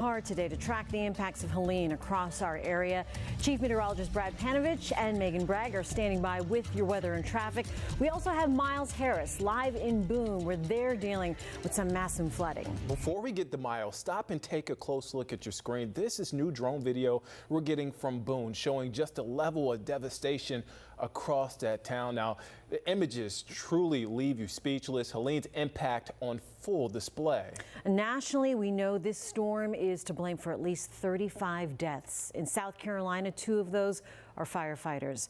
hard today to track the impacts of Helene across our area. Chief Meteorologist Brad Panovich and Megan Bragg are standing by with your weather and traffic. We also have Miles Harris live in Boone, where they're dealing with some massive flooding. Before we get to Miles, stop and take a close look at your screen. This is new drone video we're getting from Boone, showing just the level of devastation across that town. Now, the images truly leave you speechless. Helene's impact on full display. Nationally, we know this storm is to blame for at least 35 deaths. In South Carolina, 2 of those are firefighters.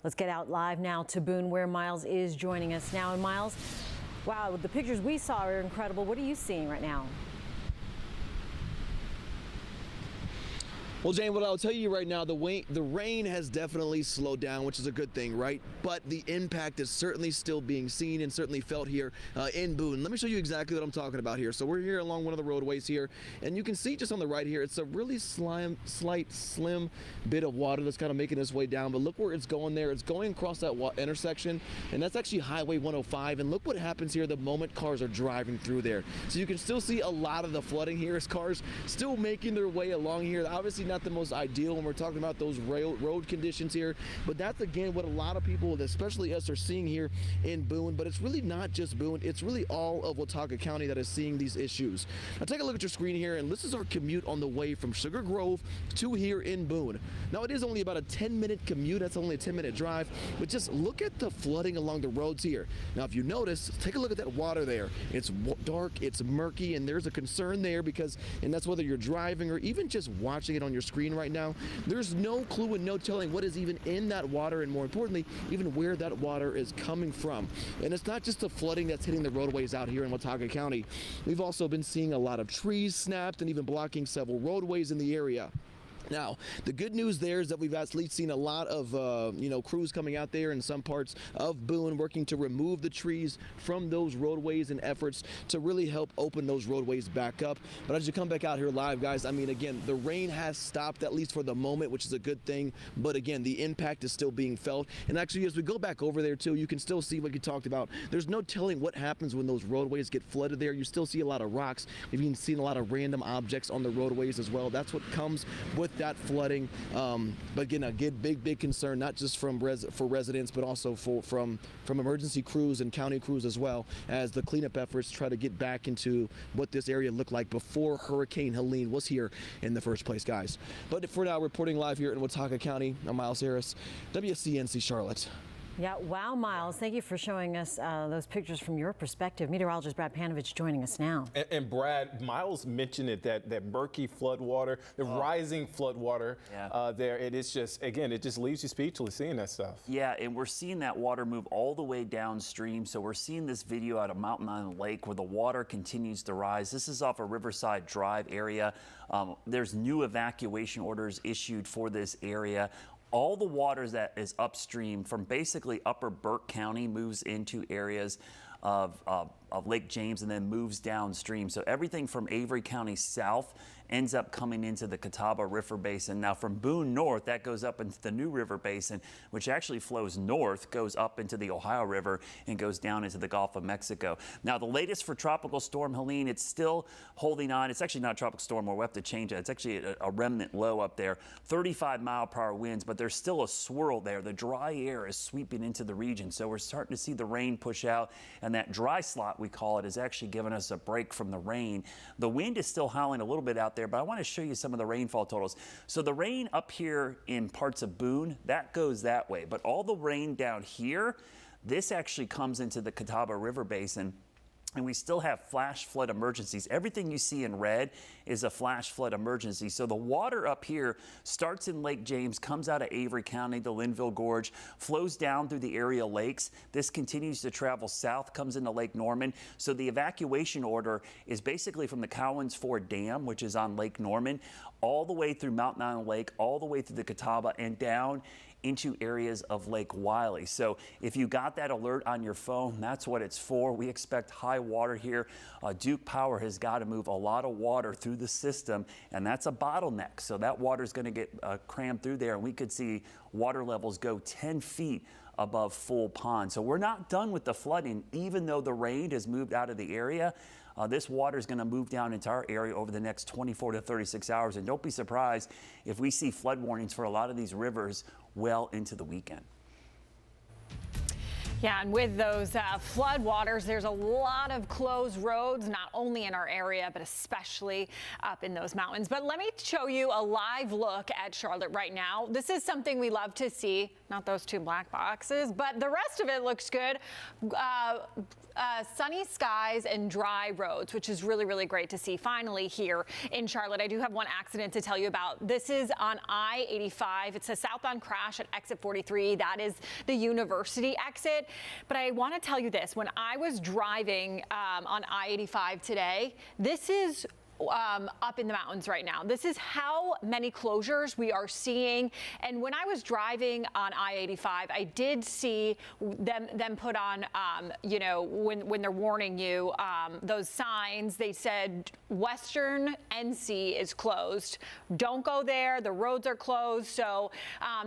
Let's get out live now to Boone, where Miles is joining us now. And Miles, wow, the pictures we saw are incredible. What are you seeing right now? Well, Jane, what I'll tell you right now, the rain has definitely slowed down, which is a good thing, right? But the impact is certainly still being seen and certainly felt here in Boone. Let me show you exactly what I'm talking about here. So we're here along one of the roadways here, and you can see just on the right here, it's a really slim bit of water that's kind of making its way down. But look where it's going there. It's going across that intersection, and that's actually Highway 105. And look what happens here the moment cars are driving through there. So you can still see a lot of the flooding here as cars still making their way along here. Obviously not the most ideal when we're talking about those road conditions here, but that's again what a lot of people, especially us, are seeing here in Boone. But it's really not just Boone, it's really all of Watauga County that is seeing these issues. Now take a look at your screen here, and this is our commute on the way from Sugar Grove to here in Boone. Now it is only about a 10-minute commute, that's only a 10-minute drive, but just look at the flooding along the roads here. Now if you notice, take a look at that water there. It's dark, it's murky, and there's a concern there because, and that's whether you're driving or even just watching it on your screen right now, there's no clue and no telling what is even in that water, and more importantly, even where that water is coming from. And it's not just the flooding that's hitting the roadways out here in Watauga County. We've also been seeing a lot of trees snapped and even blocking several roadways in the area. Now, the good news there is that we've actually seen a lot of, crews coming out there in some parts of Boone working to remove the trees from those roadways in efforts to really help open those roadways back up. But as you come back out here live, guys, I mean, again, the rain has stopped, at least for the moment, which is a good thing. But again, the impact is still being felt. And actually, as we go back over there, too, you can still see what you talked about. There's no telling what happens when those roadways get flooded there. You still see a lot of rocks. We've even seen a lot of random objects on the roadways as well. That's what comes with that flooding. But again, a big concern, not just for residents, but also from emergency crews and county crews as well, as the cleanup efforts try to get back into what this area looked like before Hurricane Helene was here in the first place, guys. But for now, reporting live here in Watauga County, I'm Miles Harris, WCNC Charlotte. Yeah, wow, Miles, thank you for showing us those pictures from your perspective. Meteorologist Brad Panovich joining us now. And Brad, Miles mentioned it, that murky flood water, the rising flood water there. It is just, again, it just leaves you speechless seeing that stuff. Yeah, and we're seeing that water move all the way downstream. So we're seeing this video out of Mountain Island Lake where the water continues to rise. This is off a Riverside Drive area. There's new evacuation orders issued for this area. All the water that is upstream from basically upper Burke County moves into areas of Lake James and then moves downstream. So everything from Avery County south ends up coming into the Catawba River Basin. Now from Boone north, that goes up into the New River Basin, which actually flows north, goes up into the Ohio River and goes down into the Gulf of Mexico. Now the latest for Tropical Storm Helene, it's still holding on. It's actually not a tropical storm, we'll have to change it. It's actually a remnant low up there, 35-mile-per-hour winds, but there's still a swirl there. The dry air is sweeping into the region, so we're starting to see the rain push out, and that dry slot, we call it, is actually giving us a break from the rain. The wind is still howling a little bit out there, but I want to show you some of the rainfall totals. So the rain up here in parts of Boone, that goes that way, but all the rain down here, this actually comes into the Catawba River Basin. And we still have flash flood emergencies. Everything you see in red is a flash flood emergency. So the water up here starts in Lake James, comes out of Avery County, the Linville Gorge, flows down through the area lakes. This continues to travel south, comes into Lake Norman. So the evacuation order is basically from the Cowens Ford Dam, which is on Lake Norman, all the way through Mountain Island Lake, all the way through the Catawba and down into areas of Lake Wiley. So if you got that alert on your phone, that's what it's for. We expect high water here. Duke Power has got to move a lot of water through the system, and that's a bottleneck. So that water is going to get crammed through there, and we could see water levels go 10 feet above full pond. So we're not done with the flooding, even though the rain has moved out of the area. This water is going to move down into our area over the next 24 to 36 hours. And don't be surprised if we see flood warnings for a lot of these rivers well into the weekend. Yeah, and with those flood waters, there's a lot of closed roads, not only in our area, but especially up in those mountains. But let me show you a live look at Charlotte right now. This is something we love to see, not those two black boxes, but the rest of it looks good. Sunny skies and dry roads, which is really, really great to see finally here in Charlotte. I do have one accident to tell you about. This is on I-85. It's a southbound crash at exit 43. That is the university exit. But I want to tell you this. When I was driving on I-85 today, this is up in the mountains right now. This is how many closures we are seeing. And when I was driving on I-85, I did see them put on, you know, when they're warning you, those signs. They said Western NC is closed. Don't go there. The roads are closed. So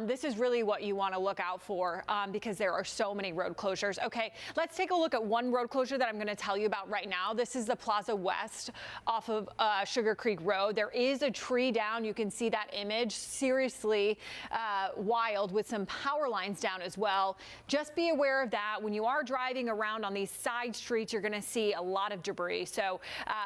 this is really what you want to look out for because there are so many road closures. Okay, let's take a look at one road closure that I'm going to tell you about right now. This is the Plaza West off of Sugar Creek Road. There is a tree down. You can see that image. Seriously wild with some power lines down as well. Just be aware of that. When you are driving around on these side streets, you're going to see a lot of debris. So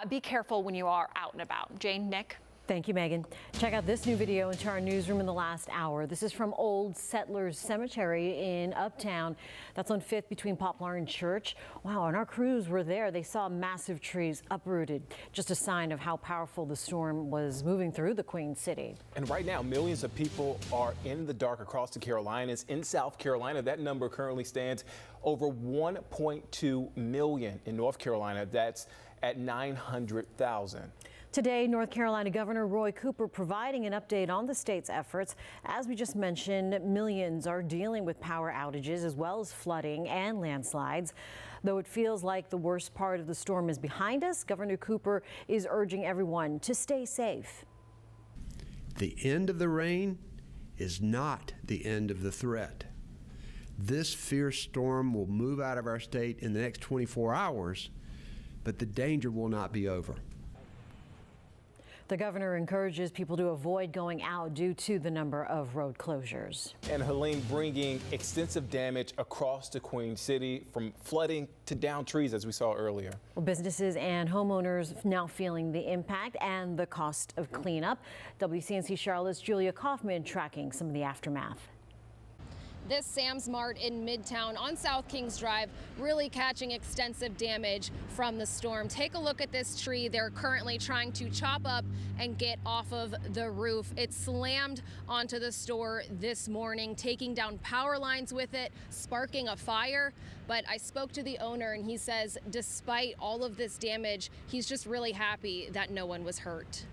be careful when you are out and about. Jane, Nick. Thank you, Megan. Check out this new video into our newsroom in the last hour. This is from Old Settlers Cemetery in Uptown. That's on 5th between Poplar and Church. Wow, and our crews were there. They saw massive trees uprooted. Just a sign of how powerful the storm was moving through the Queen City. And right now, millions of people are in the dark across the Carolinas. In South Carolina, that number currently stands over 1.2 million. In North Carolina, that's at 900,000. Today, North Carolina Governor Roy Cooper providing an update on the state's efforts. As we just mentioned, millions are dealing with power outages as well as flooding and landslides. Though it feels like the worst part of the storm is behind us, Governor Cooper is urging everyone to stay safe. The end of the rain is not the end of the threat. This fierce storm will move out of our state in the next 24 hours, but the danger will not be over. The governor encourages people to avoid going out due to the number of road closures. And Helene, bringing extensive damage across the Queen City, from flooding to downed trees, as we saw earlier. Well, businesses and homeowners now feeling the impact and the cost of cleanup. WCNC Charlotte's Julia Kaufman tracking some of the aftermath. This Sam's Mart in Midtown on South Kings Drive really catching extensive damage from the storm. Take a look at this tree they're currently trying to chop up and get off of the roof. It slammed onto the store this morning, taking down power lines with it, sparking a fire. But I spoke to the owner and he says despite all of this damage, he's just really happy that no one was hurt.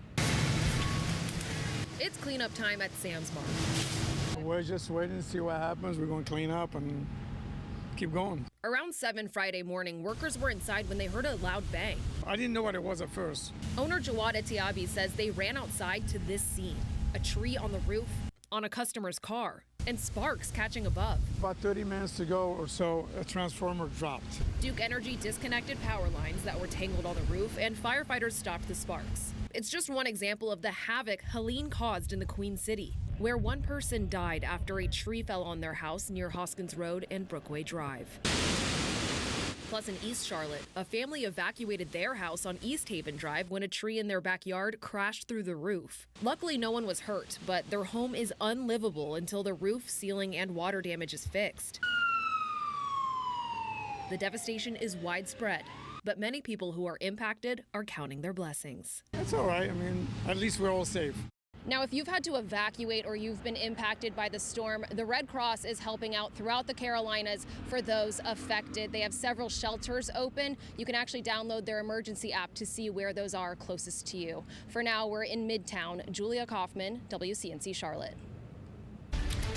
It's cleanup time at Sam's Mart. We're just waiting to see what happens. We're going to clean up and keep going. Around 7 Friday morning, workers were inside when they heard a loud bang. I didn't know what it was at first. Owner Jawad Atiabi says they ran outside to this scene. A tree on the roof, on a customer's car, and sparks catching above. About 30 minutes ago or so, a transformer dropped. Duke Energy disconnected power lines that were tangled on the roof, and firefighters stopped the sparks. It's just one example of the havoc Helene caused in the Queen City, where one person died after a tree fell on their house near Hoskins Road and Brookway Drive. Plus in East Charlotte, a family evacuated their house on East Haven Drive when a tree in their backyard crashed through the roof. Luckily, no one was hurt, but their home is unlivable until the roof, ceiling, and water damage is fixed. The devastation is widespread, but many people who are impacted are counting their blessings. It's all right. I mean, at least we're all safe. Now, if you've had to evacuate or you've been impacted by the storm, the Red Cross is helping out throughout the Carolinas for those affected. They have several shelters open. You can actually download their emergency app to see where those are closest to you. For now, we're in Midtown. Julia Kaufman, WCNC Charlotte.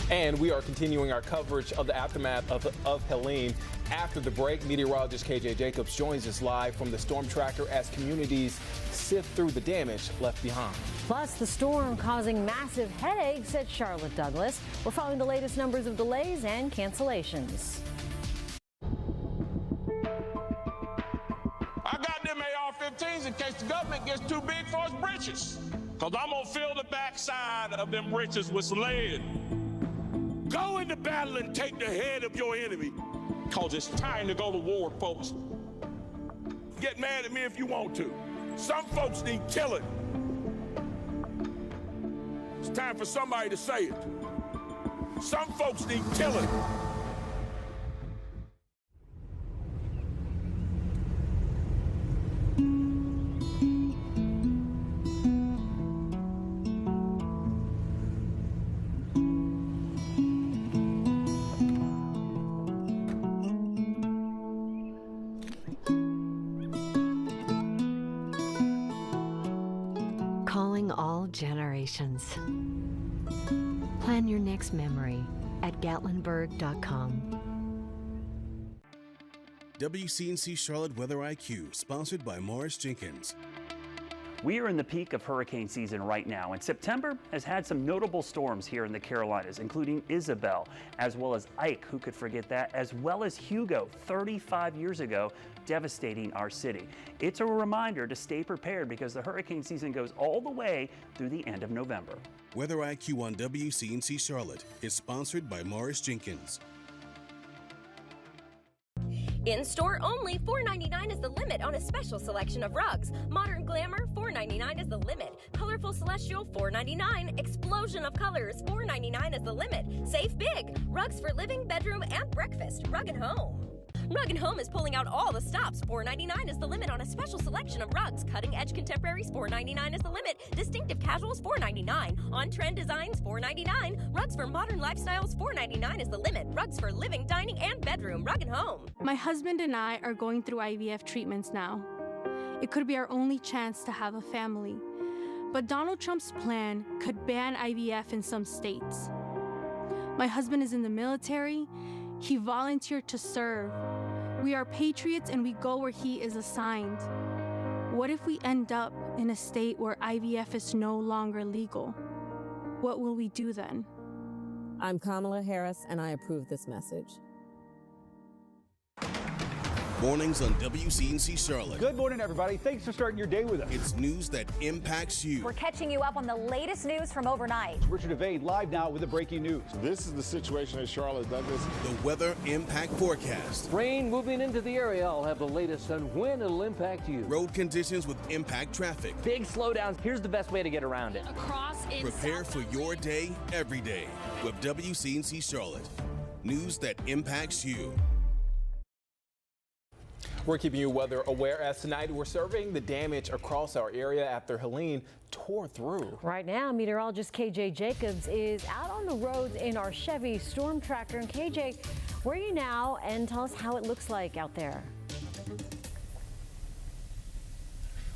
And we are continuing our coverage of the aftermath of Helene. After the break, meteorologist KJ Jacobs joins us live from the storm tracker as communities sift through the damage left behind. Plus, the storm causing massive headaches at Charlotte Douglas. We're following the latest numbers of delays and cancellations. I got them AR-15 case the government gets too big for its britches. Because I'm going to fill the backside of them britches with lead. Go into battle and take the head of your enemy. Because it's time to go to war, folks. Get mad at me if you want to. Some folks need killing. It's time for somebody to say it. Some folks need killing. Calling all generations. Plan your next memory at gatlinburg.com. WCNC Charlotte Weather IQ, sponsored by Morris Jenkins. We are in the peak of hurricane season right now, and September has had some notable storms here in the Carolinas, including Isabel, as well as Ike, who could forget that, as well as Hugo, 35 years ago, devastating our city. It's a reminder to stay prepared because the hurricane season goes all the way through the end of November. Weather IQ on WCNC Charlotte is sponsored by Morris Jenkins. In-store only, $4.99 is the limit on a special selection of rugs. Modern Glamour, $4.99 is the limit. Colorful Celestial, $4.99. Explosion of Colors, $4.99 is the limit. Save big. Rugs for living, bedroom, and breakfast. Rug & Home. Rug & Home is pulling out all the stops. $4.99 is the limit on a special selection of rugs. Cutting-edge contemporaries, $4.99 is the limit. Distinctive casuals, $4.99. On-trend designs, $4.99. Rugs for modern lifestyles, $4.99 is the limit. Rugs for living, dining, and bedroom. Rug & Home. My husband and I are going through IVF treatments now. It could be our only chance to have a family. But Donald Trump's plan could ban IVF in some states. My husband is in the military. He volunteered to serve. We are patriots and we go where he is assigned. What if we end up in a state where IVF is no longer legal? What will we do then? I'm Kamala Harris and I approve this message. Mornings on WCNC Charlotte. Good morning, everybody. Thanks for starting your day with us. It's news that impacts you. We're catching you up on the latest news from overnight. Richard Evade live now with the breaking news. This is the situation at Charlotte, Douglas. The weather impact forecast. Rain moving into the area. I'll have the latest on when it'll impact you. Road conditions with impact traffic. Big slowdowns. Here's the best way to get around it. Prepare for your day every day with WCNC Charlotte. News that impacts you. We're keeping you weather aware as tonight we're surveying the damage across our area after Helene tore through. Right now, meteorologist KJ Jacobs is out on the roads in our Chevy storm tractor. And KJ, where are you now? And tell us how it looks like out there.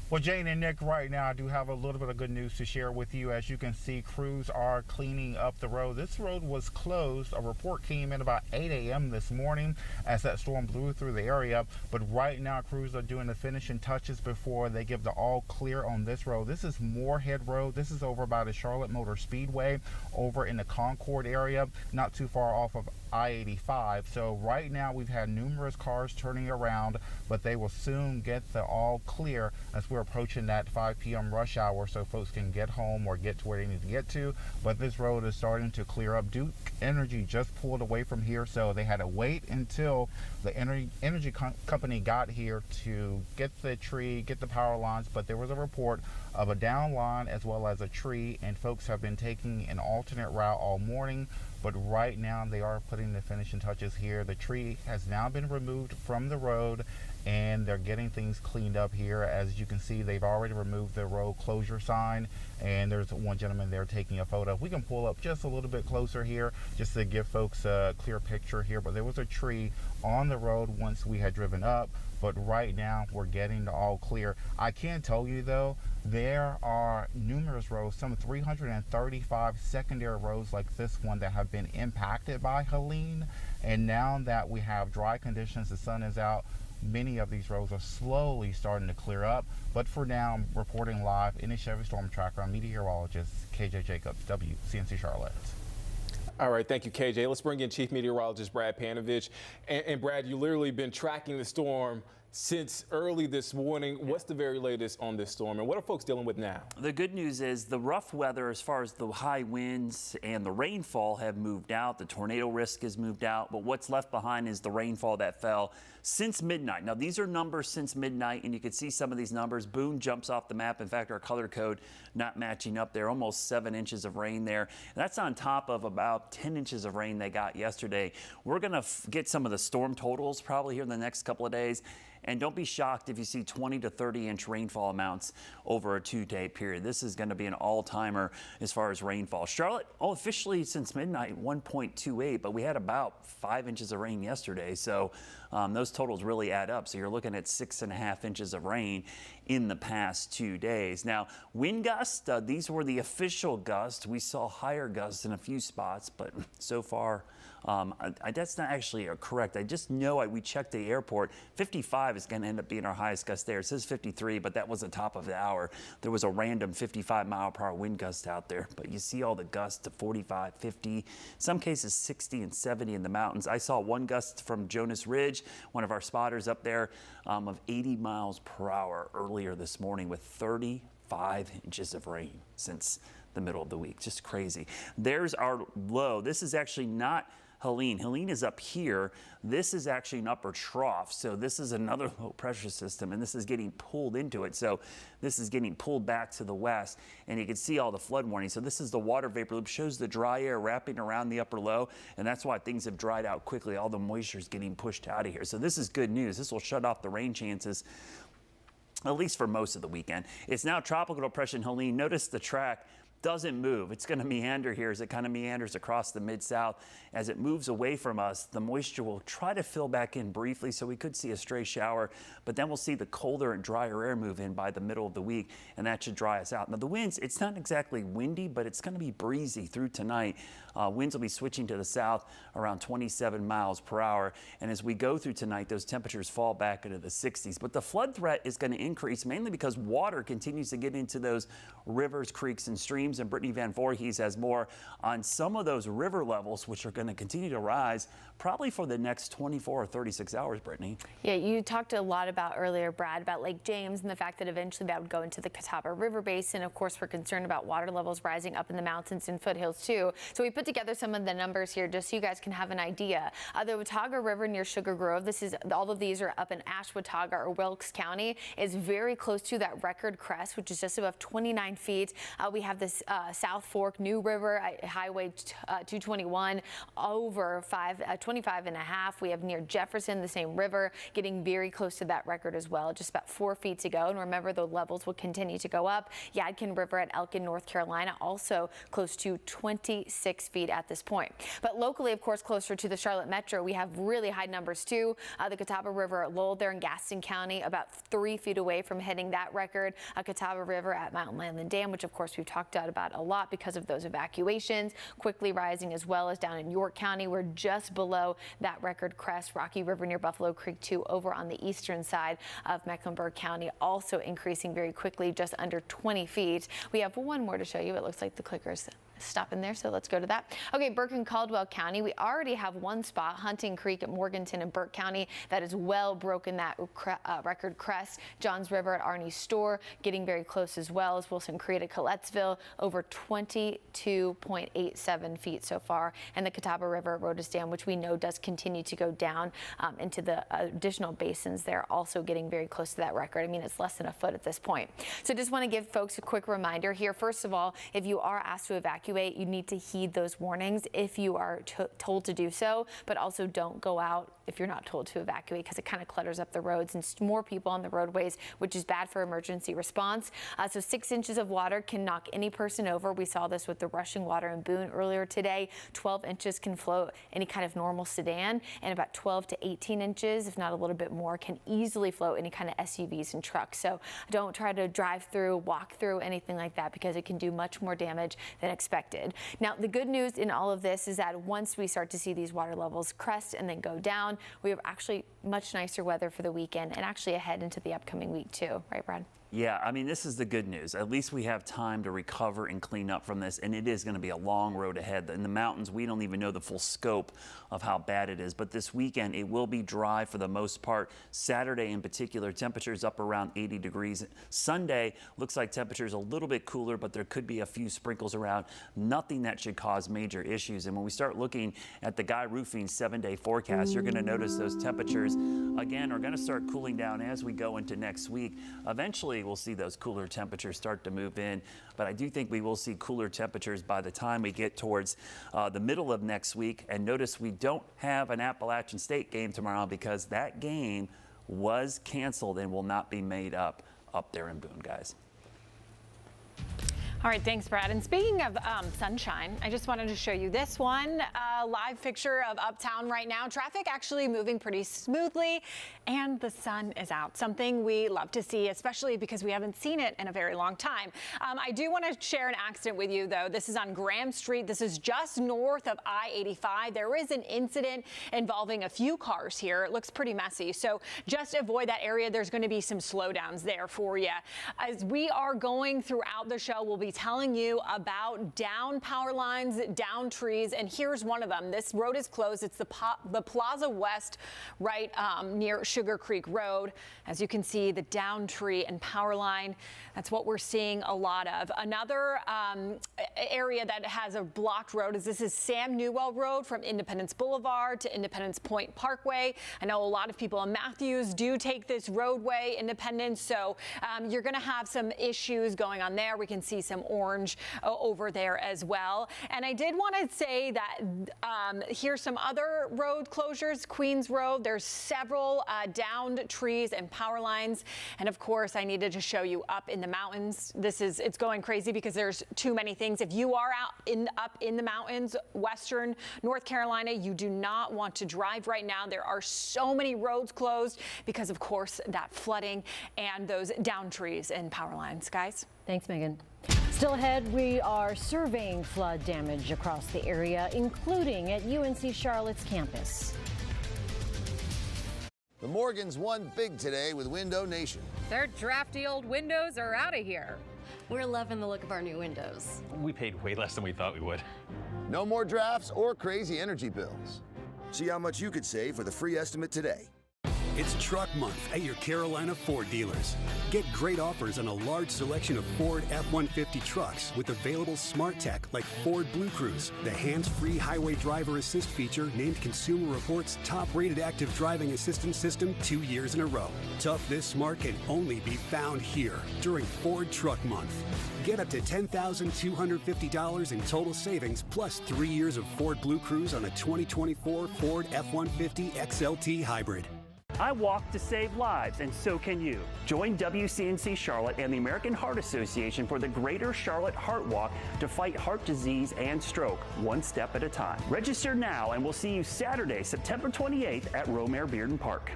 Well, Jane and Nick, right now I do have a little bit of good news to share with you. As you can see, crews are cleaning up the road. This road was closed. A report came in about 8 a.m. this morning as that storm blew through the area. But right now, crews are doing the finishing touches before they give the all clear on this road. This is Moorhead Road. This is over by the Charlotte Motor Speedway over in the Concord area, not too far off of I-85. So right now we've had numerous cars turning around, but they will soon get the all clear as we're approaching that 5 p.m. rush hour so folks can get home or get to where they need to get to. But this road is starting to clear up. Duke Energy just pulled away from here, so they had to wait until the energy company got here to get the tree, get the power lines. But there was a report of a down line as well as a tree, and folks have been taking an alternate route all morning. But right now they are putting the finishing touches here. The tree has now been removed from the road and they're getting things cleaned up here. As you can see, they've already removed the road closure sign, and there's one gentleman there taking a photo. We can pull up just a little bit closer here just to give folks a clear picture here. But there was a tree on the road once we had driven up, but right now we're getting the all clear. I can tell you though, there are numerous roads, some 335 secondary roads like this one that have been impacted by Helene. And now that we have dry conditions, the sun is out, many of these roads are slowly starting to clear up. But for now, I'm reporting live in a Chevy Storm Tracker. I'm meteorologist KJ Jacobs, WCNC Charlotte. All right, thank you, KJ. Let's bring in Chief Meteorologist Brad Panovich. And Brad, you've literally been tracking the storm since early this morning. What's the very latest on this storm, and what are folks dealing with now? The good news is the rough weather, as far as the high winds and the rainfall, have moved out. The tornado risk has moved out, but what's left behind is the rainfall that fell since midnight. Now, these are numbers since midnight, and you can see some of these numbers. Boone jumps off the map. In fact, our color code not matching up there. Almost 7 inches of rain there. And that's on top of about 10 inches of rain they got yesterday. We're going to get some of the storm totals probably here in the next couple of days. And don't be shocked if you see 20 to 30 inch rainfall amounts over a 2-day period. This is going to be an all-timer as far as rainfall. Charlotte, officially since midnight, 1.28, but we had about 5 inches of rain yesterday. So those totals really add up. So you're looking at 6.5 inches of rain in the past 2 days. Now, wind gusts, these were the official gusts. We saw higher gusts in a few spots, but so far, that's not actually correct. I just know we checked the airport. 55 is going to end up being our highest gust there. It says 53, but that was the top of the hour. There was a random 55-mile-per-hour wind gust out there, but you see all the gusts to 45, 50, some cases 60 and 70 in the mountains. I saw one gust from Jonas Ridge, one of our spotters up there, of 80 miles per hour earlier this morning with 35 inches of rain since the middle of the week. Just crazy. There's our low. This is actually not Helene. Helene is up here. This is actually an upper trough. So this is another low pressure system, and this is getting pulled into it. So this is getting pulled back to the west, and you can see all the flood warnings. So this is the water vapor loop, shows the dry air wrapping around the upper low, and that's why things have dried out quickly. All the moisture is getting pushed out of here. So this is good news. This will shut off the rain chances, at least for most of the weekend. It's now tropical depression Helene. Notice the track doesn't move. It's going to meander here as it kind of meanders across the mid-south. As it moves away from us, the moisture will try to fill back in briefly, so we could see a stray shower, but then we'll see the colder and drier air move in by the middle of the week, and that should dry us out. Now, the winds, it's not exactly windy, but it's going to be breezy through tonight. Winds will be switching to the south around 27 miles per hour, and as we go through tonight, those temperatures fall back into the 60s. But the flood threat is going to increase mainly because water continues to get into those rivers, creeks, and streams, and Brittany Van Voorhees has more on some of those river levels, which are going to continue to rise probably for the next 24 or 36 hours, Brittany. Yeah, you talked a lot about earlier, Brad, about Lake James and the fact that eventually that would go into the Catawba River Basin. Of course, we're concerned about water levels rising up in the mountains and foothills too. So we put together some of the numbers here just so you guys can have an idea. The Watauga River near Sugar Grove, all of these are up in Ashwauga or Wilkes County, is very close to that record crest, which is just above 29 feet. We have this South Fork New River, Highway 221, over 25 and a half. We have near Jefferson, the same river, getting very close to that record as well, just about 4 feet to go. And remember, the levels will continue to go up. Yadkin River at Elkin, North Carolina, also close to 26 feet at this point. But locally, of course, closer to the Charlotte Metro, we have really high numbers too. The Catawba River at Lowell there in Gaston County, about 3 feet away from hitting that record. Catawba River at Mountain Landland Dam, which of course we've talked about a lot because of those evacuations, quickly rising, as well as down in York County. We're just below that record crest. Rocky River near Buffalo Creek too, over on the eastern side of Mecklenburg County, also increasing very quickly, just under 20 feet. We have one more to show you. It looks like the clicker's stopping there, so let's go to that. Okay, Burke and Caldwell County, we already have one spot, Hunting Creek at Morganton and Burke County, that has well broken that record crest. Johns River at Arnie Store getting very close as well as Wilson Creek at Collettsville, over 22.87 feet so far. And the Catawba River at Rodas Dam, which we know does continue to go down into the additional basins there, also getting very close to that record. I mean, it's less than a foot at this point. So just want to give folks a quick reminder here. First of all, if you are asked to evacuate, you need to heed those warnings if you are told to do so, but also don't go out if you're not told to evacuate, because it kind of clutters up the roads and more people on the roadways, which is bad for emergency response. So 6 inches of water can knock any person over. We saw this with the rushing water in Boone earlier today. 12 inches can float any kind of normal sedan, and about 12 to 18 inches, if not a little bit more, can easily float any kind of SUVs and trucks. So don't try to drive through, walk through, anything like that, because it can do much more damage than expected. Now, the good news in all of this is that once we start to see these water levels crest and then go down, we have actually much nicer weather for the weekend and actually ahead into the upcoming week too. Right, Brad? Yeah, I mean, this is the good news. At least we have time to recover and clean up from this, and it is going to be a long road ahead. In the mountains, we don't even know the full scope of how bad it is, but this weekend it will be dry for the most part. Saturday in particular, temperatures up around 80 degrees. Sunday looks like temperatures a little bit cooler, but there could be a few sprinkles around. Nothing that should cause major issues. And when we start looking at the Guy Roofing 7-day forecast, you're going to notice those temperatures again are going to start cooling down as we go into next week. Eventually, we'll see those cooler temperatures start to move in, but I do think we will see cooler temperatures by the time we get towards the middle of next week. And notice we don't have an Appalachian State game tomorrow because that game was canceled and will not be made up there in Boone, guys. All right, thanks, Brad. And speaking of sunshine, I just wanted to show you this one live picture of uptown right now. Traffic actually moving pretty smoothly, and the sun is out. Something we love to see, especially because we haven't seen it in a very long time. I do want to share an accident with you, though. This is on Graham Street. This is just north of I-85. There is an incident involving a few cars here. It looks pretty messy, so just avoid that area. There's going to be some slowdowns there for you. As we are going throughout the show, we'll be telling you about down power lines, down trees, and here's one of them. This road is closed. It's the Plaza West right near Sugar Creek Road. As you can see, the down tree and power line, that's what we're seeing a lot of. Another area that has a blocked road is Sam Newell Road from Independence Boulevard to Independence Point Parkway. I know a lot of people in Matthews do take this roadway, Independence, so you're going to have some issues going on there. We can see some orange over there as well. And I did want to say that here's some other road closures. Queens Road, there's several downed trees and power lines. And of course, I needed to show you up in the mountains. It's going crazy because there's too many things. If you are up in the mountains, western North Carolina, you do not want to drive right now. There are so many roads closed because, of course, that flooding and those down trees and power lines. Guys? Thanks, Megan. Still ahead, we are surveying flood damage across the area, including at UNC Charlotte's campus. The Morgans won big today with Window Nation. Their drafty old windows are out of here. We're loving the look of our new windows. We paid way less than we thought we would. No more drafts or crazy energy bills. See how much you could save with a free estimate today. It's Truck Month at your Carolina Ford dealers. Get great offers on a large selection of Ford F-150 trucks with available smart tech like Ford Blue Cruise, the hands-free highway driver assist feature named Consumer Reports' top-rated active driving assistance system 2 years in a row. Tough this smart can only be found here during Ford Truck Month. Get up to $10,250 in total savings plus 3 years of Ford Blue Cruise on a 2024 Ford F-150 XLT Hybrid. I walk to save lives, and so can you. Join WCNC Charlotte and the American Heart Association for the Greater Charlotte Heart Walk to fight heart disease and stroke, one step at a time. Register now, and we'll see you Saturday, September 28th at Romare Bearden Park.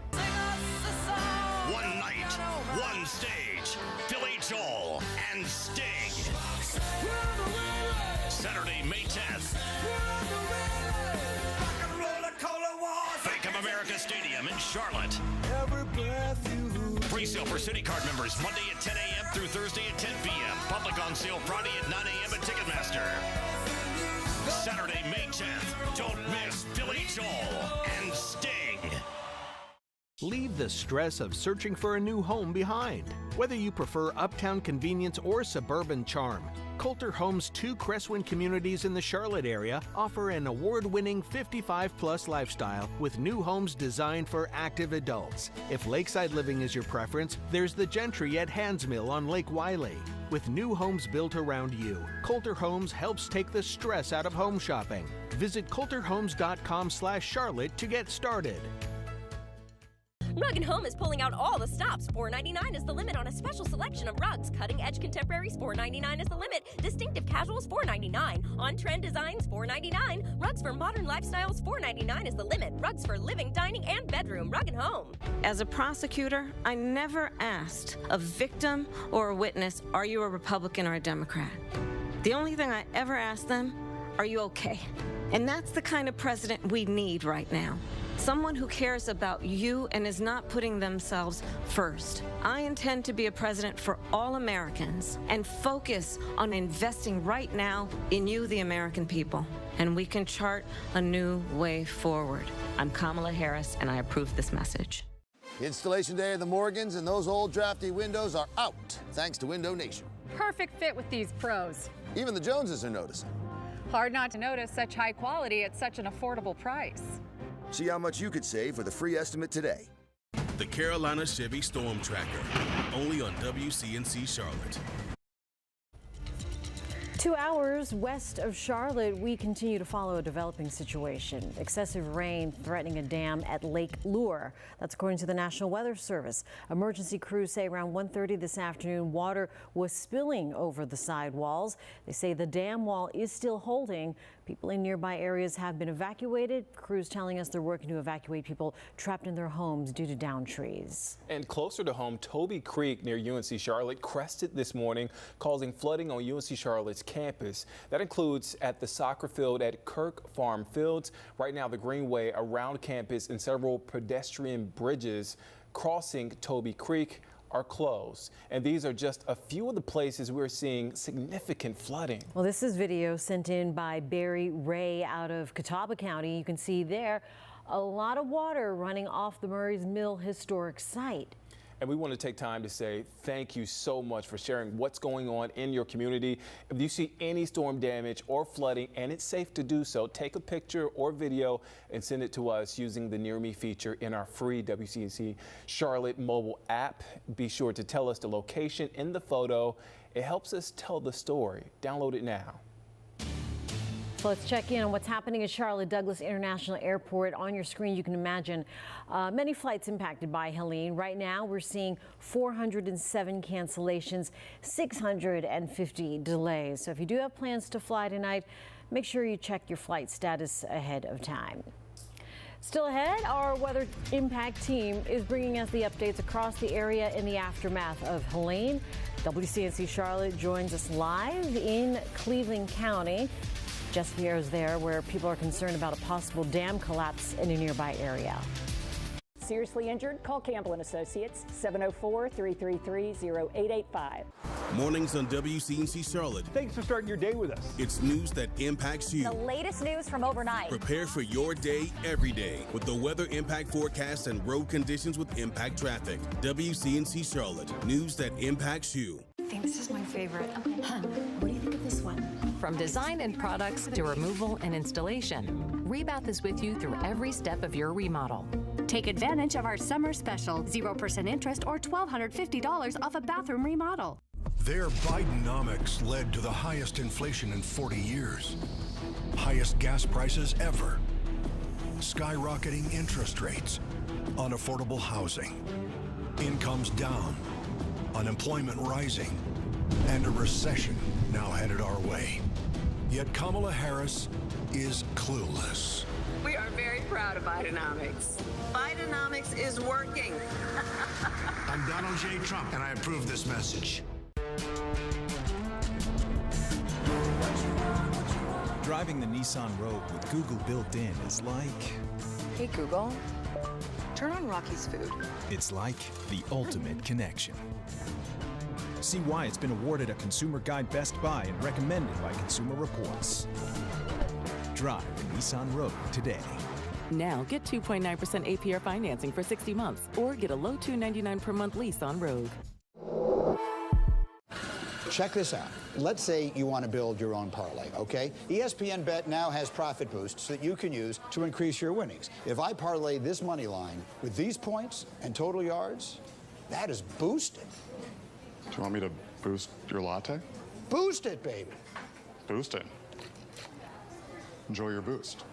One night, one stage, Billy Joel and Sting. Saturday, May 10th. Bank of America Stadium in Charlotte. Pre-sale for City Card members Monday at 10 a.m. through Thursday at 10 p.m. Public on sale Friday at 9 a.m. at Ticketmaster. Saturday, May 10th. Don't miss Billy Joel and Sting. Leave the stress of searching for a new home behind. Whether you prefer uptown convenience or suburban charm, Coulter Homes' 2 Crestwind communities in the Charlotte area offer an award-winning 55-plus lifestyle with new homes designed for active adults. If lakeside living is your preference, there's the Gentry at Hansmill on Lake Wiley. With new homes built around you, Coulter Homes helps take the stress out of home shopping. Visit coulterhomes.com/Charlotte to get started. Rug & Home is pulling out all the stops. $4.99 is the limit on a special selection of rugs. Cutting-edge contemporaries, $4.99 is the limit. Distinctive casuals, $4.99. On-trend designs, $4.99. Rugs for modern lifestyles, $4.99 is the limit. Rugs for living, dining, and bedroom. Rug & Home. As a prosecutor, I never asked a victim or a witness, are you a Republican or a Democrat? The only thing I ever asked them, are you okay? And that's the kind of president we need right now. someone who cares about you and is not putting themselves first. I intend to be a president for all Americans and focus on investing right now in you, the American people. And we can chart a new way forward. I'm Kamala Harris, and I approve this message. Installation day of the Morgans, and those old drafty windows are out, thanks to Window Nation. Perfect fit with these pros. Even the Joneses are noticing. Hard not to notice such high quality at such an affordable price. See how much you could save with a free estimate today. The Carolina Chevy Storm Tracker, only on WCNC Charlotte. 2 hours west of Charlotte, we continue to follow a developing situation. Excessive rain threatening a dam at Lake Lure. That's according to the National Weather Service. Emergency crews say around 1:30 this afternoon, water was spilling over the sidewalls. They say the dam wall is still holding. People in nearby areas have been evacuated. Crews telling us they're working to evacuate people trapped in their homes due to downed trees. And closer to home, Toby Creek near UNC Charlotte crested this morning, causing flooding on UNC Charlotte's campus. That includes at the soccer field at Kirk Farm Fields. Right now, the greenway around campus and several pedestrian bridges crossing Toby Creek are closed. And these are just a few of the places we're seeing significant flooding. Well, this is video sent in by Barry Ray out of Catawba County. You can see there a lot of water running off the Murray's Mill historic site. And we want to take time to say thank you so much for sharing what's going on in your community. If you see any storm damage or flooding, and it's safe to do so, take a picture or video and send it to us using the Near Me feature in our free WCNC Charlotte mobile app. Be sure to tell us the location in the photo. It helps us tell the story. Download it now. So let's check in on what's happening at Charlotte Douglas International Airport. On your screen, you can imagine many flights impacted by Helene. Right now, we're seeing 407 cancellations, 650 delays. So if you do have plans to fly tonight, make sure you check your flight status ahead of time. Still ahead, our weather impact team is bringing us the updates across the area in the aftermath of Helene. WCNC Charlotte joins us live in Cleveland County. Jessica Pierre is there, where people are concerned about a possible dam collapse in a nearby area. Seriously injured? Call Campbell & Associates, 704-333-0885. Mornings on WCNC Charlotte. Thanks for starting your day with us. It's news that impacts you. The latest news from overnight. Prepare for your day every day with the weather impact forecast and road conditions with impact traffic. WCNC Charlotte, news that impacts you. I think this is my favorite. Okay. Hun, what do you think of this one? From design and products to removal and installation, Rebath is with you through every step of your remodel. Take advantage of our summer special, 0% interest or $1,250 off a bathroom remodel. Their Bidenomics led to the highest inflation in 40 years, highest gas prices ever, skyrocketing interest rates, unaffordable housing, incomes down, unemployment rising, and a recession now headed our way. Yet Kamala Harris is clueless. We are very proud of Bidenomics. Bidenomics is working. I'm Donald J. Trump, and I approve this message. Driving the Nissan Rogue with Google built in is like... Hey Google, turn on Rocky's Food. It's like the ultimate connection. See why it's been awarded a Consumer Guide Best Buy and recommended by Consumer Reports. Drive the Nissan Rogue today. Now get 2.9% APR financing for 60 months or get a low $299 per month lease on Rogue. Check this out. Let's say you want to build your own parlay, okay? ESPN Bet now has profit boosts that you can use to increase your winnings. If I parlay this money line with these points and total yards, that is boosted. Do you want me to boost your latte? Boost it, baby. Boost it. Enjoy your boost.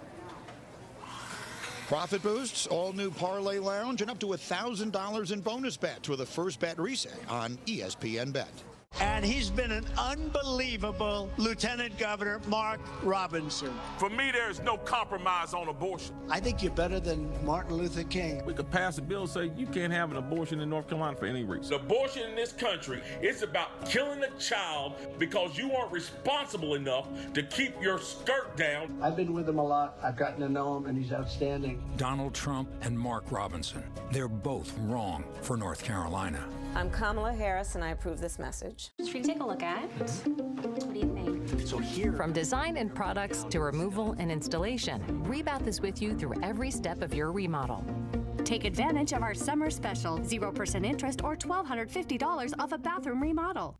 Profit boosts, all new Parlay Lounge, and up to $1,000 in bonus bets with a first bet reset on ESPN Bet. And and he's been an unbelievable Lieutenant Governor Mark Robinson. For me, there's no compromise on abortion. I think you're better than Martin Luther King. We could pass a bill saying you can't have an abortion in North Carolina for any reason. Abortion in this country, it's about killing a child because you aren't responsible enough to keep your skirt down. I've been with him a lot. I've gotten to know him, and he's outstanding. Donald Trump and Mark Robinson. They're both wrong for North Carolina. I'm Kamala Harris, and I approve this message. Should we take a look at? What do you think? So here, From design and products to removal and installation, Rebath is with you through every step of your remodel. Take advantage of our summer special, 0% interest or $1,250 off a bathroom remodel.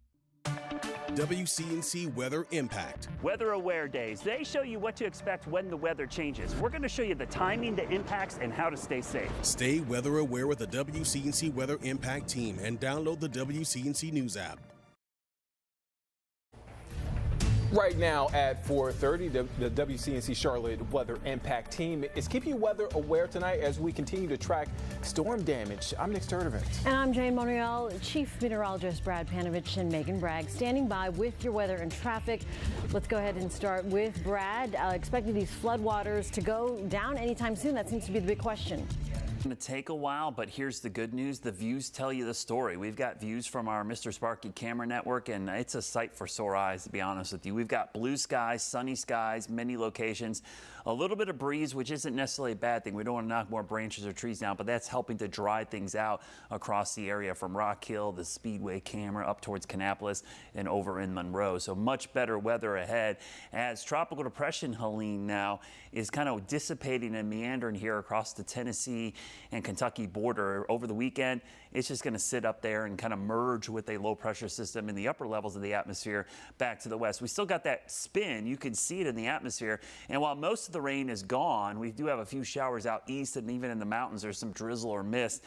WCNC Weather Impact. Weather Aware Days. They show you what to expect when the weather changes. We're going to show you the timing, the impacts, and how to stay safe. Stay weather aware with the WCNC Weather Impact Team and download the WCNC News app. Right now at 4:30, the WCNC Charlotte Weather Impact Team is keeping you weather aware tonight as we continue to track storm damage. I'm Nick Sturdivant. And I'm Jane Monreal. Chief Meteorologist Brad Panovich and Megan Bragg standing by with your weather and traffic. Let's go ahead and start with Brad. Expecting these floodwaters to go down anytime soon. That seems to be the big question. It's going to take a while, but here's the good news. The views tell you the story. We've got views from our Mr. Sparky camera network, and it's a sight for sore eyes, to be honest with you. We've got blue skies, sunny skies, many locations. A little bit of breeze, which isn't necessarily a bad thing. We don't want to knock more branches or trees down, but that's helping to dry things out across the area from Rock Hill, the Speedway camera, up towards Kannapolis and over in Monroe. So much better weather ahead as Tropical Depression Helene now is kind of dissipating and meandering here across the Tennessee and Kentucky border. Over the weekend, it's just going to sit up there and kind of merge with a low pressure system in the upper levels of the atmosphere back to the west. We still got that spin. You can see it in the atmosphere. And while most of the rain is gone, we do have a few showers out east, and even in the mountains there's some drizzle or mist.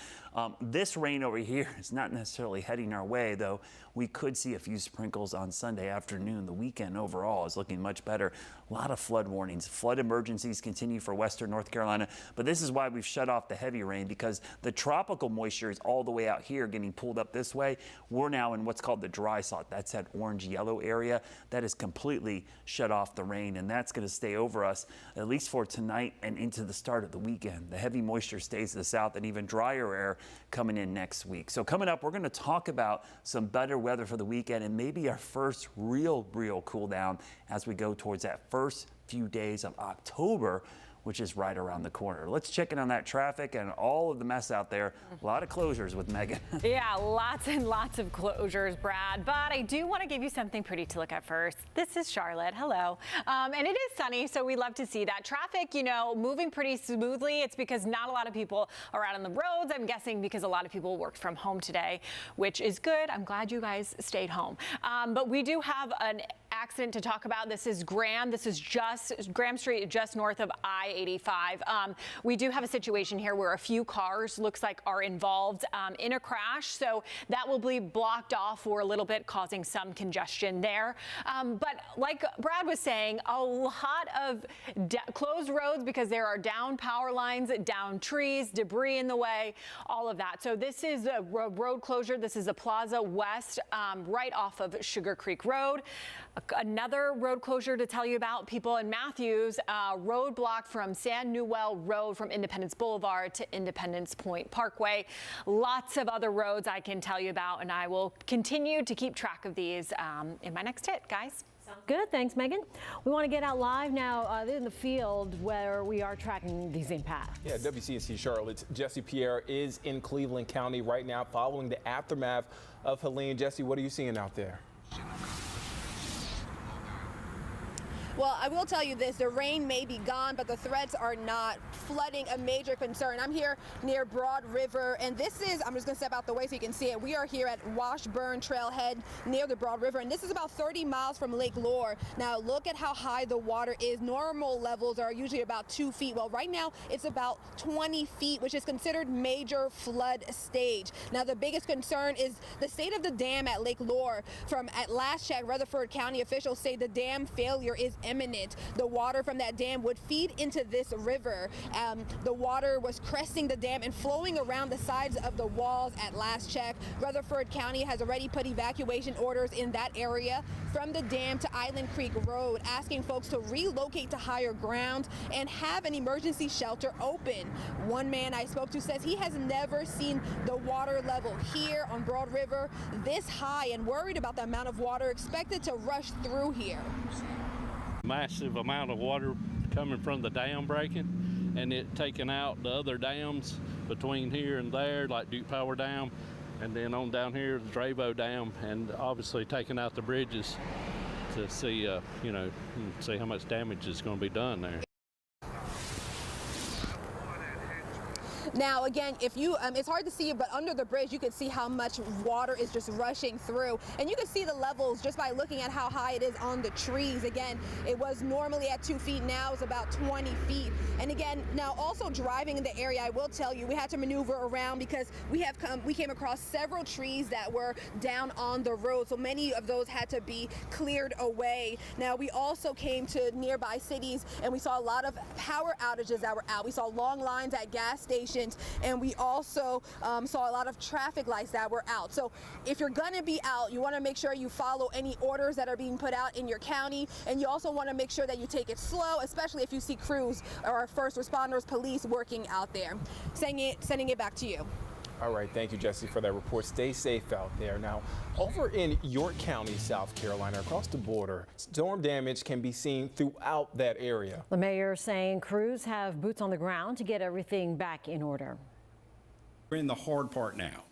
This rain over here is not necessarily heading our way, though we could see a few sprinkles on Sunday afternoon. The weekend overall is looking much better. A lot of flood warnings. Flood emergencies continue for western North Carolina, but this is why we've shut off the heavy rain, because the tropical moisture is all the way out here getting pulled up this way. We're now in what's called the dry spot. That's that orange-yellow area. That is completely shut off the rain, and that's going to stay over us at least for tonight and into the start of the weekend. The heavy moisture stays to the south, and even drier air coming in next week. So coming up, we're going to talk about some better weather for the weekend and maybe our first real cool down as we go towards that first few days of October, which is right around the corner. Let's check in on that traffic and all of the mess out there. A lot of closures with Megan. Yeah, lots and lots of closures, Brad. But I do want to give you something pretty to look at first. This is Charlotte. Hello. And it is sunny, so we love to see that. Traffic, you know, moving pretty smoothly. It's because not a lot of people are out on the roads. I'm guessing because a lot of people worked from home today, which is good. I'm glad you guys stayed home. But we do have an accident to talk about. This is Graham. This is just Graham Street, just north of I-85. We do have a situation here where a few cars looks like are involved in a crash, so that will be blocked off for a little bit, causing some congestion there. But like Brad was saying, a lot of closed roads because there are down power lines, down trees, debris in the way, all of that. So this is a road closure. This is a Plaza West right off of Sugar Creek Road. Another road closure to tell you about, people in Matthews, road blocked from San Newell Road from Independence Boulevard to Independence Point Parkway. Lots of other roads I can tell you about, and I will continue to keep track of these in my next hit, guys. Good, thanks, Megan. We want to get out live now in the field where we are tracking these impacts. Yeah, WCNC Charlotte's Jesse Pierre is in Cleveland County right now following the aftermath of Helene. Jesse, what are you seeing out there? Well, I will tell you this, the rain may be gone, but the threats are not. Flooding a major concern. I'm here near Broad River, and this is, I'm just gonna step out the way so you can see it. We are here at Washburn Trailhead near the Broad River, and this is about 30 miles from Lake Lure. Now look at how high the water is. Normal levels are usually about 2 feet. Well, right now it's about 20 feet, which is considered major flood stage. Now the biggest concern is the state of the dam at Lake Lure. At last check, Rutherford County officials say the dam failure is imminent. The water from that dam would feed into this river. The water was cresting the dam and flowing around the sides of the walls at last check. Rutherford County has already put evacuation orders in that area from the dam to Island Creek Road, asking folks to relocate to higher ground and have an emergency shelter open. One man I spoke to says he has never seen the water level here on Broad River this high and worried about the amount of water expected to rush through here. Massive amount of water coming from the dam breaking and it taking out the other dams between here and there, like Duke Power Dam, and then on down here the Dravo Dam, and obviously taking out the bridges to see, see how much damage is going to be done there. Now, again, if you, it's hard to see, but under the bridge, you can see how much water is just rushing through. And you can see the levels just by looking at how high it is on the trees. Again, it was normally at 2 feet, now it's about 20 feet. And again, now also driving in the area, I will tell you, we had to maneuver around because we came across several trees that were down on the road. So many of those had to be cleared away. Now, we also came to nearby cities and we saw a lot of power outages that were out. We saw long lines at gas stations. And we also saw a lot of traffic lights that were out. So if you're going to be out, you want to make sure you follow any orders that are being put out in your county. And you also want to make sure that you take it slow, especially if you see crews or first responders, police working out there. Sending it back to you. All right, thank you, Jesse, for that report. Stay safe out there. Now, over in York County, South Carolina, across the border, storm damage can be seen throughout that area. The mayor saying crews have boots on the ground to get everything back in order. We're in the hard part now.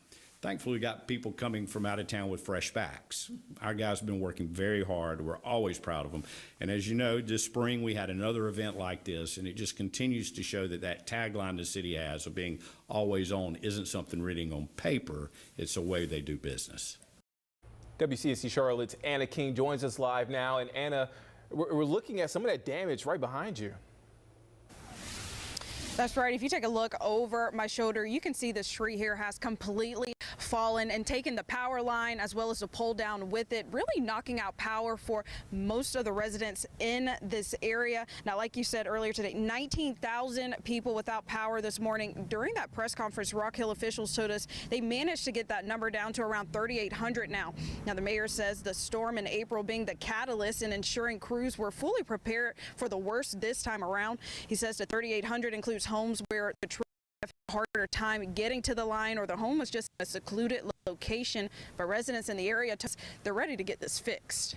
Thankfully, we got people coming from out of town with fresh backs. Our guys have been working very hard. We're always proud of them. And as you know, this spring we had another event like this, and it just continues to show that that tagline the city has of being always on isn't something written on paper. It's a way they do business. WCNC Charlotte's Anna King joins us live now. And Anna, we're looking at some of that damage right behind you. That's right. If you take a look over my shoulder, you can see this tree here has completely fallen and taken the power line as well as the pole down with it, really knocking out power for most of the residents in this area. Now, like you said earlier today, 19,000 people without power this morning. During that press conference, Rock Hill officials told us they managed to get that number down to around 3,800 now. Now, the mayor says the storm in April being the catalyst in ensuring crews were fully prepared for the worst this time around. He says the 3,800 includes homes where the tree have a harder time getting to the line, or the home was just a secluded location. But residents in the area, they're ready to get this fixed.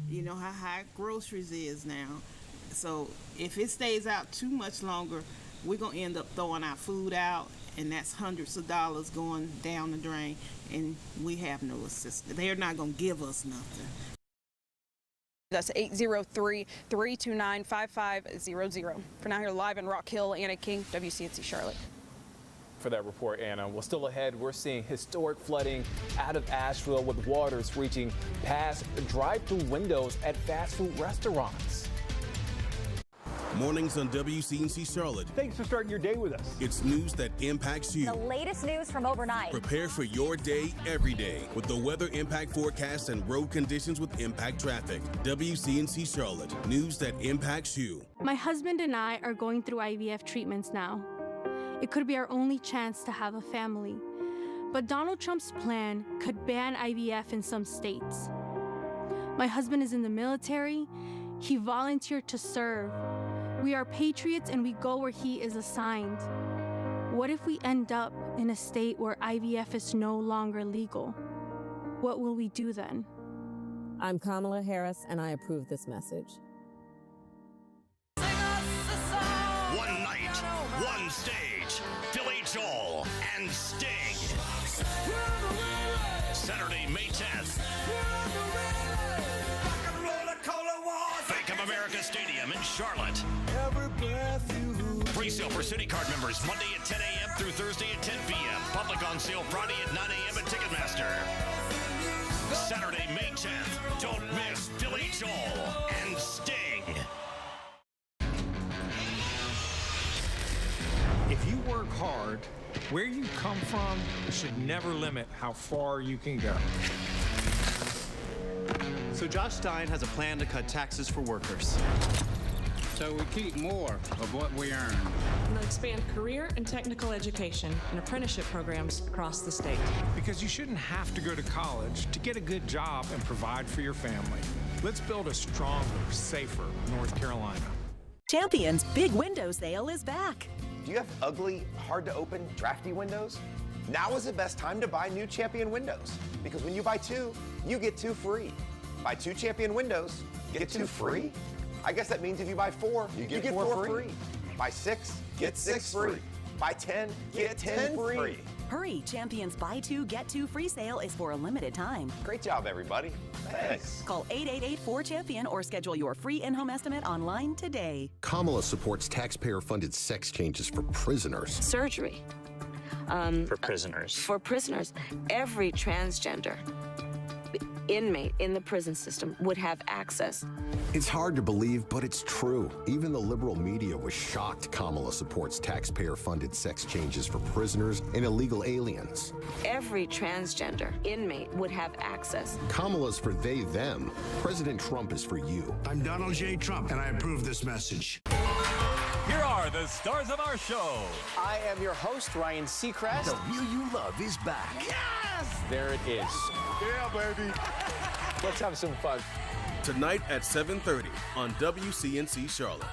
You know how high groceries is now. So if it stays out too much longer, we're going to end up throwing our food out, and that's hundreds of dollars going down the drain, and we have no assistance. They're not going to give us nothing. That's 803-329-5500. For now, here live in Rock Hill, Anna King, WCNC Charlotte. For that report, Anna. Well, still ahead, we're seeing historic flooding out of Asheville with waters reaching past drive-through windows at fast food restaurants. Mornings on WCNC Charlotte. Thanks for starting your day with us. It's news that impacts you. The latest news from overnight. Prepare for your day every day with the weather impact forecast and road conditions with impact traffic. WCNC Charlotte. News that impacts you. My husband and I are going through IVF treatments now. It could be our only chance to have a family. But Donald Trump's plan could ban IVF in some states. My husband is in the military. He volunteered to serve. We are patriots and we go where he is assigned. What if we end up in a state where IVF is no longer legal? What will we do then? I'm Kamala Harris and I approve this message. One night, one stage, Billy Joel and Sting. Saturday, May 10th. Bank of America Stadium in Charlotte. Pre-sale for City Card members Monday at 10 a.m. through Thursday at 10 p.m. Public on sale Friday at 9 a.m. at Ticketmaster. Saturday, May 10th. Don't miss Billy Joel and Sting. If you work hard, where you come from should never limit how far you can go. So Josh Stein has a plan to cut taxes for workers. So we keep more of what we earn. And expand career and technical education and apprenticeship programs across the state. Because you shouldn't have to go to college to get a good job and provide for your family. Let's build a stronger, safer North Carolina. Champion's Big Window Sale is back. Do you have ugly, hard-to-open, drafty windows? Now is the best time to buy new Champion windows. Because when you buy 2, you get 2 free. Buy 2 Champion windows, get 2 free? I guess that means if you buy 4, you get 4 free. Buy 6, get 6 free. Buy 10, get 10 free. Hurry, Champion's Buy 2, Get 2 free sale is for a limited time. Great job, everybody. Thanks. Call 888-4CHAMPION or schedule your free in-home estimate online today. Kamala supports taxpayer-funded sex changes for prisoners. Surgery. For prisoners. For prisoners. Every transgender inmate in the prison system would have access. It's hard to believe, but it's true. Even the liberal media was shocked Kamala supports taxpayer-funded sex changes for prisoners and illegal aliens. Every transgender inmate would have access. Kamala's for they, them. President Trump is for you. I'm Donald J. Trump, and I approve this message. Here are the stars of our show. I am your host, Ryan Seacrest. The Wheel You Love is back. Yes! There it is. Yeah, baby. Let's have some fun. Tonight at 7:30 on WCNC Charlotte.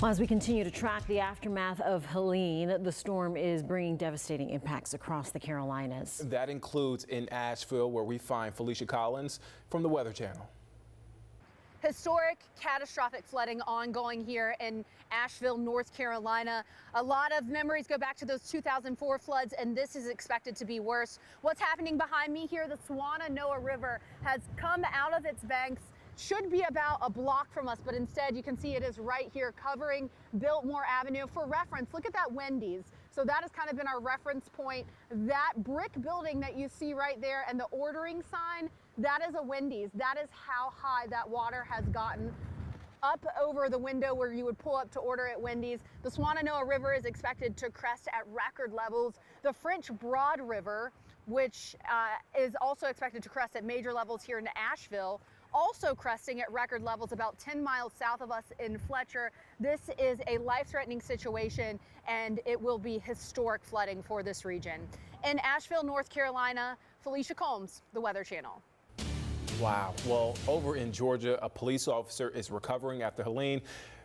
Well, as we continue to track the aftermath of Helene, the storm is bringing devastating impacts across the Carolinas. That includes in Asheville, where we find Felicia Collins from the Weather Channel. Historic, catastrophic flooding ongoing here in Asheville, North Carolina. A lot of memories go back to those 2004 floods, and this is expected to be worse. What's happening behind me here, the Shenandoah River has come out of its banks, should be about a block from us, but instead you can see it is right here covering Biltmore Avenue. For reference, look at that Wendy's. So that has kind of been our reference point. That brick building that you see right there and the ordering sign, that is a Wendy's. That is how high that water has gotten up over the window where you would pull up to order at Wendy's. The Shenandoah River is expected to crest at record levels. The French Broad River, which is also expected to crest at major levels here in Asheville, also cresting at record levels about 10 miles south of us in Fletcher. This is a life-threatening situation, and it will be historic flooding for this region. In Asheville, North Carolina, Felicia Combs, the Weather Channel. Wow. Well, over in Georgia, a police officer is recovering after Helene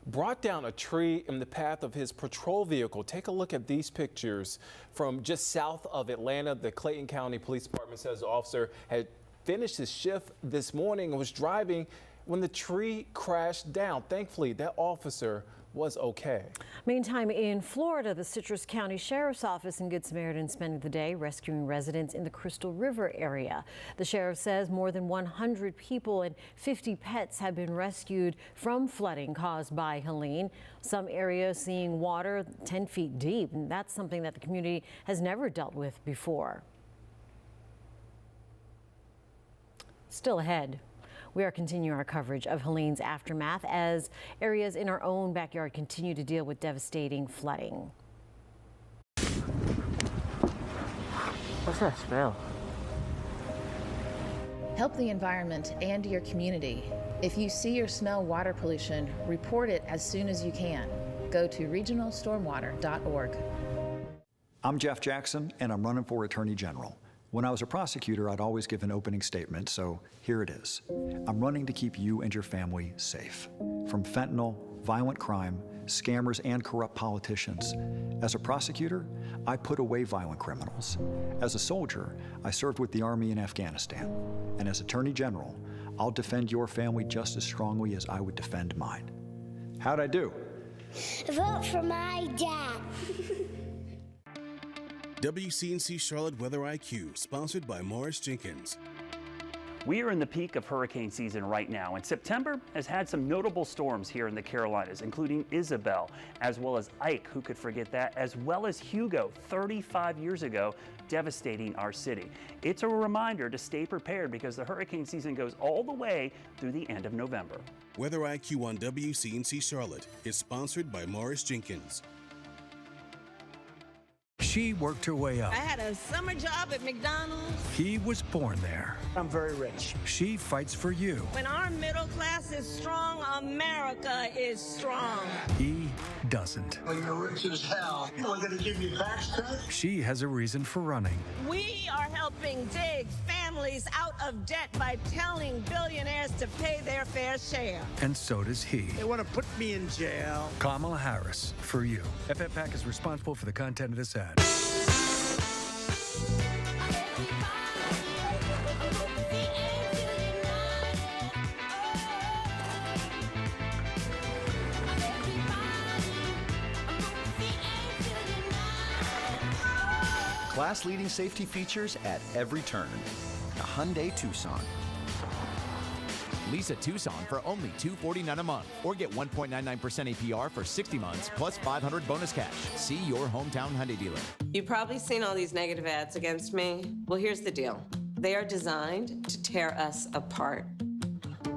brought down a tree in the path of his patrol vehicle. Take a look at these pictures from just south of Atlanta. The Clayton County Police Department says the officer had finished his shift this morning and was driving when the tree crashed down. Thankfully, that officer was okay. Meantime, in Florida, the Citrus County Sheriff's Office and Good Samaritan spending the day rescuing residents in the Crystal River area. The sheriff says more than 100 people and 50 pets have been rescued from flooding caused by Helene. Some areas seeing water 10 feet deep, and that's something that the community has never dealt with before. Still ahead, we are continuing our coverage of Helene's aftermath as areas in our own backyard continue to deal with devastating flooding. What's that smell? Help the environment and your community. If you see or smell water pollution, report it as soon as you can. Go to regionalstormwater.org. I'm Jeff Jackson, and I'm running for Attorney General. When I was a prosecutor, I'd always give an opening statement, so here it is. I'm running to keep you and your family safe from fentanyl, violent crime, scammers, and corrupt politicians. As a prosecutor, I put away violent criminals. As a soldier, I served with the Army in Afghanistan. And as Attorney General, I'll defend your family just as strongly as I would defend mine. How'd I do? Vote for my dad. WCNC Charlotte Weather IQ, sponsored by Morris Jenkins. We are in the peak of hurricane season right now, and September has had some notable storms here in the Carolinas, including Isabel, as well as Ike, who could forget that, as well as Hugo, 35 years ago, devastating our city. It's a reminder to stay prepared because the hurricane season goes all the way through the end of November. Weather IQ on WCNC Charlotte is sponsored by Morris Jenkins. She worked her way up. I had a summer job at McDonald's. He was born there. I'm very rich. She fights for you. When our middle class is strong, America is strong. He doesn't. Well, you're rich as hell. We're going to give you tax cuts? She has a reason for running. We are helping dig families out of debt by telling billionaires to pay their fair share. And so does he. They want to put me in jail. Kamala Harris, for you. FFPAC is responsible for the content of this ad. Class-leading safety features at every turn. The Hyundai Tucson. Lease a Tucson for only $249 a month or get 1.99% APR for 60 months plus $500 bonus cash. See your hometown Hyundai dealer. You've probably seen all these negative ads against me. Well, here's the deal. They are designed to tear us apart.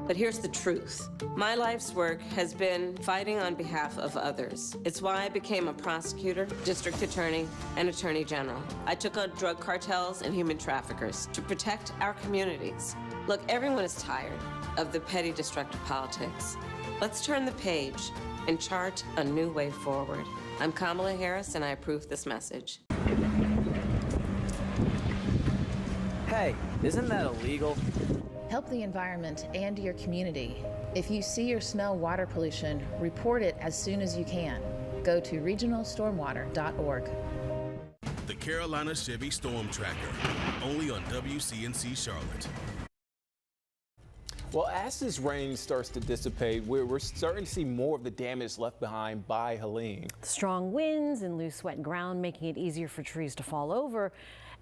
But here's the truth. My life's work has been fighting on behalf of others. It's why I became a prosecutor, district attorney, and attorney general. I took on drug cartels and human traffickers to protect our communities. Look, everyone is tired of the petty, destructive politics. Let's turn the page and chart a new way forward. I'm Kamala Harris, and I approve this message. Hey, isn't that illegal? Help the environment and your community. If you see or smell water pollution, report it as soon as you can. Go to regionalstormwater.org. The Carolina Chevy Storm Tracker, only on WCNC Charlotte. Well, as this rain starts to dissipate, we're starting to see more of the damage left behind by Helene. Strong winds and loose, wet ground making it easier for trees to fall over.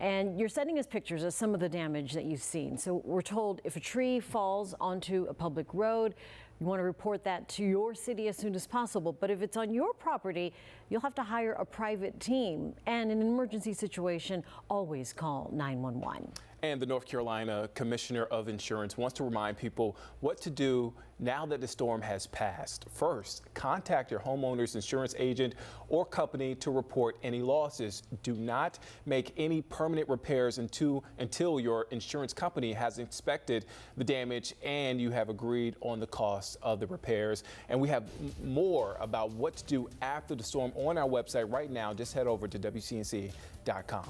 And you're sending us pictures of some of the damage that you've seen. So we're told if a tree falls onto a public road, you want to report that to your city as soon as possible. But if it's on your property, you'll have to hire a private team. And in an emergency situation, always call 911. And the North Carolina Commissioner of Insurance wants to remind people what to do now that the storm has passed. First, contact your homeowner's insurance agent or company to report any losses. Do not make any permanent repairs until your insurance company has inspected the damage and you have agreed on the cost of the repairs. And we have more about what to do after the storm on our website right now. Just head over to WCNC.com.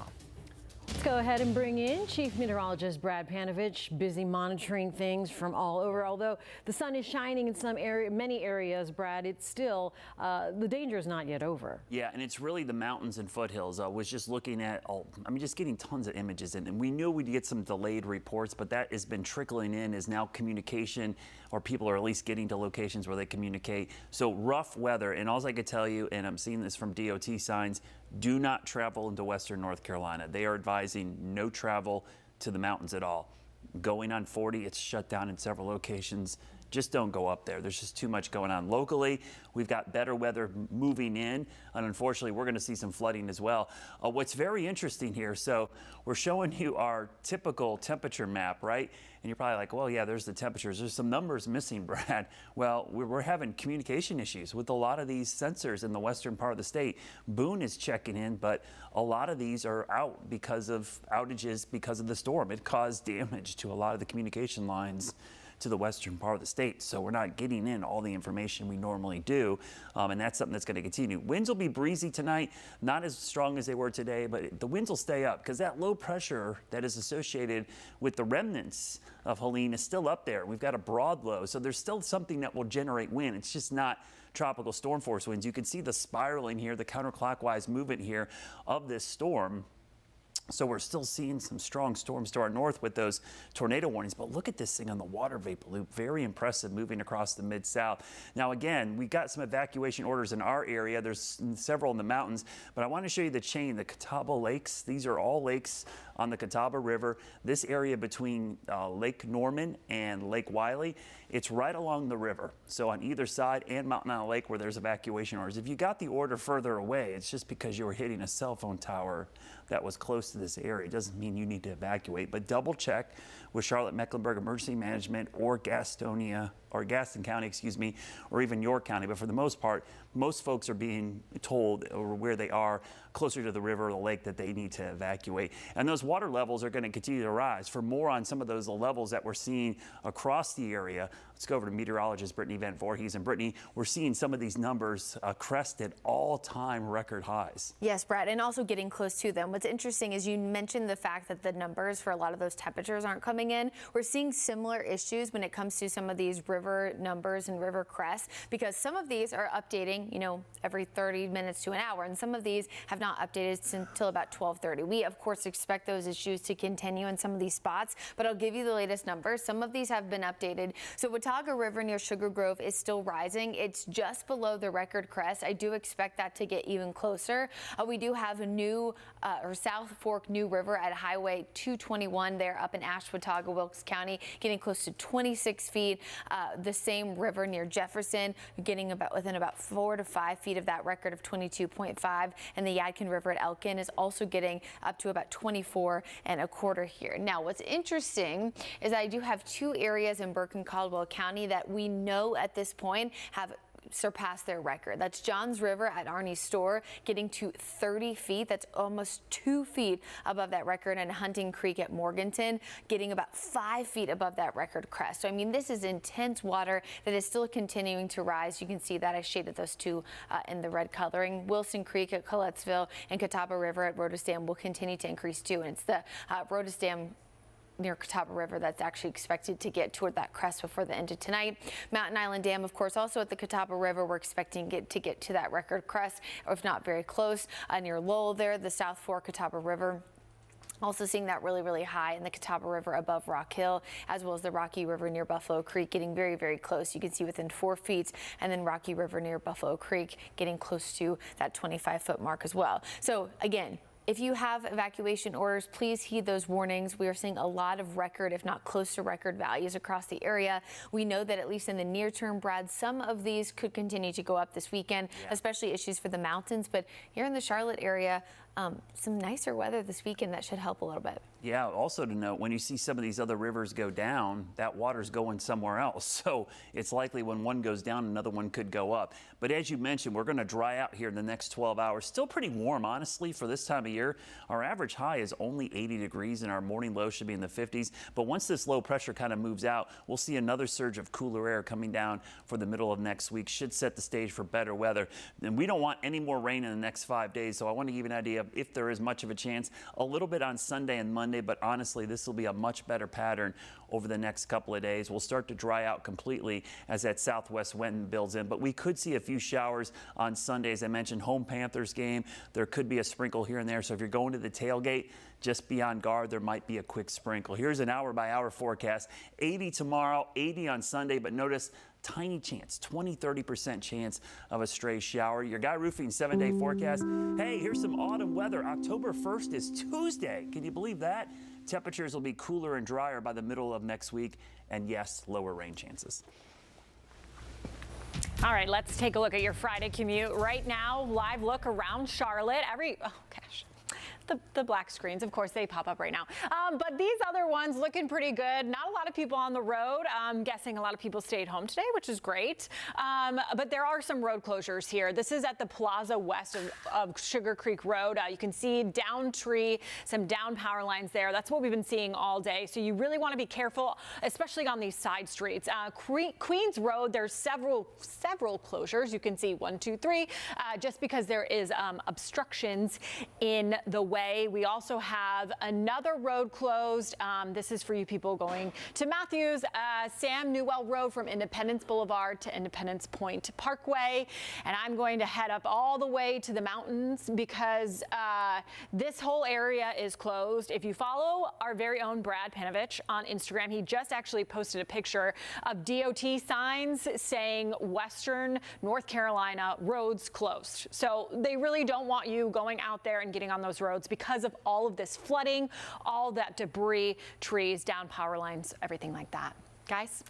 Let's go ahead and bring in Chief Meteorologist Brad Panovich, busy monitoring things from all over. Although the sun is shining in many areas, Brad, it's still, the danger is not yet over. Yeah, and it's really the mountains and foothills. I was just looking at, just getting tons of images in. And we knew we'd get some delayed reports, but that has been trickling in as now communication, or people are at least getting to locations where they communicate. So rough weather, and all I could tell you, and I'm seeing this from DOT signs, do not travel into western North Carolina. They are advising no travel to the mountains at all. Going on 40, it's shut down in several locations. Just don't go up there. There's just too much going on locally. We've got better weather moving in, and unfortunately, we're going to see some flooding as well. What's very interesting here, so we're showing you our typical temperature map, right? And you're probably like, well, yeah, there's the temperatures. There's some numbers missing, Brad. Well, we're having communication issues with a lot of these sensors in the western part of the state. Boone is checking in, but a lot of these are out because of outages because of the storm. It caused damage to a lot of the communication lines to the western part of the state. So we're not getting in all the information we normally do. And that's something that's going to continue. Winds will be breezy tonight, not as strong as they were today, but the winds will stay up because that low pressure that is associated with the remnants of Helene is still up there. We've got a broad low, so there's still something that will generate wind. It's just not tropical storm force winds. You can see the spiraling here, the counterclockwise movement here of this storm. So we're still seeing some strong storms to our north with those tornado warnings. But look at this thing on the water vapor loop. Very impressive moving across the Mid-South. Now, again, we got some evacuation orders in our area. There's several in the mountains. But I want to show you the chain, the Catawba Lakes. These are all lakes on the Catawba River. This area between Lake Norman and Lake Wiley, it's right along the river. So on either side and Mountain Island Lake where there's evacuation orders. If you got the order further away, it's just because you were hitting a cell phone tower that was close to this area. It doesn't mean you need to evacuate, but double check with Charlotte Mecklenburg Emergency Management or Gastonia or Gaston County, excuse me, or even York County. But for the most part, most folks are being told or where they are closer to the river or the lake that they need to evacuate. And those water levels are going to continue to rise. For more on some of those levels that we're seeing across the area, let's go over to meteorologist Brittany Van Voorhees. And Brittany, we're seeing some of these numbers crested all-time record highs. Yes, Brad, and also getting close to them. What's interesting is you mentioned the fact that the numbers for a lot of those temperatures aren't coming in. We're seeing similar issues when it comes to some of these river numbers and river crests, because some of these are updating, you know, every 30 minutes to an hour, and some of these have not updated until about 12:30. We, of course, expect those issues to continue in some of these spots, but I'll give you the latest numbers. Some of these have been updated. So Watauga River near Sugar Grove is still rising. It's just below the record crest. I do expect that to get even closer. We do have a new or South Fork New River at Highway 221 there up in Watauga, Wilkes County, getting close to 26 feet. The same river near Jefferson, getting within about 4 to 5 feet of that record of 22.5, and the Yadkin River at Elkin is also getting up to about 24 1/4 here. Now, what's interesting is I do have 2 areas in Burke and Caldwell County that we know at this point have surpassed their record. That's Johns River at Arnie's Store, getting to 30 feet. That's almost 2 feet above that record, and Hunting Creek at Morganton, getting about 5 feet above that record crest. So, I mean, this is intense water that is still continuing to rise. You can see that I shaded those 2 in the red coloring. Wilson Creek at Collettsville and Catawba River at Rhodesdam will continue to increase too. And it's the Rhodesdam near Catawba River that's actually expected to get toward that crest before the end of tonight. Mountain Island Dam, of course, also at the Catawba River, we're expecting it to get to that record crest, or if not very close, near Lowell there, the South Fork Catawba River. Also seeing that really, really high in the Catawba River above Rock Hill, as well as the Rocky River near Buffalo Creek, getting very, very close. You can see within 4 feet, and then Rocky River near Buffalo Creek getting close to that 25-foot mark as well. So again, if you have evacuation orders, please heed those warnings. We are seeing a lot of record, if not close to record values across the area. We know that at least in the near term, Brad, some of these could continue to go up this weekend, especially issues for the mountains. But here in the Charlotte area, some nicer weather this weekend that should help a little bit. Yeah, also to note, when you see some of these other rivers go down, that water's going somewhere else. So it's likely when one goes down, another one could go up. But as you mentioned, we're going to dry out here in the next 12 hours. Still pretty warm, honestly, for this time of year. Our average high is only 80 degrees and our morning low should be in the 50s. But once this low pressure kind of moves out, we'll see another surge of cooler air coming down for the middle of next week. Should set the stage for better weather. And we don't want any more rain in the next 5 days. So I want to give you an idea of if there is much of a chance. A little bit on Sunday and Monday, but honestly, this will be a much better pattern over the next couple of days. We'll start to dry out completely as that southwest wind builds in, but we could see a few showers on Sunday. As I mentioned, home Panthers game, there could be a sprinkle here and there. So if you're going to the tailgate, just be on guard. There might be a quick sprinkle. Here's an hour-by-hour forecast. 80 tomorrow, 80 on Sunday, but notice tiny chance, 20-30% chance of a stray shower. Your Guy Roofing 7-day forecast. Hey, here's some autumn weather. October 1st is Tuesday. Can you believe that? Temperatures will be cooler and drier by the middle of next week, and yes, lower rain chances. All right, let's take a look at your Friday commute. Right now, live look around Charlotte. Oh gosh. The black screens, of course, they pop up right now. But these other ones looking pretty good. Not a lot of people on the road. I'm guessing a lot of people stayed home today, which is great. But there are some road closures here. This is at the plaza west of Sugar Creek Road. You can see down tree, some down power lines there. That's what we've been seeing all day. So you really want to be careful, especially on these side streets. Queens Road, there's several closures. You can see 1, 2, 3, just because there is obstructions in the way. We also have another road closed. This is for you people going to Matthews, Sam Newell Road from Independence Boulevard to Independence Point Parkway. And I'm going to head up all the way to the mountains because this whole area is closed. If you follow our very own Brad Panovich on Instagram, he just actually posted a picture of DOT signs saying Western North Carolina roads closed. So they really don't want you going out there and getting on those roads because of all of this flooding, all that debris, trees, down power lines, everything like that. Guys?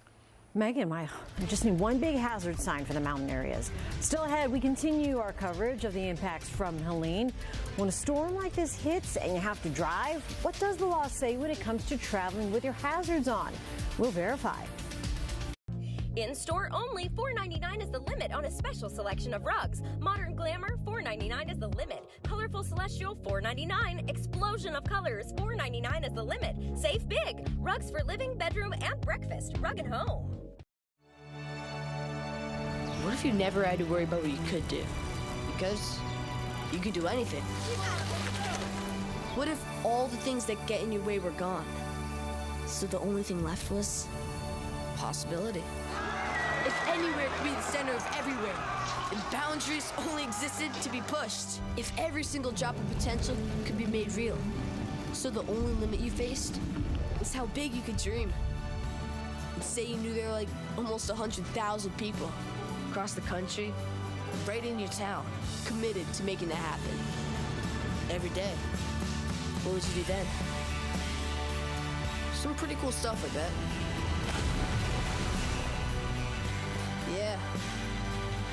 Megan, I just need one big hazard sign for the mountain areas. Still ahead, we continue our coverage of the impacts from Helene. When a storm like this hits and you have to drive, what does the law say when it comes to traveling with your hazards on? We'll verify. In-store only, $4.99 is the limit on a special selection of rugs. Modern Glamour, $4.99 is the limit. Colorful Celestial, $4.99. Explosion of Colors, $4.99 is the limit. Save big. Rugs for living, bedroom, and breakfast. Rug and Home. What if you never had to worry about what you could do? Because you could do anything. What if all the things that get in your way were gone? So the only thing left was possibility. If anywhere could be the center of everywhere, if boundaries only existed to be pushed, if every single drop of potential could be made real, so the only limit you faced was how big you could dream. And say you knew there were like almost 100,000 people across the country, right in your town, committed to making that happen. Every day. What would you do then? Some pretty cool stuff, I bet. Yeah,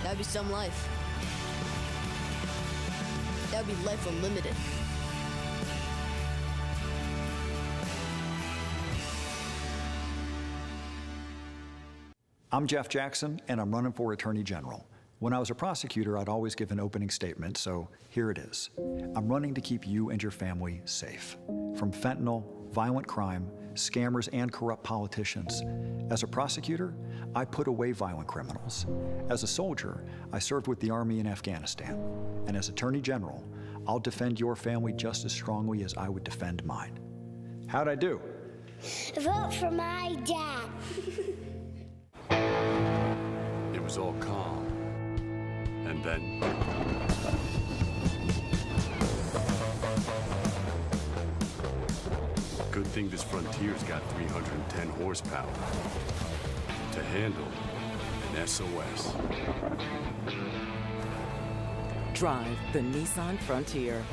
that'd be some life. That'd be life unlimited. I'm Jeff Jackson, and I'm running for Attorney General. When I was a prosecutor, I'd always give an opening statement, so here it is. I'm running to keep you and your family safe from fentanyl, violent crime, scammers, and corrupt politicians. As a prosecutor, I put away violent criminals. As a soldier, I served with the Army in Afghanistan. And as Attorney General, I'll defend your family just as strongly as I would defend mine. How'd I do? Vote for my dad. It was all calm. And then... Good thing this Frontier's got 310 horsepower to handle an SOS. Drive the Nissan Frontier.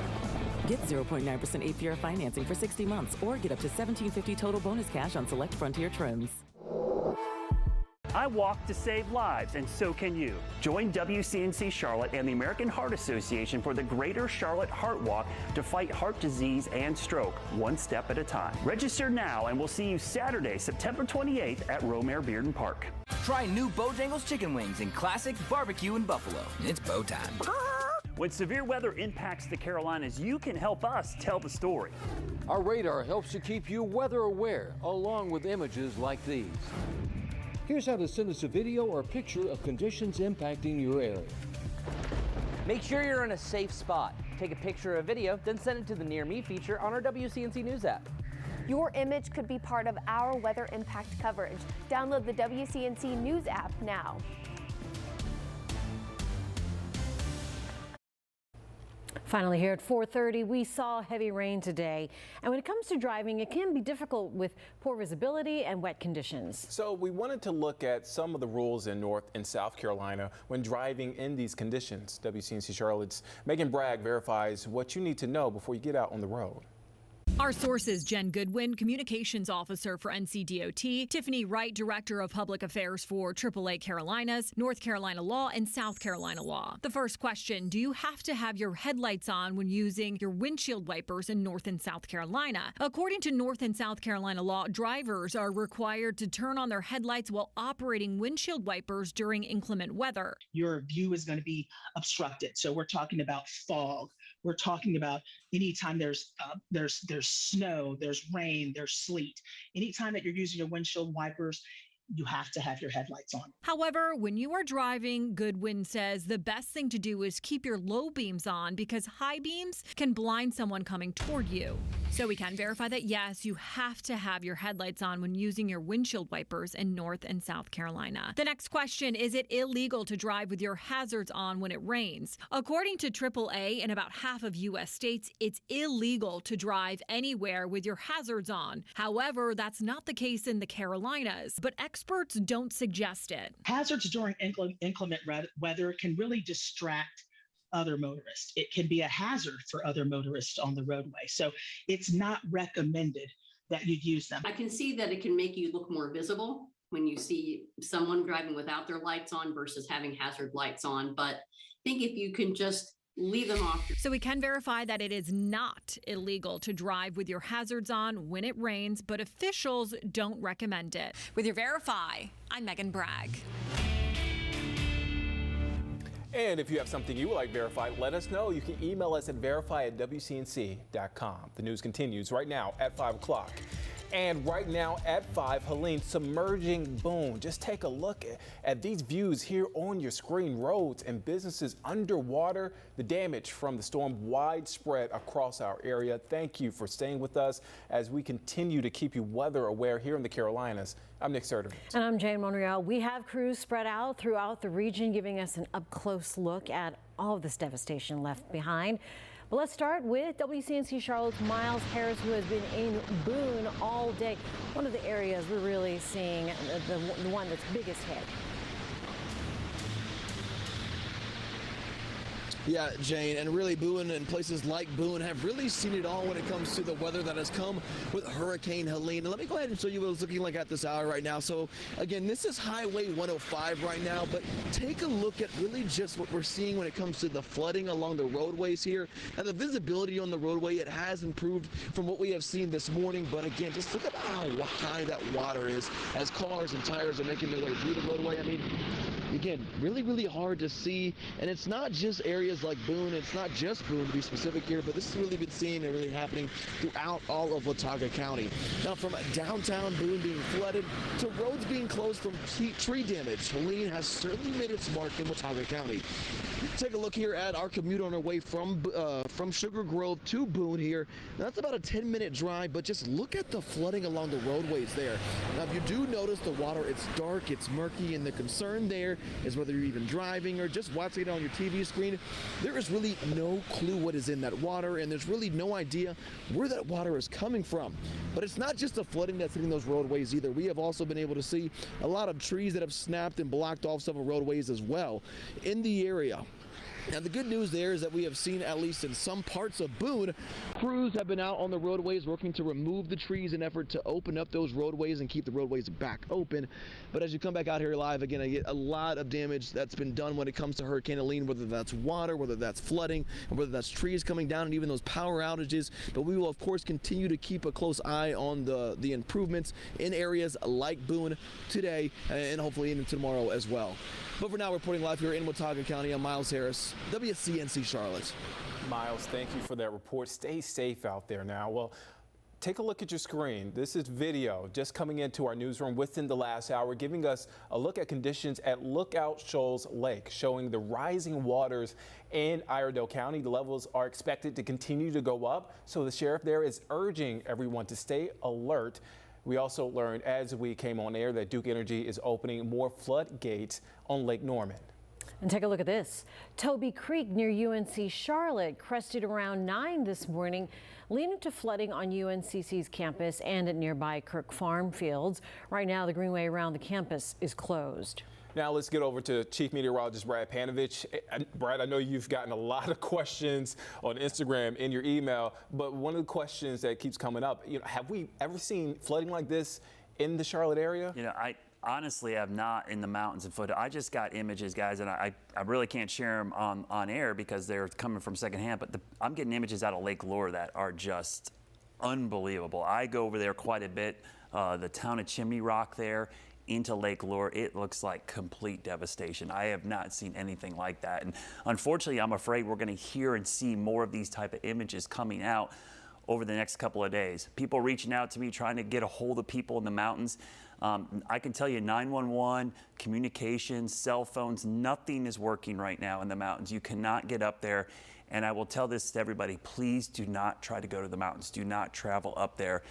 Get 0.9% APR financing for 60 months or get up to $1,750 total bonus cash on select Frontier trims. I walk to save lives, and so can you. Join WCNC Charlotte and the American Heart Association for the Greater Charlotte Heart Walk to fight heart disease and stroke, one step at a time. Register now, and we'll see you Saturday, September 28th at Romare Bearden Park. Try new Bojangles chicken wings and classic barbecue in Buffalo. It's bow time. When severe weather impacts the Carolinas, you can help us tell the story. Our radar helps to keep you weather aware, along with images like these. Here's how to send us a video or picture of conditions impacting your area. Make sure you're in a safe spot. Take a picture or video, then send it to the Near Me feature on our WCNC News app. Your image could be part of our weather impact coverage. Download the WCNC News app now. Finally, here at 4:30, we saw heavy rain today. And when it comes to driving, it can be difficult with poor visibility and wet conditions. So we wanted to look at some of the rules in North and South Carolina when driving in these conditions. WCNC Charlotte's Megan Bragg verifies what you need to know before you get out on the road. Our sources, Jen Goodwin, Communications Officer for NCDOT, Tiffany Wright, Director of Public Affairs for AAA Carolinas, North Carolina Law, and South Carolina Law. The first question, do you have to have your headlights on when using your windshield wipers in North and South Carolina? According to North and South Carolina law, drivers are required to turn on their headlights while operating windshield wipers during inclement weather. Your view is going to be obstructed. So we're talking about fog. We're talking about anytime there's snow, there's rain, there's sleet. Anytime that you're using your windshield wipers, you have to have your headlights on. However, when you are driving, Goodwin says the best thing to do is keep your low beams on because high beams can blind someone coming toward you. So we can verify that, yes, you have to have your headlights on when using your windshield wipers in North and South Carolina. The next question, is it illegal to drive with your hazards on when it rains? According to AAA, in about half of U.S. states, it's illegal to drive anywhere with your hazards on. However, that's not the case in the Carolinas, but experts don't suggest it. Hazards during inclement weather can really distract other motorists. It can be a hazard for other motorists on the roadway. So it's not recommended that you use them. I can see that it can make you look more visible when you see someone driving without their lights on versus having hazard lights on. But I think if you can just leave them off. So we can verify that it is not illegal to drive with your hazards on when it rains, but officials don't recommend it. With your Verify, I'm Megan Bragg. And if you have something you would like verified, let us know. You can email us at verify@wcnc.com. The news continues right now at 5 o'clock. And right now at 5, Helene, submerging Boone. Just take a look at these views here on your screen. Roads and businesses underwater. The damage from the storm widespread across our area. Thank you for staying with us as we continue to keep you weather aware here in the Carolinas. I'm Nick Sertovich. And I'm Jane Monreal. We have crews spread out throughout the region giving us an up-close look at all of this devastation left behind. But let's start with WCNC Charlotte's Miles Harris, who has been in Boone all day. One of the areas we're really seeing the one that's biggest hit. Yeah, Jane, and really Boone and places like Boone have really seen it all when it comes to the weather that has come with Hurricane Helene. And let me go ahead and show you what it's looking like at this hour right now. So again, this is Highway 105 right now, but take a look at really just what we're seeing when it comes to the flooding along the roadways here. And the visibility on the roadway, it has improved from what we have seen this morning. But again, just look at how high that water is as cars and tires are making their way through the roadway. I mean, again, really hard to see. And it's not just areas like Boone, it's not just Boone to be specific here, but this has really been seen and really happening throughout all of Watauga County. Now, from downtown Boone being flooded to roads being closed from tree damage, Helene has certainly made its mark in Watauga County. Take a look here at our commute on our way from Sugar Grove to Boone here. Now, that's about a 10-minute drive, but just look at the flooding along the roadways there. Now, if you do notice the water, it's dark, it's murky, and the concern there is whether you're even driving or just watching it on your TV screen, there is really no clue what is in that water, and there's really no idea where that water is coming from. But it's not just the flooding that's hitting those roadways either. We have also been able to see a lot of trees that have snapped and blocked off several roadways as well in the area. Now, the good news there is that we have seen, at least in some parts of Boone, crews have been out on the roadways working to remove the trees in an effort to open up those roadways and keep the roadways back open. But as you come back out here live, again, I get a lot of damage that's been done when it comes to Hurricane Helene, whether that's water, whether that's flooding, or whether that's trees coming down and even those power outages. But we will, of course, continue to keep a close eye on the improvements in areas like Boone today and hopefully into tomorrow as well. But for now, reporting live here in Watauga County, I'm Miles Harris, WCNC Charlotte. Miles, thank you for that report. Stay safe out there now. Well, take a look at your screen. This is video just coming into our newsroom within the last hour, giving us a look at conditions at Lookout Shoals Lake, showing the rising waters in Iredell County. The levels are expected to continue to go up, so the sheriff there is urging everyone to stay alert. We also learned as we came on air that Duke Energy is opening more floodgates on Lake Norman. And take a look at this. Toby Creek near UNC Charlotte crested around 9 this morning, leading to flooding on UNCC's campus and at nearby Kirk Farm fields. Right now, the greenway around the campus is closed. Now let's get over to Chief Meteorologist Brad Panovich. Brad, I know you've gotten a lot of questions on Instagram in your email, but one of the questions that keeps coming up, have we ever seen flooding like this in the Charlotte area? I honestly have not in the mountains and footage. I just got images, guys, and I really can't share them on air because they're coming from secondhand, but I'm getting images out of Lake Lure that are just unbelievable. I go over there quite a bit, the town of Chimney Rock there, into Lake Lure. It looks like complete devastation. I have not seen anything like that. And unfortunately, I'm afraid we're going to hear and see more of these type of images coming out over the next couple of days. People reaching out to me, trying to get a hold of people in the mountains. I can tell you 911, communications, cell phones, nothing is working right now in the mountains. You cannot get up there. And I will tell this to everybody, please do not try to go to the mountains. Do not travel up there.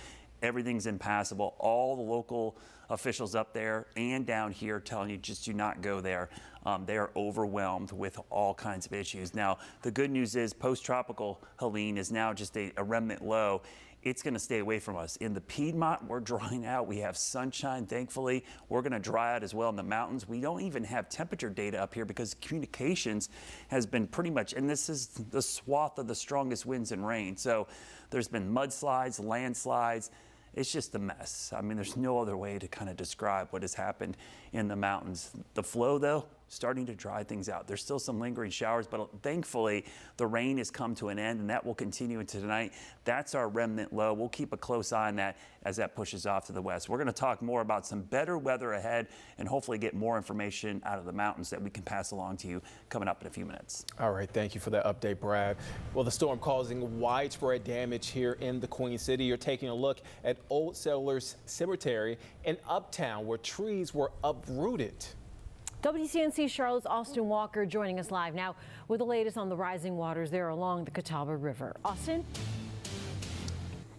Everything's impassable. All the local officials up there and down here telling you just do not go there. They are overwhelmed with all kinds of issues. Now, the good news is post-tropical Helene is now just a remnant low. It's going to stay away from us. In the Piedmont, we're drying out. We have sunshine, thankfully. We're going to dry out as well in the mountains. We don't even have temperature data up here because communications has been pretty much, and this is the swath of the strongest winds and rain. So there's been mudslides, landslides. It's just a mess. I mean, there's no other way to kind of describe what has happened in the mountains. The flow, though, starting to dry things out. There's still some lingering showers, but thankfully the rain has come to an end, and that will continue into tonight. That's our remnant low. We'll keep a close eye on that as that pushes off to the west. We're going to talk more about some better weather ahead and hopefully get more information out of the mountains that we can pass along to you coming up in a few minutes. All right, thank you for that update, Brad. Well, the storm causing widespread damage here in the Queen City. You're taking a look at Old Settlers Cemetery in Uptown, where trees were uprooted. WCNC Charlotte's Austin Walker joining us live now with the latest on the rising waters there along the Catawba River. Austin?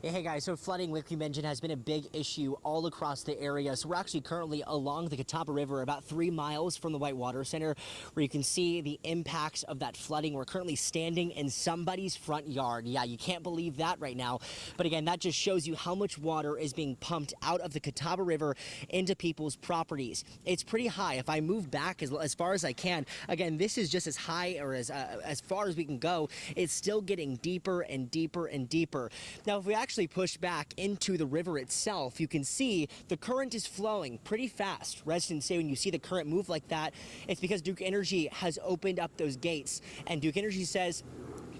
Hey guys, so flooding, like we mentioned, has been a big issue all across the area. So we're actually currently along the Catawba River, about 3 miles from the Whitewater Center, where you can see the impacts of that flooding. We're currently standing in somebody's front yard. Yeah, you can't believe that right now. But again, that just shows you how much water is being pumped out of the Catawba River into people's properties. It's pretty high. If I move back as far as I can, again, this is just as high or as far as we can go. It's still getting deeper and deeper and deeper. Now, if we actually push back into the river itself, you can see the current is flowing pretty fast. Residents say when you see the current move like that, it's because Duke Energy has opened up those gates. And Duke Energy says,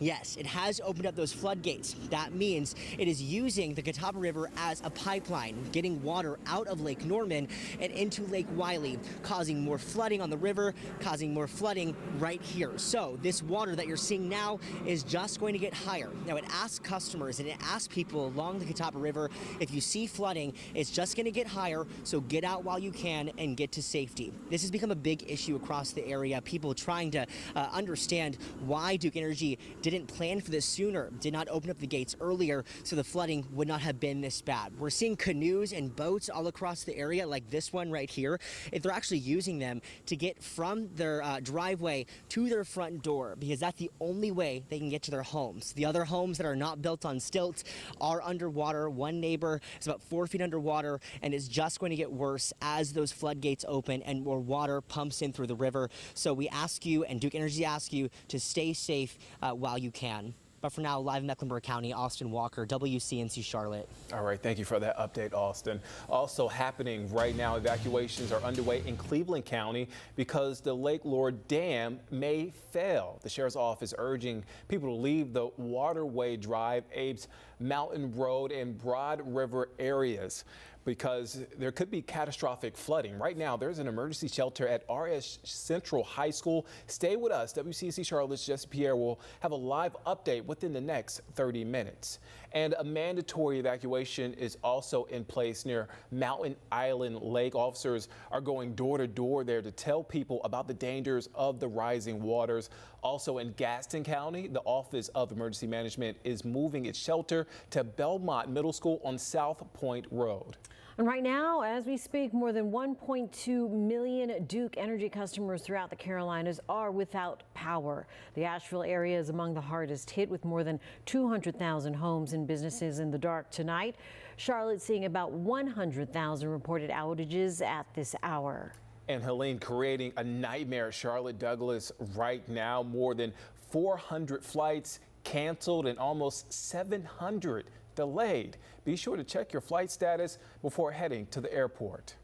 yes, it has opened up those floodgates. That means it is using the Catawba River as a pipeline, getting water out of Lake Norman and into Lake Wylie, causing more flooding on the river, causing more flooding right here. So this water that you're seeing now is just going to get higher. Now, it asks customers and it asks people along the Catawba River, if you see flooding, it's just going to get higher, so get out while you can and get to safety. This has become a big issue across the area. People trying to understand why Duke Energy didn't plan for this sooner, did not open up the gates earlier, so the flooding would not have been this bad. We're seeing canoes and boats all across the area, like this one right here. If they're actually using them to get from their driveway to their front door, because that's the only way they can get to their homes. The other homes that are not built on stilts are underwater. One neighbor is about 4 feet underwater, and it's just going to get worse as those floodgates open and more water pumps in through the river. So we ask you, and Duke Energy asks you, to stay safe while you can. But for now, live in Mecklenburg County, Austin Walker, WCNC Charlotte. All right, thank you for that update, Austin. Also happening right now, evacuations are underway in Cleveland County because the Lake Lord Dam may fail. The Sheriff's Office urging people to leave the Waterway Drive, Abe's Mountain Road, and Broad River areas, because there could be catastrophic flooding. Right now, there's an emergency shelter at RS Central High School. Stay with us. WCNC Charlotte's Jesse Pierre will have a live update within the next 30 minutes. And a mandatory evacuation is also in place near Mountain Island Lake. Officers are going door to door there to tell people about the dangers of the rising waters. Also in Gaston County, the Office of Emergency Management is moving its shelter to Belmont Middle School on South Point Road. And right now, as we speak, more than 1.2 million Duke Energy customers throughout the Carolinas are without power. The Asheville area is among the hardest hit, with more than 200,000 homes and businesses in the dark tonight. Charlotte seeing about 100,000 reported outages at this hour. And Helene, creating a nightmare at Charlotte Douglas right now. More than 400 flights canceled and almost 700 delayed. Be sure to check your flight status before heading to the airport.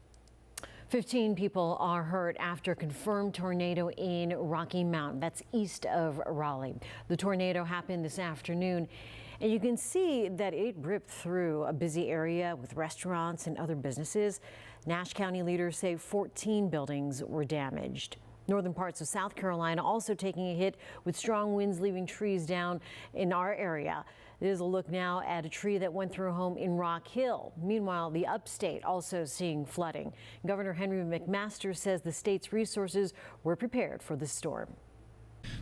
15 people are hurt after a confirmed tornado in Rocky Mount. That's east of Raleigh. The tornado happened this afternoon, and you can see that it ripped through a busy area with restaurants and other businesses. Nash County leaders say 14 buildings were damaged. Northern parts of South Carolina also taking a hit, with strong winds leaving trees down in our area. There's a look now at a tree that went through a home in Rock Hill. Meanwhile, the Upstate also seeing flooding. Governor Henry McMaster says the state's resources were prepared for the storm.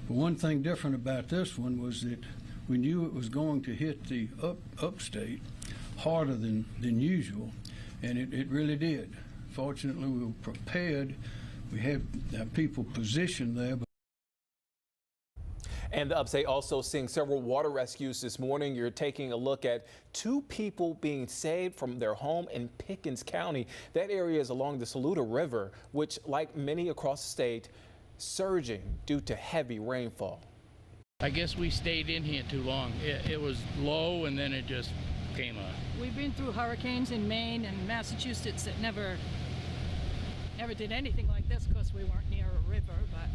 But one thing different about this one was that we knew it was going to hit the Upstate harder than usual, and it really did. Fortunately, we were prepared. We had people positioned there. And the Upstate also seeing several water rescues this morning. You're taking a look at 2 people being saved from their home in Pickens County. That area is along the Saluda River, which, like many across the state, surging due to heavy rainfall. I guess we stayed in here too long. It was low and then it just came up. We've been through hurricanes in Maine and Massachusetts that never never did anything like this because we weren't near a river, but.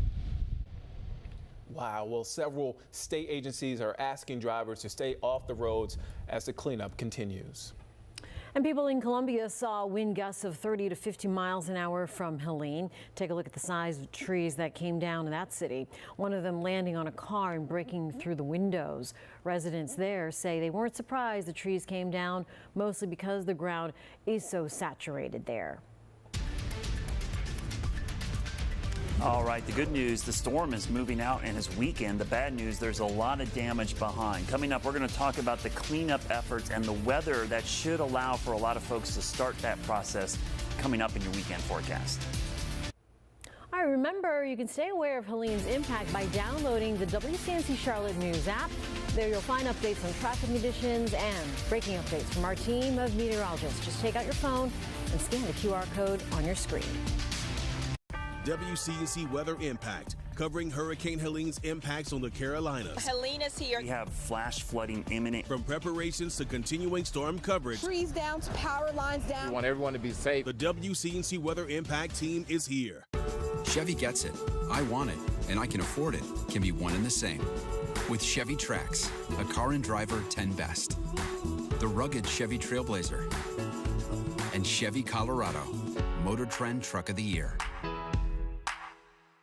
Wow, well, several state agencies are asking drivers to stay off the roads as the cleanup continues. And people in Columbia saw wind gusts of 30 to 50 miles an hour from Helene. Take a look at the size of trees that came down in that city. One of them landing on a car and breaking through the windows. Residents there say they weren't surprised the trees came down, mostly because the ground is so saturated there. All right, the good news, the storm is moving out and is weakened. The bad news, there's a lot of damage behind. Coming up, we're going to talk about the cleanup efforts and the weather that should allow for a lot of folks to start that process coming up in your weekend forecast. All right, remember, you can stay aware of Helene's impact by downloading the WCNC Charlotte News app. There you'll find updates on traffic conditions and breaking updates from our team of meteorologists. Just take out your phone and scan the QR code on your screen. WCNC Weather Impact, covering Hurricane Helene's impacts on the Carolinas. Helene is here. We have flash flooding imminent. From preparations to continuing storm coverage. Trees down, power lines down. We want everyone to be safe. The WCNC Weather Impact Team is here. Chevy gets it. I want it, and I can afford it. Can be one and the same. With Chevy Trax, a car and driver 10 best. The rugged Chevy Trailblazer. And Chevy Colorado, Motor Trend Truck of the Year.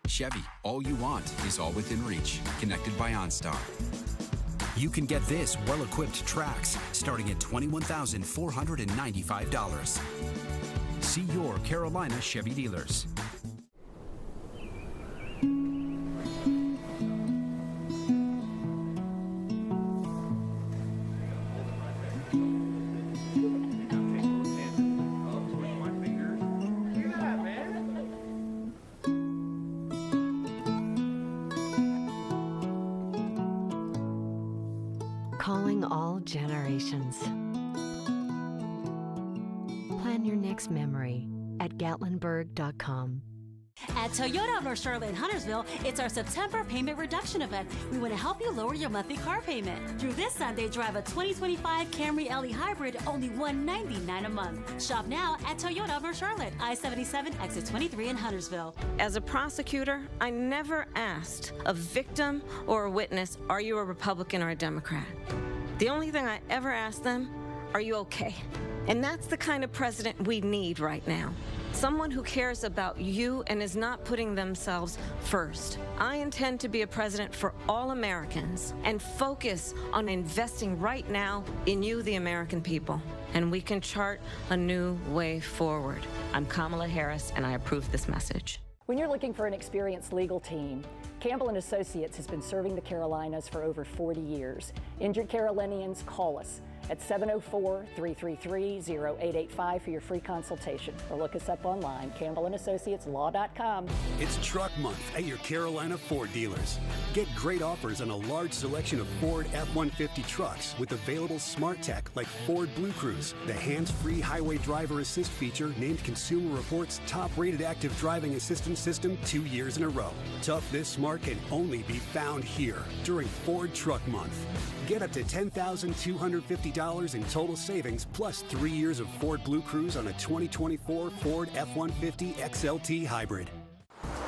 Chevy, all you want is all within reach, connected by OnStar. You can get this well-equipped Trax starting at $21,495. See your Carolina Chevy dealers. Calling all generations. Plan your next memory at Gatlinburg.com. At Toyota of North Charlotte and Huntersville, it's our September payment reduction event. We want to help you lower your monthly car payment. Through this Sunday, drive a 2025 Camry LE Hybrid, only $199 a month. Shop now at Toyota of North Charlotte, I-77, exit 23 in Huntersville. As a prosecutor, I never asked a victim or a witness, are you a Republican or a Democrat? The only thing I ever asked them, are you okay? And that's the kind of president we need right now. Someone who cares about you and is not putting themselves first. I intend to be a president for all Americans and focus on investing right now in you, the American people. And we can chart a new way forward. I'm Kamala Harris, and I approve this message. When you're looking for an experienced legal team, Campbell & Associates has been serving the Carolinas for over 40 years. Injured Carolinians, call us at 704-333-0885 for your free consultation, or look us up online, campbellandassociateslaw.com. It's Truck Month at your Carolina Ford dealers. Get great offers on a large selection of Ford F-150 trucks with available smart tech like Ford Blue Cruise, the hands-free highway driver assist feature named Consumer Reports' top-rated active driving assistance system 2 years in a row. Tough this smart can only be found here during Ford Truck Month. Get up to $10,250 in total savings, plus 3 years of Ford Blue Cruise on a 2024 Ford F-150 XLT Hybrid.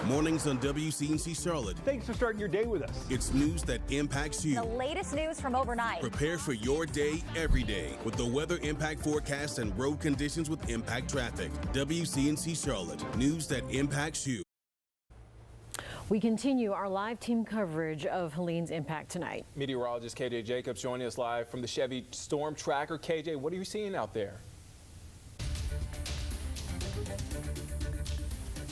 Mornings on WCNC Charlotte. Thanks for starting your day with us. It's news that impacts you. The latest news from overnight. Prepare for your day every day with the weather impact forecast and road conditions with Impact Traffic. WCNC Charlotte. News that impacts you. We continue our live team coverage of Helene's impact tonight. Meteorologist KJ Jacobs joining us live from the Chevy Storm Tracker. KJ, what are you seeing out there?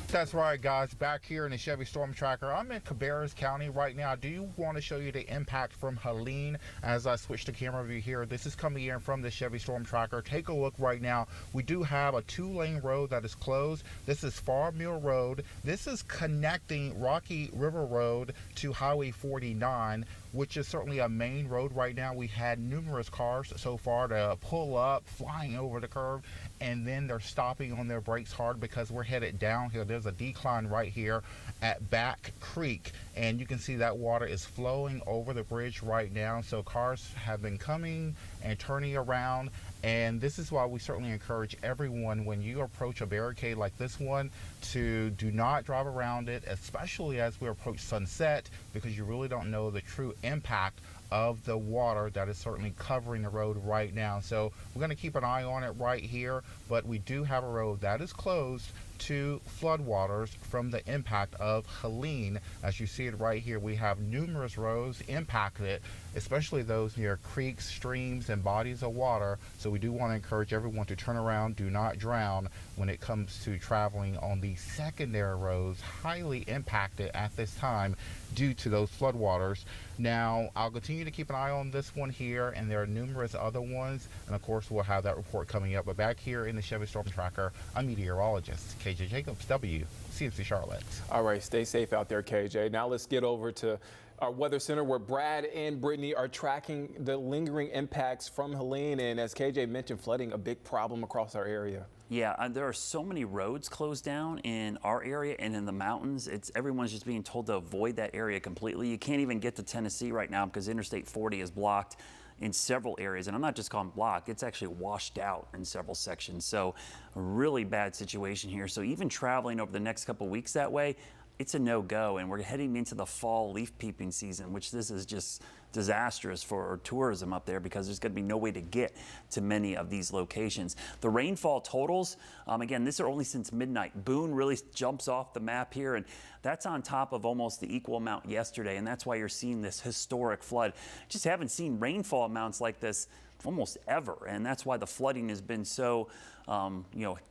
That's right, guys. Back here in the Chevy Storm Tracker, I'm in Cabarrus County right now. I do want to show you the impact from Helene as I switch the camera view here. This is coming in from the Chevy Storm Tracker. Take a look right now. We do have a 2-lane road that is closed. This is Farm Mill Road. This is connecting Rocky River Road to Highway 49, which is certainly a main road right now. We had numerous cars so far to pull up, flying over the curve, and then they're stopping on their brakes hard because we're headed downhill. There's a decline right here at Back Creek, and you can see that water is flowing over the bridge right now. So cars have been coming and turning around And this is why we certainly encourage everyone, when you approach a barricade like this one, to do not drive around it, especially as we approach sunset, because you really don't know the true impact of the water that is certainly covering the road right now. So we're going to keep an eye on it right here, but we do have a road that is closed to floodwaters from the impact of Helene. As you see it right here, we have numerous roads impacted, especially those near creeks, streams, and bodies of water. So we do want to encourage everyone to turn around, do not drown when it comes to traveling on the secondary roads, highly impacted at this time due to those floodwaters. Now, I'll continue to keep an eye on this one here, and there are numerous other ones, and of course we'll have that report coming up. But back here in the Chevy Storm Tracker, I'm meteorologist KJ Jacobs, WCNC Charlotte. All right, stay safe out there, KJ. Now let's get over to our weather center, where Brad and Brittany are tracking the lingering impacts from Helene. And as KJ mentioned, flooding a big problem across our area. Yeah, there are so many roads closed down in our area and in the mountains. Everyone's just being told to avoid that area completely. You can't even get to Tennessee right now because Interstate 40 is blocked in several areas. And I'm not just calling blocked, it's actually washed out in several sections. So a really bad situation here. So even traveling over the next couple of weeks that way, it's a no-go, and we're heading into the fall leaf peeping season, which this is just disastrous for tourism up there because there's going to be no way to get to many of these locations. The rainfall totals, again, these are only since midnight. Boone really jumps off the map here, and that's on top of almost the equal amount yesterday, and that's why you're seeing this historic flood. Just haven't seen rainfall amounts like this almost ever, and that's why the flooding has been so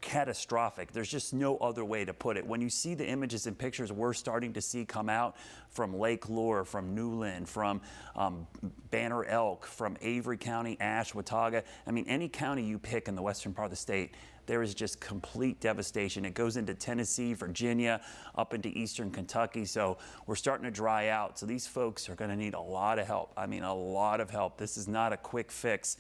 catastrophic. There's just no other way to put it. When you see the images and pictures we're starting to see come out from Lake Lure, from Newland, from Banner Elk, from Avery County, Ashe, Watauga, I mean, any county you pick in the western part of the state, there is just complete devastation. It goes into Tennessee, Virginia, up into eastern Kentucky. So we're starting to dry out. So these folks are going to need a lot of help. I mean, a lot of help. This is not a quick fix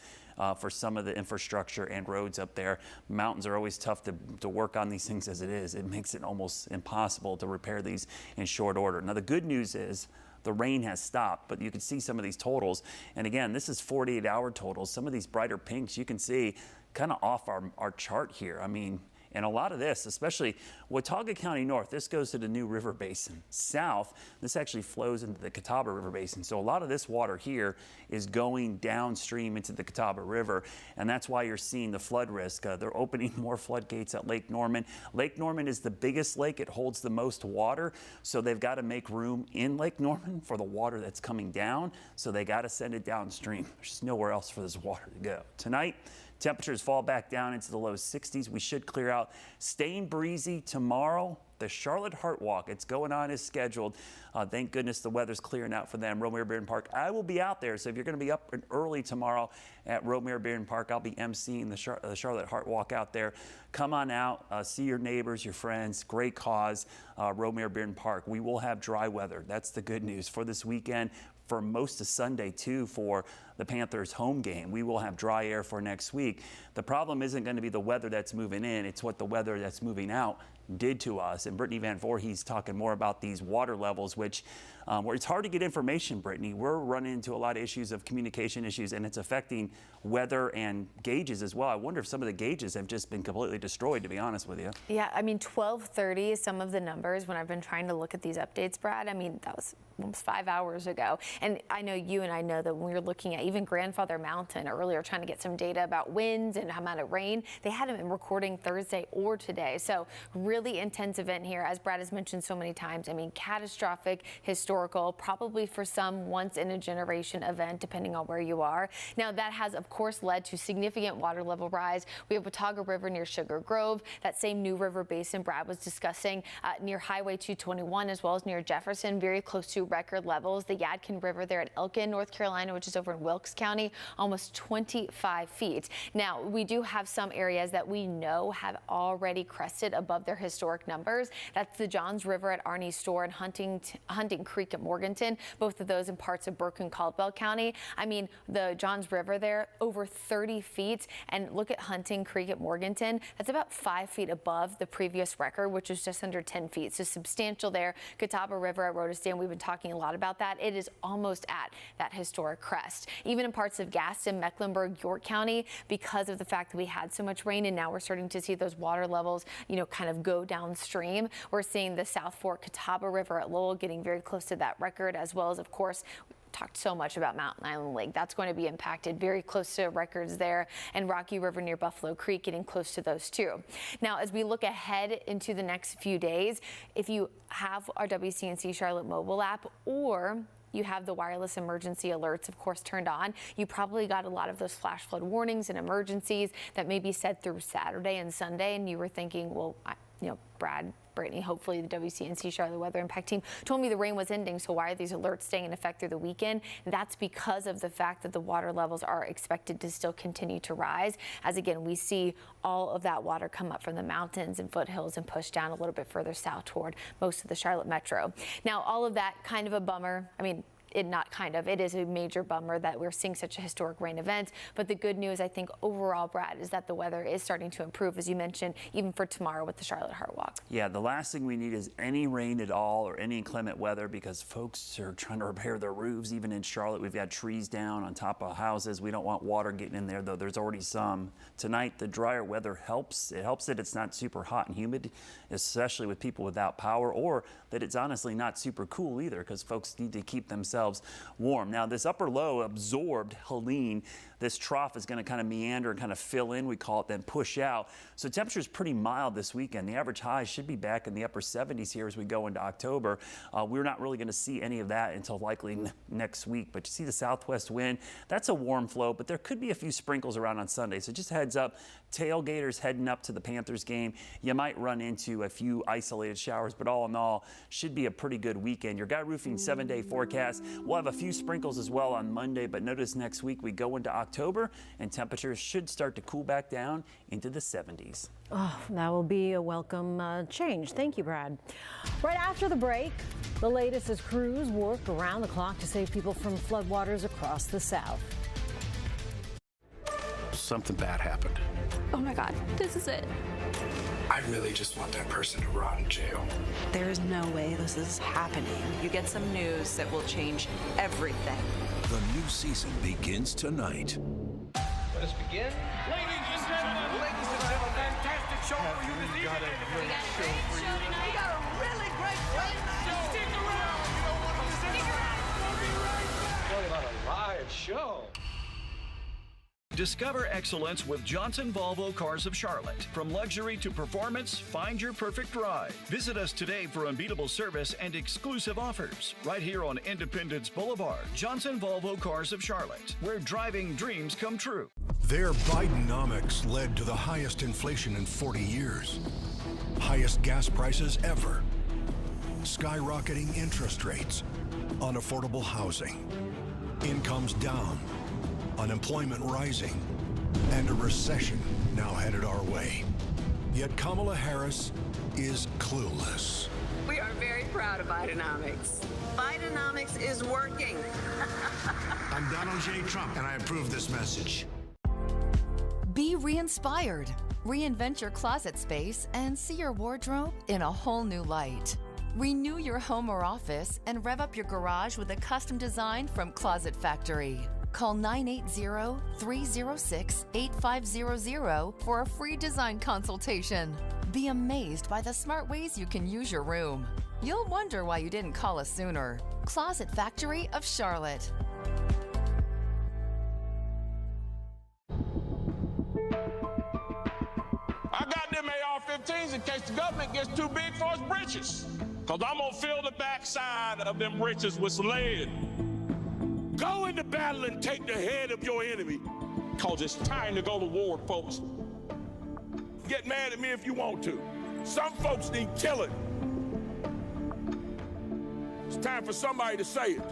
for some of the infrastructure and roads up there. Mountains are always tough to work on these things as it is. It makes it almost impossible to repair these in short order. Now, the good news is the rain has stopped, but you can see some of these totals. And again, this is 48-hour totals. Some of these brighter pinks you can see kind of off our chart here. I mean, and a lot of this, especially Watauga County North, this goes to the New River Basin. South, this actually flows into the Catawba River Basin. So a lot of this water here is going downstream into the Catawba River, and that's why you're seeing the flood risk. They're opening more floodgates at Lake Norman. Lake Norman is the biggest lake. It holds the most water, so they've got to make room in Lake Norman for the water that's coming down, so they got to send it downstream. There's just nowhere else for this water to go. Tonight, temperatures fall back down into the low 60s. We should clear out. Staying breezy tomorrow. The Charlotte Heart Walk, it's going on as scheduled. Thank goodness the weather's clearing out for them. Romare Bearden Park, I will be out there. So if you're going to be up early tomorrow at Romare Bearden Park, I'll be emceeing the Charlotte Heart Walk out there. Come on out, see your neighbors, your friends. Great cause, Romare Bearden Park. We will have dry weather. That's the good news for this weekend. For most of Sunday, too, for the Panthers home game. We will have dry air for next week. The problem isn't going to be the weather that's moving in. It's what the weather that's moving out did to us. And Brittany Van Voorhees talking more about these water levels, which where it's hard to get information, Brittany. We're running into a lot of issues of communication issues, and it's affecting weather and gauges as well. I wonder if some of the gauges have just been completely destroyed, to be honest with you. Yeah, I mean, 12:30 is some of the numbers when I've been trying to look at these updates, Brad. I mean, that was almost 5 hours ago. And I know you and I know that when we were looking at even Grandfather Mountain earlier, trying to get some data about winds and amount of rain, they hadn't been recording Thursday or today. So really intense event here, as Brad has mentioned so many times. I mean, catastrophic, historical, probably for some once in a generation event, depending on where you are. Now, that has, of course, led to significant water level rise. We have Watauga River near Sugar Grove, that same New River Basin Brad was discussing near Highway 221, as well as near Jefferson, very close to record levels. The Yadkin River there at Elkin, North Carolina, which is over in Wilkes County, almost 25 feet. Now, we do have some areas that we know have already crested above their historic numbers. That's the Johns River at Arnie Store and Hunting Creek at Morganton, both of those in parts of Burke and Caldwell County. I mean, the Johns River there, over 30 feet. And look at Hunting Creek at Morganton. That's about 5 feet above the previous record, which was just under 10 feet. So substantial there. Catawba River at Rhodestan, we've been talking a lot about that. It is almost at that historic crest. Even in parts of Gaston, Mecklenburg, York County, because of the fact that we had so much rain and now we're starting to see those water levels, kind of go downstream. We're seeing the South Fork Catawba River at Lowell getting very close to that record, as well as, of course, talked so much about Mountain Island Lake. That's going to be impacted, very close to records there, and Rocky River near Buffalo Creek getting close to those too. Now, as we look ahead into the next few days, if you have our WCNC Charlotte mobile app or you have the wireless emergency alerts, of course, turned on, you probably got a lot of those flash flood warnings and emergencies that may be said through Saturday and Sunday, and you were thinking, well, Brad, Brittany, hopefully the WCNC Charlotte Weather Impact Team told me the rain was ending, so why are these alerts staying in effect through the weekend? That's because of the fact that the water levels are expected to still continue to rise, as again, we see all of that water come up from the mountains and foothills and push down a little bit further south toward most of the Charlotte metro. Now, all of that kind of a bummer. I mean, it is a major bummer that we're seeing such a historic rain event. But the good news, I think, overall, Brad, is that the weather is starting to improve, as you mentioned, even for tomorrow with the Charlotte Heart Walk. Yeah, the last thing we need is any rain at all or any inclement weather, because folks are trying to repair their roofs. Even in Charlotte, we've got trees down on top of houses. We don't want water getting in there, though there's already some. Tonight, the drier weather helps. It helps that it's not super hot and humid, especially with people without power, or that it's honestly not super cool either, because folks need to keep themselves warm. Now, this upper low absorbed Helene. This trough is going to kind of meander and kind of fill in, we call it, then push out. So temperature is pretty mild this weekend. The average high should be back in the upper 70s here as we go into October. We're not really going to see any of that until likely next week. But you see the southwest wind, that's a warm flow, but there could be a few sprinkles around on Sunday. So just heads up, tailgaters heading up to the Panthers game, you might run into a few isolated showers, but all in all, should be a pretty good weekend. Your Guy Roofing 7-day forecast, we'll have a few sprinkles as well on Monday, but notice next week we go into October and temperatures should start to cool back down into the 70s. Oh, that will be a welcome change. Thank you, Brad. Right after the break, the latest as crews work around the clock to save people from floodwaters across the South. Something bad happened. Oh my God, this is it. I really just want that person to rot in jail. There is no way this is happening. You get some news that will change everything. The new season begins tonight. Let us begin. Ladies and gentlemen, fantastic show for you this evening. We got a great show tonight. We got a really great show. Stick around. You don't want to miss it. Stick around. We'll be right back. Talking about a live show. Discover excellence with Johnson Volvo Cars of Charlotte. From luxury to performance, find your perfect ride. Visit us today for unbeatable service and exclusive offers. Right here on Independence Boulevard. Johnson Volvo Cars of Charlotte, where driving dreams come true. Their Bidenomics led to the highest inflation in 40 years. Highest gas prices ever. Skyrocketing interest rates. Unaffordable housing. Incomes down. Unemployment rising, and a recession now headed our way. Yet Kamala Harris is clueless. We are very proud of Bidenomics. Bidenomics is working. I'm Donald J. Trump, and I approve this message. Be re-inspired. Reinvent your closet space and see your wardrobe in a whole new light. Renew your home or office and rev up your garage with a custom design from Closet Factory. Call 980-306-8500 for a free design consultation. Be amazed by the smart ways you can use your room. You'll wonder why you didn't call us sooner. Closet Factory of Charlotte. I got them AR-15s in case the government gets too big for its britches. Because I'm going to fill the backside of them britches with some lead. Go into battle and take the head of your enemy, because it's time to go to war, folks. Get mad at me if you want to. Some folks need killing. It's time for somebody to say it.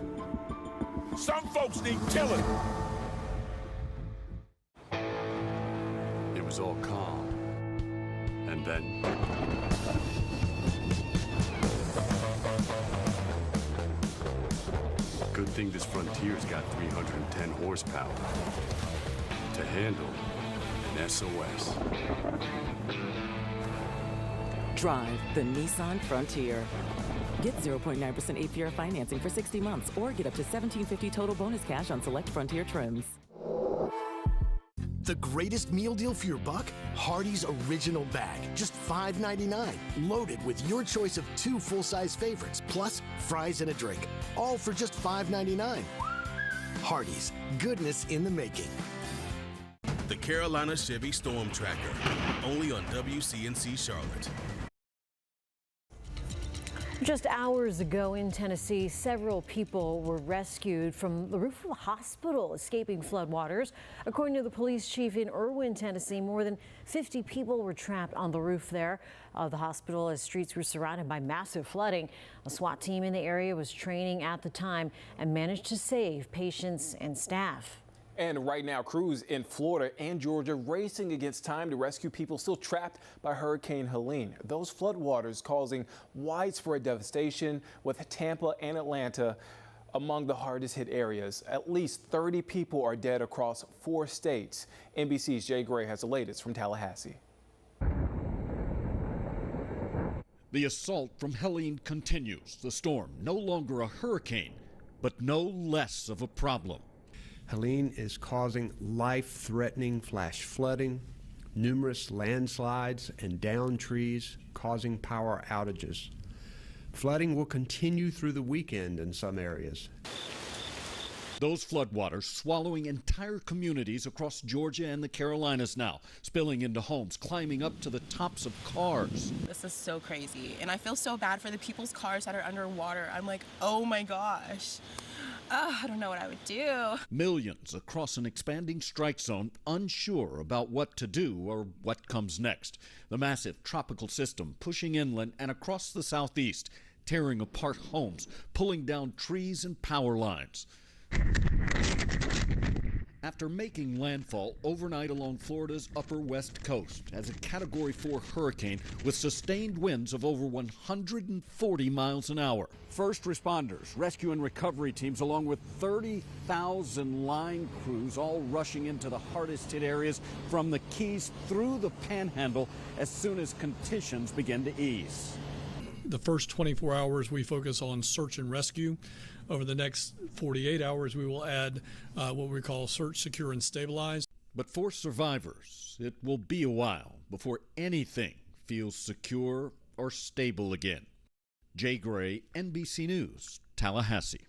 Some folks need killing. It was all calm. And then... Good thing this Frontier's got 310 horsepower to handle an SOS. Drive the Nissan Frontier. Get 0.9% APR financing for 60 months or get up to $1,750 total bonus cash on select Frontier trims. The greatest meal deal for your buck? Hardee's Original Bag. Just $5.99. Loaded with your choice of 2 full-size favorites, plus fries and a drink. All for just $5.99. Hardee's. Goodness in the making. The Carolina Chevy Storm Tracker. Only on WCNC Charlotte. Just hours ago in Tennessee, several people were rescued from the roof of a hospital escaping floodwaters. According to the police chief in Irwin, Tennessee, more than 50 people were trapped on the roof there of the hospital as streets were surrounded by massive flooding. A SWAT team in the area was training at the time and managed to save patients and staff. And right now, crews in Florida and Georgia racing against time to rescue people still trapped by Hurricane Helene. Those floodwaters causing widespread devastation, with Tampa and Atlanta among the hardest hit areas. At least 30 people are dead across 4 states. NBC's Jay Gray has the latest from Tallahassee. The assault from Helene continues. The storm, no longer a hurricane, but no less of a problem. Helene is causing life-threatening flash flooding, numerous landslides and downed trees, causing power outages. Flooding will continue through the weekend in some areas. Those floodwaters swallowing entire communities across Georgia and the Carolinas now, spilling into homes, climbing up to the tops of cars. This is so crazy, and I feel so bad for the people's cars that are underwater. I'm like, oh my gosh. I don't know what I would do. Millions across an expanding strike zone, unsure about what to do or what comes next. The massive tropical system pushing inland and across the southeast, tearing apart homes, pulling down trees and power lines. After making landfall overnight along Florida's upper west coast as a Category 4 hurricane with sustained winds of over 140 miles an hour. First responders, rescue and recovery teams, along with 30,000 line crews all rushing into the hardest hit areas from the Keys through the Panhandle as soon as conditions begin to ease. The first 24 hours we focus on search and rescue. Over the next 48 hours, we will add what we call search, secure, and stabilize. But for survivors, it will be a while before anything feels secure or stable again. Jay Gray, NBC News, Tallahassee.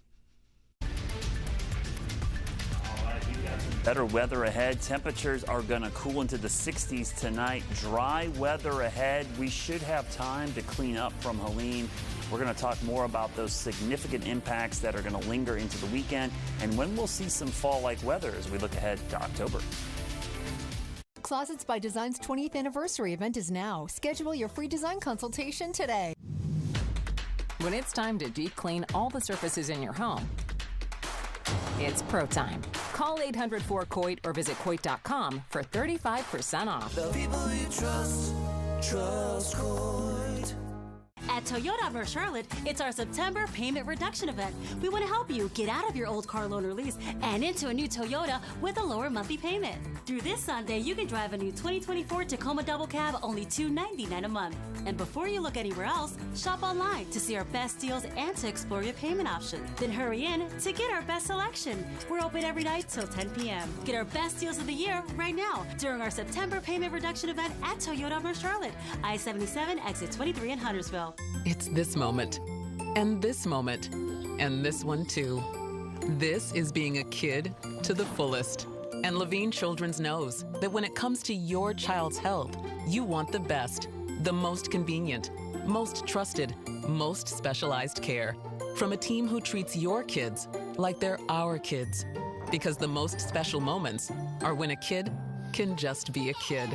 Better weather ahead. Temperatures are going to cool into the 60s tonight. Dry weather ahead. We should have time to clean up from Helene. We're going to talk more about those significant impacts that are going to linger into the weekend and when we'll see some fall-like weather as we look ahead to October. Closets by Design's 20th anniversary event is now. Schedule your free design consultation today. When it's time to deep clean all the surfaces in your home, it's pro time. Call 800-4COIT or visit COIT.com for 35% off. The people you trust COIT. At Toyota of North Charlotte, it's our September payment reduction event. We want to help you get out of your old car loan or lease and into a new Toyota with a lower monthly payment. Through this Sunday, you can drive a new 2024 Tacoma Double Cab only $299 a month. And before you look anywhere else, shop online to see our best deals and to explore your payment options. Then hurry in to get our best selection. We're open every night till 10 p.m. Get our best deals of the year right now during our September payment reduction event at Toyota of North Charlotte, I-77, exit 23 in Huntersville. It's this moment, and this moment, and this one too. This is being a kid to the fullest. And Levine Children's knows that when it comes to your child's health, you want the best, the most convenient, most trusted, most specialized care from a team who treats your kids like they're our kids. Because the most special moments are when a kid can just be a kid.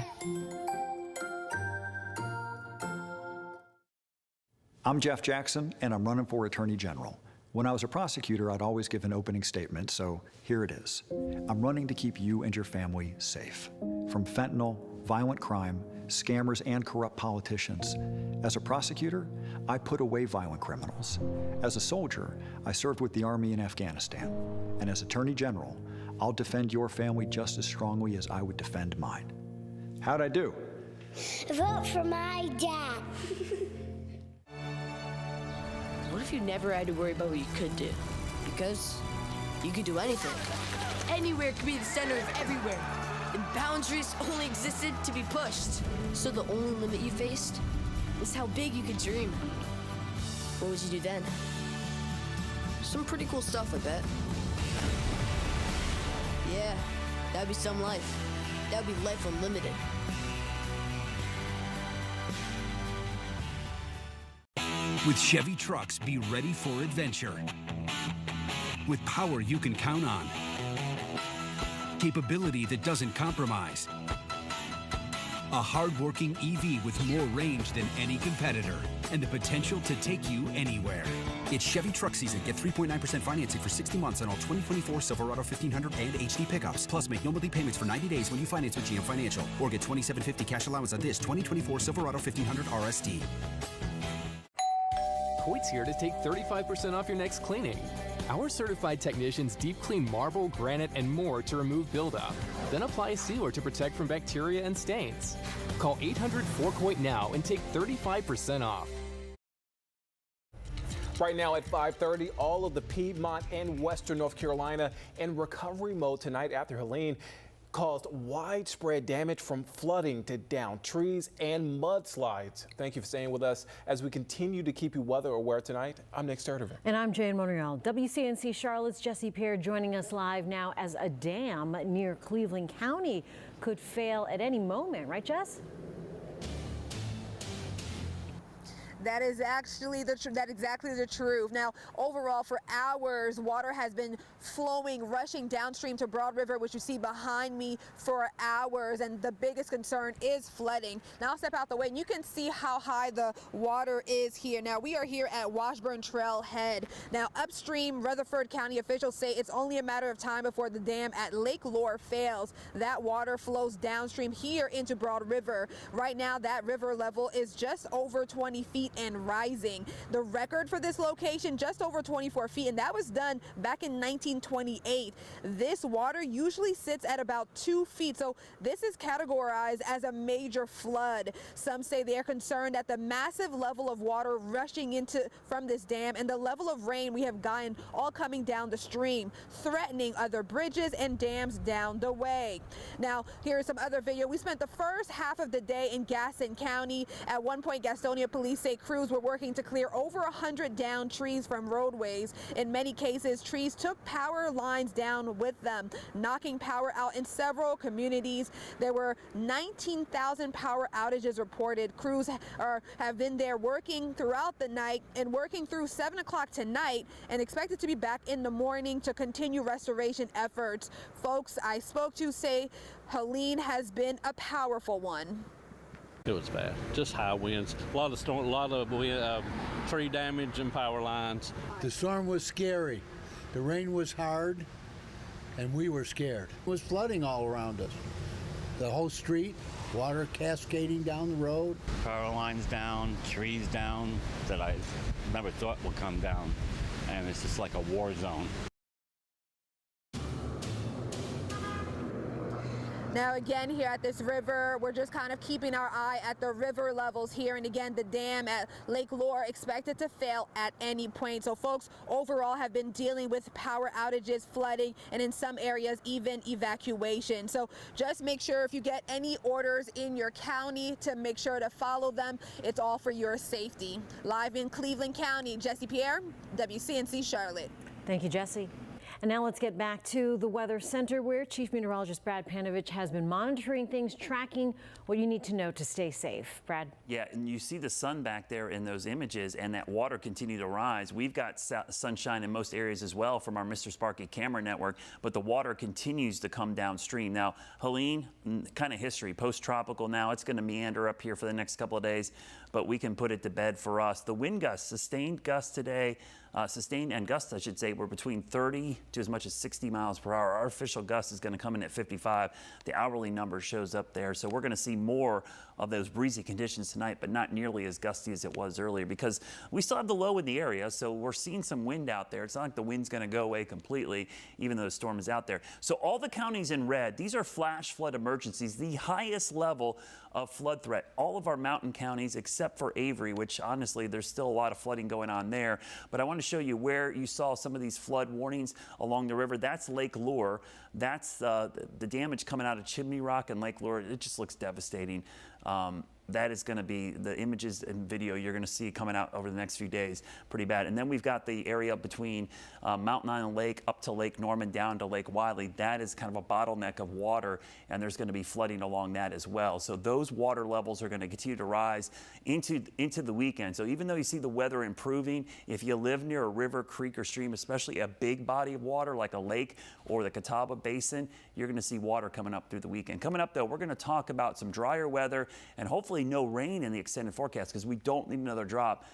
I'm Jeff Jackson, and I'm running for Attorney General. When I was a prosecutor, I'd always give an opening statement, so here it is. I'm running to keep you and your family safe from fentanyl, violent crime, scammers, and corrupt politicians. As a prosecutor, I put away violent criminals. As a soldier, I served with the Army in Afghanistan. And as Attorney General, I'll defend your family just as strongly as I would defend mine. How'd I do? Vote for my dad. What if you never had to worry about what you could do? Because you could do anything. Anywhere could be the center of everywhere. And boundaries only existed to be pushed. So the only limit you faced was how big you could dream. What would you do then? Some pretty cool stuff, I bet. Yeah, that'd be some life. That'd be life unlimited. With Chevy trucks, be ready for adventure. With power you can count on. Capability that doesn't compromise. A hard-working EV with more range than any competitor. And the potential to take you anywhere. It's Chevy truck season. Get 3.9% financing for 60 months on all 2024 Silverado 1500 and HD pickups. Plus, make no monthly payments for 90 days when you finance with GM Financial. Or get $2,750 cash allowance on this 2024 Silverado 1500 RST. Coit's here to take 35% off your next cleaning. Our certified technicians deep clean marble, granite, and more to remove buildup. Then apply a sealer to protect from bacteria and stains. Call 800-4COIT now and take 35% off. Right now at 5:30, all of the Piedmont and Western North Carolina in recovery mode tonight after Helene caused widespread damage from flooding to downed trees and mudslides. Thank you for staying with us as we continue to keep you weather aware tonight. I'm Nick Sturtevant. And I'm Jane Monreal. WCNC Charlotte's Jesse Pear joining us live now as a dam near Cleveland County could fail at any moment. Right, Jess? That is actually exactly the truth. Now, overall, for hours, water has been flowing, rushing downstream to Broad River, which you see behind me, for hours. And the biggest concern is flooding. Now, I'll step out the way, and you can see how high the water is here. Now, we are here at Washburn Trail Head. Now, upstream, Rutherford County officials say it's only a matter of time before the dam at Lake Lure fails. That water flows downstream here into Broad River. Right now, that river level is just over 20 feet and rising. The record for this location, just over 24 feet, and that was done back in 1928. This water usually sits at about 2 feet, so this is categorized as a major flood. Some say they are concerned at the massive level of water rushing from this dam and the level of rain we have gotten all coming down the stream, threatening other bridges and dams down the way. Now, here's some other video. We spent the first half of the day in Gaston County. At one point, Gastonia police say crews were working to clear over 100 downed trees from roadways. In many cases, trees took power lines down with them, knocking power out in several communities. There were 19,000 power outages reported. Crews have been there working throughout the night and working through 7 o'clock tonight and expected to be back in the morning to continue restoration efforts. Folks I spoke to say Helene has been a powerful one. It was bad. Just high winds, a lot of wind, tree damage and power lines. The storm was scary. The rain was hard, and we were scared. It was flooding all around us. The whole street, water cascading down the road. Power lines down, trees down that I never thought would come down, and it's just like a war zone. Now again, here at this river, we're just kind of keeping our eye at the river levels here. And again, the dam at Lake Lure expected to fail at any point. So folks overall have been dealing with power outages, flooding, and in some areas even evacuation. So just make sure if you get any orders in your county to make sure to follow them. It's all for your safety. Live in Cleveland County, Jesse Pierre, WCNC Charlotte. Thank you, Jesse. And now let's get back to the Weather Center, where Chief Meteorologist Brad Panovich has been monitoring things, tracking what you need to know to stay safe. Brad? Yeah, and you see the sun back there in those images, and that water continue to rise. We've got sunshine in most areas as well from our Mr. Sparky camera network, but the water continues to come downstream. Now, Helene, kind of history, post-tropical now. It's going to meander up here for the next couple of days, but we can put it to bed for us. The wind gusts, sustained gusts today, sustained and gusts, I should say, were between 30 to as much as 60 miles per hour. Our official gust is going to come in at 55. The hourly number shows up there. So we're going to see more of those breezy conditions tonight, but not nearly as gusty as it was earlier because we still have the low in the area. So we're seeing some wind out there. It's not like the wind's going to go away completely, even though the storm is out there. So all the counties in red, these are flash flood emergencies, the highest level of flood threat. All of our mountain counties except for Avery, which honestly, there's still a lot of flooding going on there. But I want to show you where you saw some of these flood warnings along the river. That's Lake Lure. That's the damage coming out of Chimney Rock and Lake Lure. It just looks devastating. That is going to be the images and video you're going to see coming out over the next few days. Pretty bad. And then we've got the area between Mountain Island Lake up to Lake Norman down to Lake Wiley. That is kind of a bottleneck of water, and there's going to be flooding along that as well. So those water levels are going to continue to rise into the weekend. So even though you see the weather improving, if you live near a river, creek, or stream, especially a big body of water like a lake or the Catawba Basin, you're going to see water coming up through the weekend. Coming up, though, we're going to talk about some drier weather and hopefully no rain in the extended forecast because we don't need another drop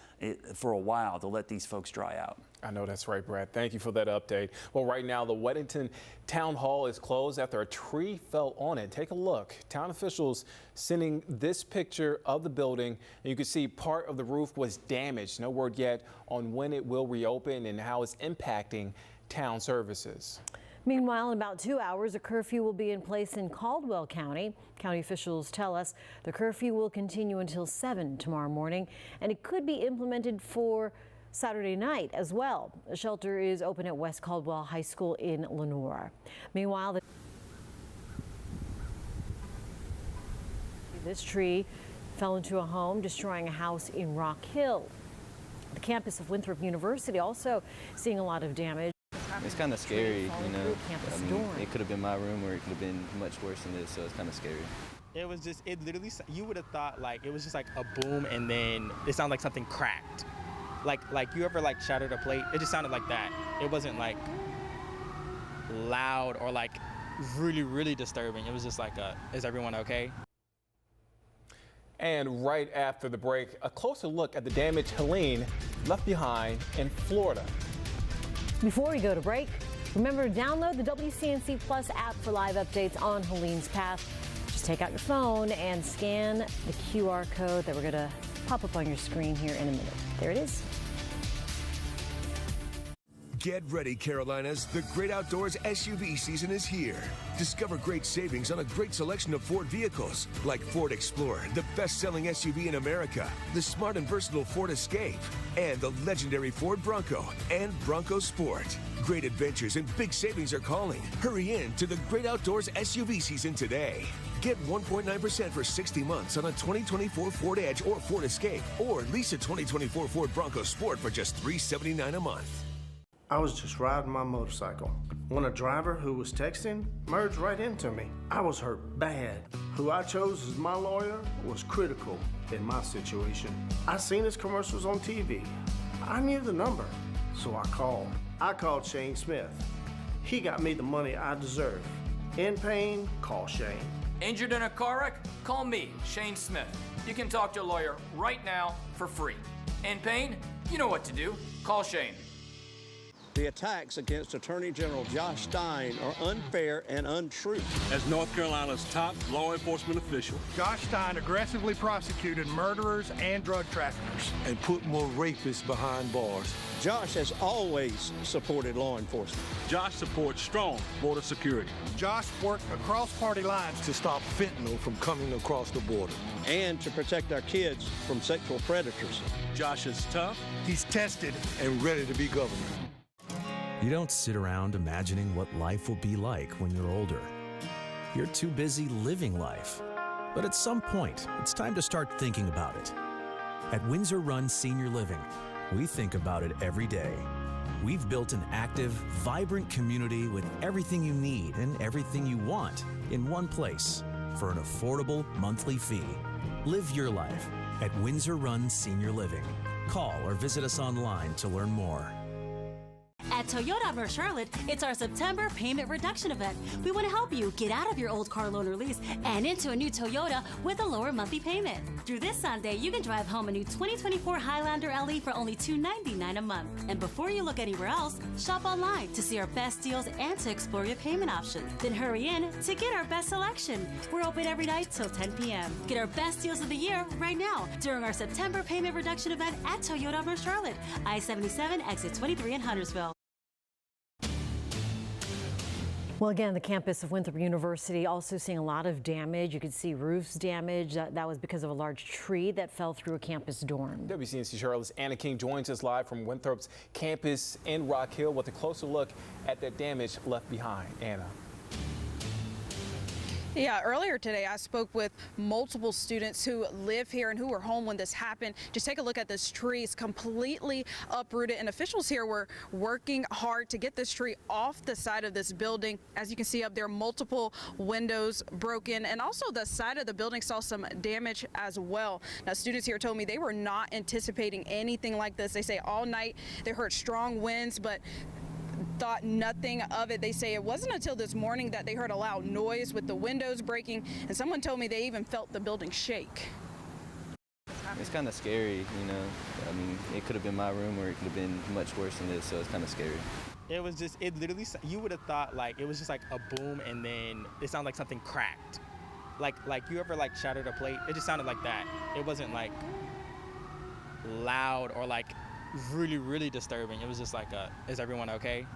for a while to let these folks dry out. I know that's right, Brad. Thank you for that update. Well, right now, the Weddington Town Hall is closed after a tree fell on it. Take a look. Town officials sending this picture of the building, and you can see part of the roof was damaged. No word yet on when it will reopen and how it's impacting town services. Meanwhile, in about 2 hours, a curfew will be in place in Caldwell County. County officials tell us the curfew will continue until 7 tomorrow morning, and it could be implemented for Saturday night as well. A shelter is open at West Caldwell High School in Lenore. Meanwhile, this tree fell into a home, destroying a house in Rock Hill. The campus of Winthrop University also seeing a lot of damage. It's kind of scary, you know. I mean, it could have been my room or it could have been much worse than this, so it's kind of scary. It was just, it literally, you would have thought like it was just like a boom and then it sounded like something cracked. Like you ever like shattered a plate? It just sounded like that. It wasn't like loud or like really, really disturbing. It was just like is everyone okay? And right after the break, a closer look at the damage Helene left behind in Florida. Before we go to break, remember to download the WCNC Plus app for live updates on Helene's path. Just take out your phone and scan the QR code that we're going to pop up on your screen here in a minute. There it is. Get ready, Carolinas. The Great Outdoors SUV season is here. Discover great savings on a great selection of Ford vehicles, like Ford Explorer, the best-selling SUV in America, the smart and versatile Ford Escape, and the legendary Ford Bronco and Bronco Sport. Great adventures and big savings are calling. Hurry in to the Great Outdoors SUV season today. Get 1.9% for 60 months on a 2024 Ford Edge or Ford Escape, or lease a 2024 Ford Bronco Sport for just $379 a month. I was just riding my motorcycle when a driver who was texting merged right into me. I was hurt bad. Who I chose as my lawyer was critical in my situation. I seen his commercials on TV. I knew the number, so I called. I called Shane Smith. He got me the money I deserve. In pain, call Shane. Injured in a car wreck? Call me, Shane Smith. You can talk to a lawyer right now for free. In pain? You know what to do. Call Shane. The attacks against Attorney General Josh Stein are unfair and untrue. As North Carolina's top law enforcement official, Josh Stein aggressively prosecuted murderers and drug traffickers and put more rapists behind bars. Josh has always supported law enforcement. Josh supports strong border security. Josh worked across party lines to stop fentanyl from coming across the border and to protect our kids from sexual predators. Josh is tough, he's tested, and ready to be governor. You don't sit around imagining what life will be like when you're older. You're too busy living life. But at some point, it's time to start thinking about it. At Windsor Run Senior Living, we think about it every day. We've built an active, vibrant community with everything you need and everything you want in one place for an affordable monthly fee. Live your life at Windsor Run Senior Living. Call or visit us online to learn more. At Toyota of North Charlotte, it's our September payment reduction event. We want to help you get out of your old car loan or lease and into a new Toyota with a lower monthly payment. Through this Sunday, you can drive home a new 2024 Highlander LE for only $299 a month. And before you look anywhere else, shop online to see our best deals and to explore your payment options. Then hurry in to get our best selection. We're open every night till 10 p.m. Get our best deals of the year right now during our September payment reduction event at Toyota of North Charlotte, I-77, exit 23 in Huntersville. Well, again, the campus of Winthrop University also seeing a lot of damage. You could see roofs damaged. That was because of a large tree that fell through a campus dorm. WCNC Charlotte's Anna King joins us live from Winthrop's campus in Rock Hill with a closer look at the damage left behind. Anna. Yeah, earlier today I spoke with multiple students who live here and who were home when this happened. Just take a look at this tree. It's completely uprooted, and officials here were working hard to get this tree off the side of this building. As you can see up there, multiple windows broken, and also the side of the building saw some damage as well. Now, students here told me they were not anticipating anything like this. They say all night they heard strong winds, but thought nothing of it. They say it wasn't until this morning that they heard a loud noise with the windows breaking, and someone told me they even felt the building shake. It's kind of scary, you know. I mean, it could have been my room, or it could have been much worse than this, so it's kind of scary. It was just, it literally, you would have thought like it was just like a boom, and then it sounded like something cracked. Like you ever like shattered a plate? It just sounded like that. It wasn't like loud or like really, really disturbing. It was just like is everyone okay?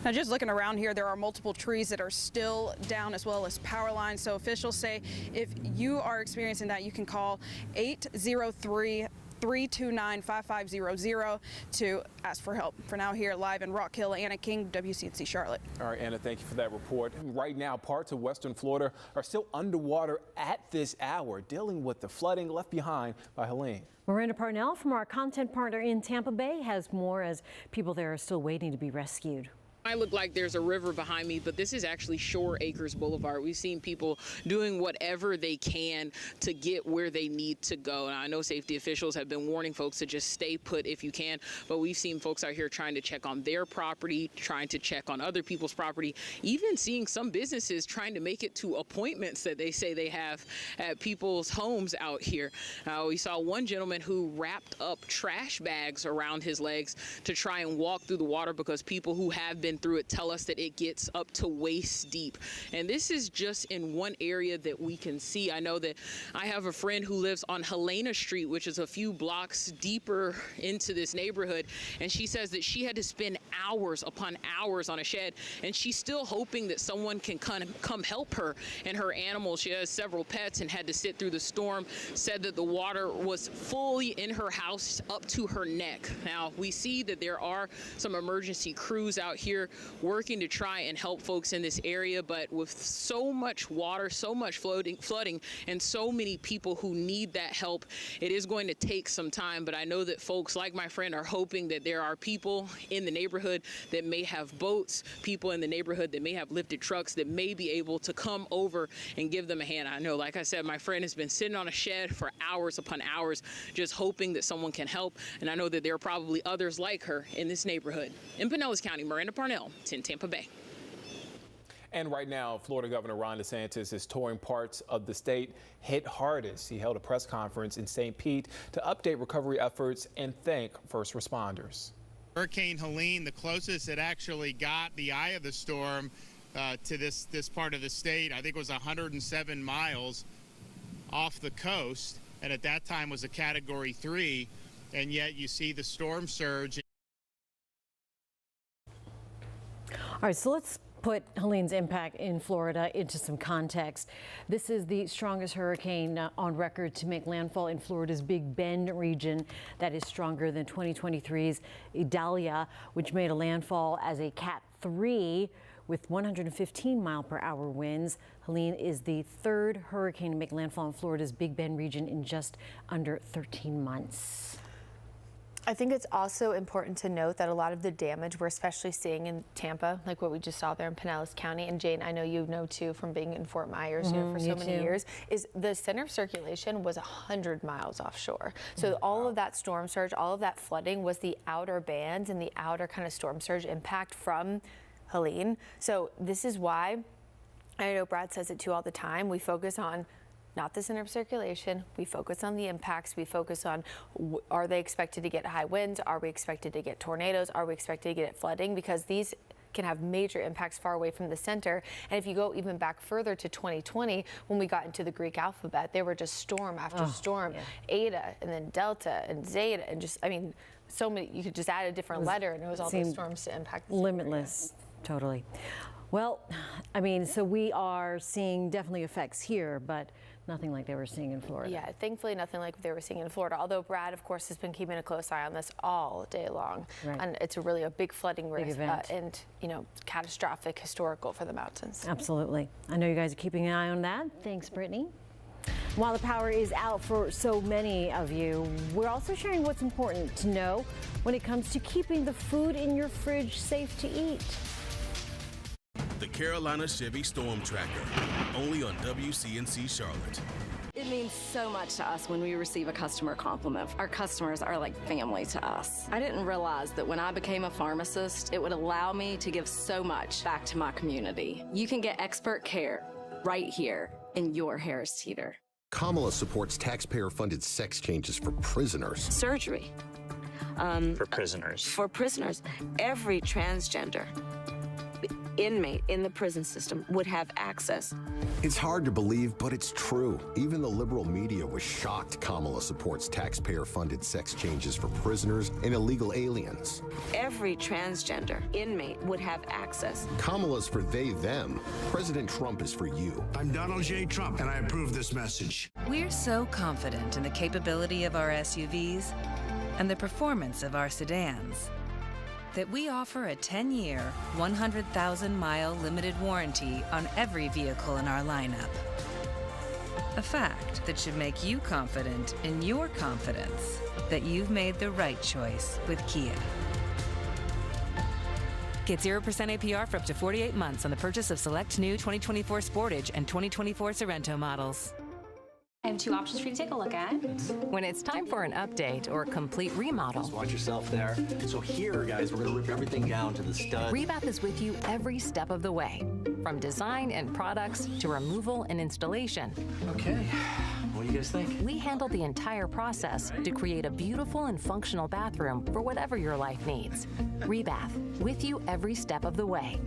Now, just looking around here, there are multiple trees that are still down, as well as power lines. So officials say if you are experiencing that, you can call 803-329-5500 to ask for help. For now, here live in Rock Hill, Anna King, WCNC Charlotte. All right, Anna, thank you for that report. Right now, parts of western Florida are still underwater at this hour, dealing with the flooding left behind by Helene. Miranda Parnell from our content partner in Tampa Bay has more as people there are still waiting to be rescued. I look like there's a river behind me, but this is actually Shore Acres Boulevard. We've seen people doing whatever they can to get where they need to go. And I know safety officials have been warning folks to just stay put if you can, but we've seen folks out here trying to check on their property, trying to check on other people's property, even seeing some businesses trying to make it to appointments that they say they have at people's homes out here. We saw one gentleman who wrapped up trash bags around his legs to try and walk through the water because people who have been through it tell us that it gets up to waist deep. And this is just in one area that we can see. I know that I have a friend who lives on Helene Street, which is a few blocks deeper into this neighborhood, and she says that she had to spend hours upon hours on a shed, and she's still hoping that someone can come help her and her animals. She has several pets and had to sit through the storm, said that the water was fully in her house up to her neck. Now, we see that there are some emergency crews out here working to try and help folks in this area, but with so much water, so much flooding, and so many people who need that help, it is going to take some time. But I know that folks like my friend are hoping that there are people in the neighborhood that may have boats, people in the neighborhood that may have lifted trucks that may be able to come over and give them a hand. I know, like I said, my friend has been sitting on a shed for hours upon hours, just hoping that someone can help. And I know that there are probably others like her in this neighborhood. In Pinellas County, Miranda Parnell, 10 Tampa Bay. And right now, Florida Governor Ron DeSantis is touring parts of the state hit hardest. He held a press conference in St. Pete to update recovery efforts and thank first responders. Hurricane Helene, the closest it actually got the eye of the storm to this part of the state, I think it was 107 miles off the coast, and at that time was a Category 3, and yet you see the storm surge. All right, so let's put Helene's impact in Florida into some context. This is the strongest hurricane on record to make landfall in Florida's Big Bend region. That is stronger than 2023's Idalia, which made a landfall as a Cat 3 with 115-mile-per-hour winds. Helene is the third hurricane to make landfall in Florida's Big Bend region in just under 13 months. I think it's also important to note that a lot of the damage we're especially seeing in Tampa, like what we just saw there in Pinellas County, and Jane, I know you know too from being in Fort Myers, you know, for so many years, is the center of circulation was 100 miles offshore. So all of that storm surge, all of that flooding was the outer bands and the outer kind of storm surge impact from Helene. So this is why, I know Brad says it too all the time, we focus on not the center of circulation. We focus on the impacts. We focus on, are they expected to get high winds? Are we expected to get tornadoes? Are we expected to get flooding? Because these can have major impacts far away from the center. And if you go even back further to 2020, when we got into the Greek alphabet, they were just storm after storm, Eta and then Delta and Zeta and just, I mean, so many, you could just add a different letter and it was all these storms to impact the limitless, totally. Well, I mean, so we are seeing definitely effects here, but nothing like they were seeing in Florida. Yeah, thankfully nothing like they were seeing in Florida, although Brad, of course, has been keeping a close eye on this all day long. Right. And it's really a big flooding risk and, you know, catastrophic, historical for the mountains. Absolutely. I know you guys are keeping an eye on that. Thanks, Brittany. While the power is out for so many of you, we're also sharing what's important to know when it comes to keeping the food in your fridge safe to eat. The Carolina Chevy Storm Tracker, only on WCNC Charlotte. It means so much to us when we receive a customer compliment. Our customers are like family to us. I didn't realize that when I became a pharmacist, it would allow me to give so much back to my community. You can get expert care right here in your Harris Teeter. Kamala supports taxpayer-funded sex changes for prisoners. Surgery. For prisoners. For prisoners. Every transgender inmate in the prison system would have access. It's hard to believe, but it's true. Even the liberal media was shocked Kamala supports taxpayer-funded sex changes for prisoners and illegal aliens. Every transgender inmate would have access. Kamala's for they, them. President Trump is for you. I'm Donald J. Trump, and I approve this message. We're so confident in the capability of our SUVs and the performance of our sedans that we offer a 10-year, 100,000-mile limited warranty on every vehicle in our lineup. A fact that should make you confident in your confidence that you've made the right choice with Kia. Get 0% APR for up to 48 months on the purchase of select new 2024 Sportage and 2024 Sorrento models. I have two options for you to take a look at. When it's time for an update or a complete remodel, just watch yourself there. So here, guys, we're gonna rip everything down to the stud. Rebath is with you every step of the way, from design and products to removal and installation. Okay, what do you guys think? We handle the entire process to create a beautiful and functional bathroom for whatever your life needs. Rebath, with you every step of the way.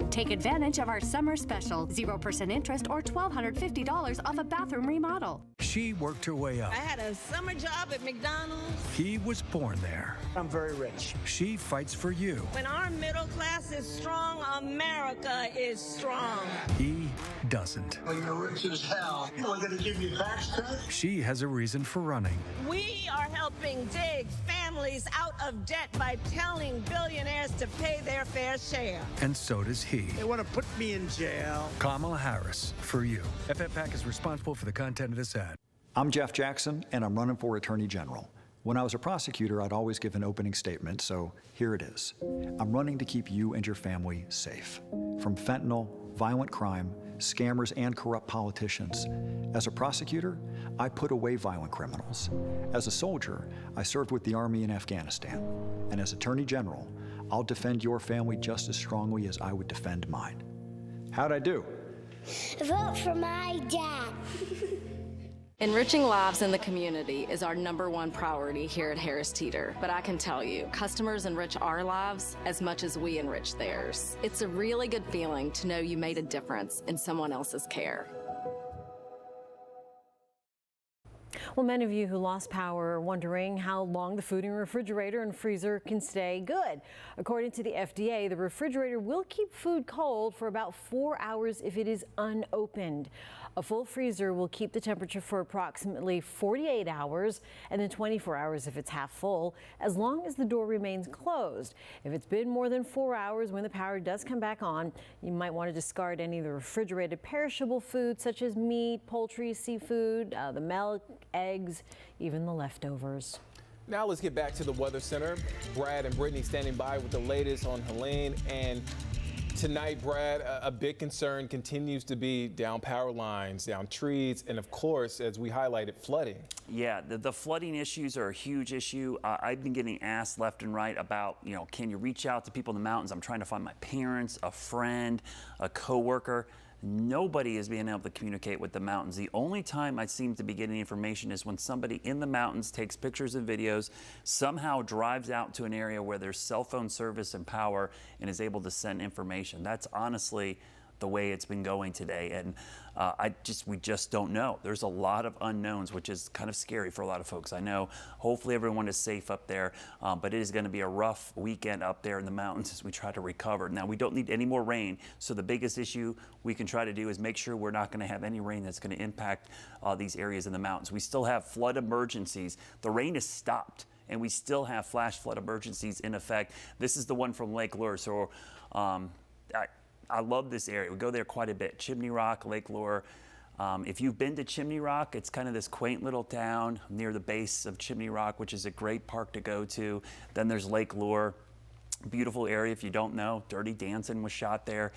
Take advantage of our summer special, 0% interest or $1,250 off a bathroom remodel. She worked her way up. I had a summer job at McDonald's. He was born there. I'm very rich. She fights for you. When our middle class is strong, America is strong. He doesn't. Well, you're rich as hell. We're going to give you a tax cut? She has a reason for running. We are helping dig families out of debt by telling billionaires to pay their fair share. And so does he. They want to put me in jail. Kamala Harris, for you. FFPAC is responsible for the content of this ad. I'm Jeff Jackson, and I'm running for Attorney General. When I was a prosecutor, I'd always give an opening statement, so here it is. I'm running to keep you and your family safe from fentanyl, violent crime, scammers, and corrupt politicians. As a prosecutor, I put away violent criminals. As a soldier, I served with the Army in Afghanistan. And as Attorney General, I'll defend your family just as strongly as I would defend mine. How'd I do? Vote for my dad. Enriching lives in the community is our #1 priority here at Harris Teeter. But I can tell you, customers enrich our lives as much as we enrich theirs. It's a really good feeling to know you made a difference in someone else's care. Well, many of you who lost power are wondering how long the food in your refrigerator and freezer can stay good. According to the FDA, the refrigerator will keep food cold for about 4 hours if it is unopened. A full freezer will keep the temperature for approximately 48 hours and then 24 hours if it's half full, as long as the door remains closed. If it's been more than 4 hours when the power does come back on, you might want to discard any of the refrigerated perishable foods such as meat, poultry, seafood, the milk, eggs, even the leftovers. Now let's get back to the Weather Center. Brad and Brittany standing by with the latest on Helene. And tonight, Brad, a big concern continues to be down power lines, down trees, and of course, as we highlighted, flooding. Yeah, the flooding issues are a huge issue. I've been getting asked left and right about, can you reach out to people in the mountains? I'm trying to find my parents, a friend, a coworker. Nobody is being able to communicate with the mountains. The only time I seem to be getting information is when somebody in the mountains takes pictures and videos, somehow drives out to an area where there's cell phone service and power and is able to send information. That's honestly the way it's been going today. And we just don't know. There's a lot of unknowns, which is kind of scary for a lot of folks. I know hopefully everyone is safe up there, but it is going to be a rough weekend up there in the mountains as we try to recover. Now, we don't need any more rain, so the biggest issue we can try to do is make sure we're not going to have any rain that's going to impact these areas in the mountains. We still have flood emergencies. The rain has stopped, and we still have flash flood emergencies in effect. This is the one from Lake Lure. So I love this area. We go there quite a bit. Chimney Rock, Lake Lure. If you've been to Chimney Rock, it's kind of this quaint little town near the base of Chimney Rock, which is a great park to go to. Then there's Lake Lure, beautiful area. If you don't know, Dirty Dancing was shot there.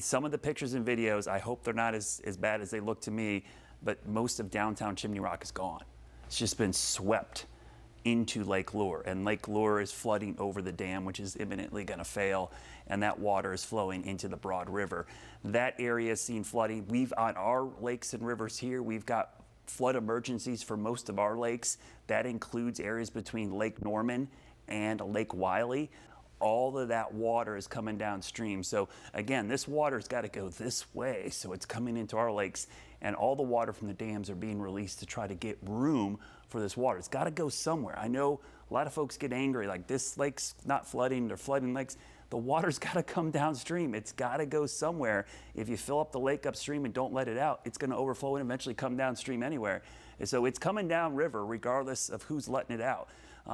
Some of the pictures and videos, I hope they're not as bad as they look to me, but most of downtown Chimney Rock is gone. It's just been swept into Lake Lure, and Lake Lure is flooding over the dam, which is imminently going to fail, and that water is flowing into the Broad River. That area has seen flooding. On our lakes and rivers here, we've got flood emergencies for most of our lakes. That includes areas between Lake Norman and Lake Wiley. All of that water is coming downstream. So again, this water's got to go this way, so it's coming into our lakes, and all the water from the dams are being released to try to get room for this water. It's got to go somewhere. I know a lot of folks get angry, like this lake's not flooding, they're flooding lakes. The water's got to come downstream. It's got to go somewhere. If you fill up the lake upstream and don't let it out, it's going to overflow and eventually come downstream anywhere. And so it's coming downriver regardless of who's letting it out.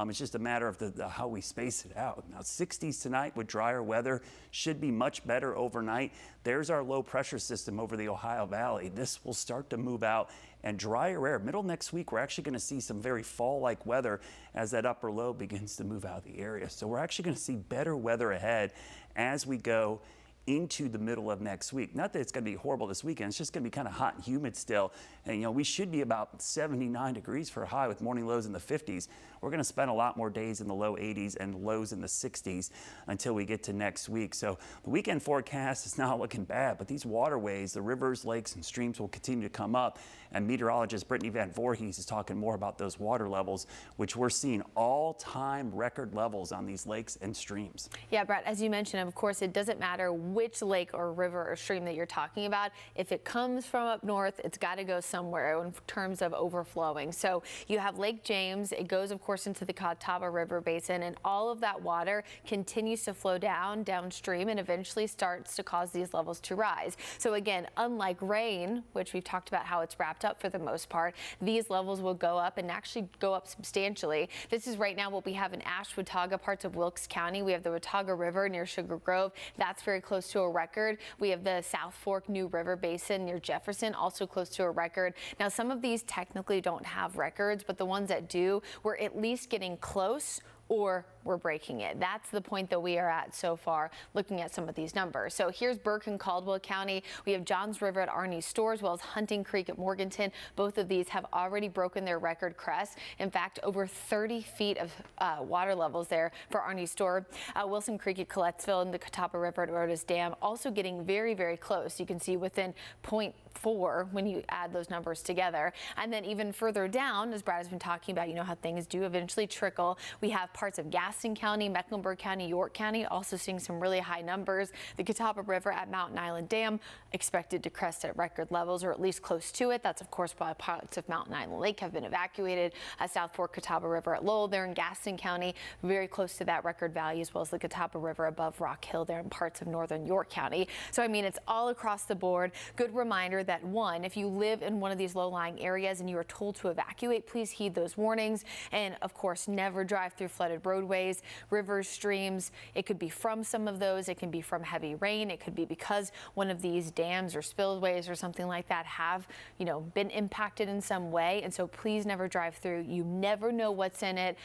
It's just a matter of how we space it out. Now, 60s tonight with drier weather, should be much better overnight. There's our low pressure system over the Ohio Valley. This will start to move out, and drier air. Middle next week, we're actually going to see some very fall-like weather as that upper low begins to move out of the area. So we're actually going to see better weather ahead as we go into the middle of next week. Not that it's going to be horrible this weekend, it's just going to be kind of hot and humid still. And we should be about 79 degrees for a high with morning lows in the 50s. We're going to spend a lot more days in the low 80s and lows in the 60s until we get to next week. So the weekend forecast is not looking bad, but these waterways, the rivers, lakes, and streams will continue to come up. And meteorologist Brittany Van Voorhees is talking more about those water levels, which we're seeing all-time record levels on these lakes and streams. Yeah, Brett, as you mentioned, of course, it doesn't matter which lake or river or stream that you're talking about. If it comes from up north, it's got to go somewhere in terms of overflowing. So you have Lake James. It goes, of course, into the Catawba River Basin, and all of that water continues to flow downstream and eventually starts to cause these levels to rise. So again, unlike rain, which we've talked about how it's wrapped up for the most part, these levels will go up and actually go up substantially. This is right now what we have in Watauga, parts of Wilkes County. We have the Watauga River near Sugar Grove. That's very close to a record. We have the South Fork New River Basin near Jefferson, also close to a record. Now, some of these technically don't have records, but the ones that do, we're at least getting close or we're breaking it. That's the point that we are at so far, looking at some of these numbers. So here's Burke and Caldwell County. We have Johns River at Arnie Store, as well as Hunting Creek at Morganton. Both of these have already broken their record crest. In fact, over 30 feet of water levels there for Arnie Store. Wilson Creek at Collettsville and the Catawba River at Rodas Dam also getting very, very close. You can see within 0.4 when you add those numbers together. And then even further down, as Brad has been talking about, you know how things do eventually trickle. We have parts of Gaston County, Mecklenburg County, York County also seeing some really high numbers. The Catawba River at Mountain Island Dam expected to crest at record levels, or at least close to it. That's of course why parts of Mountain Island Lake have been evacuated. South Fork Catawba River at Lowell there in Gaston County, very close to that record value, as well as the Catawba River above Rock Hill there in parts of northern York County. So I mean, it's all across the board. Good reminder sure that, one, if you live in one of these low-lying areas and you are told to evacuate, please heed those warnings. And of course, never drive through flooded roadways, rivers, streams. It could be from some of those. It can be from heavy rain. It could be because one of these dams or spillways or something like that have, been impacted in some way. And so please never drive through. You never know what's in it.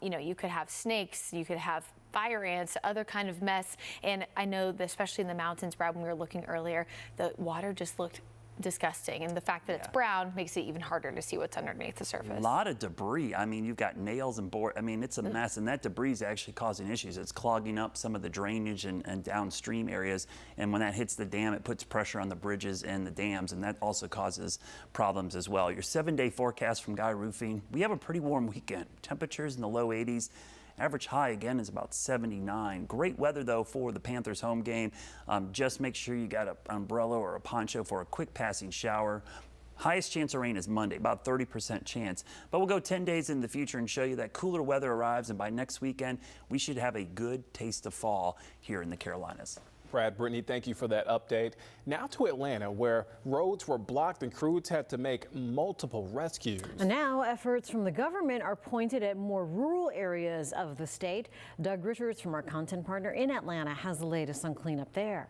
You could have snakes. You could have fire ants, other kind of mess. And I know that especially in the mountains, Brad, when we were looking earlier, the water just looked disgusting. And the fact that it's brown makes it even harder to see what's underneath the surface. A lot of debris. I mean, you've got nails and board. I mean, it's a mess. And that debris is actually causing issues. It's clogging up some of the drainage and downstream areas. And when that hits the dam, it puts pressure on the bridges and the dams. And that also causes problems as well. Your 7-day forecast from Guy Roofing. We have a pretty warm weekend. Temperatures in the low 80s. Average high, again, is about 79. Great weather, though, for the Panthers home game. Just make sure you got an umbrella or a poncho for a quick passing shower. Highest chance of rain is Monday, about 30% chance. But we'll go 10 days in the future and show you that cooler weather arrives, and by next weekend, we should have a good taste of fall here in the Carolinas. Brad, Brittany, thank you for that update. Now to Atlanta, where roads were blocked and crews had to make multiple rescues. And now efforts from the government are pointed at more rural areas of the state. Doug Richards from our content partner in Atlanta has the latest on cleanup there.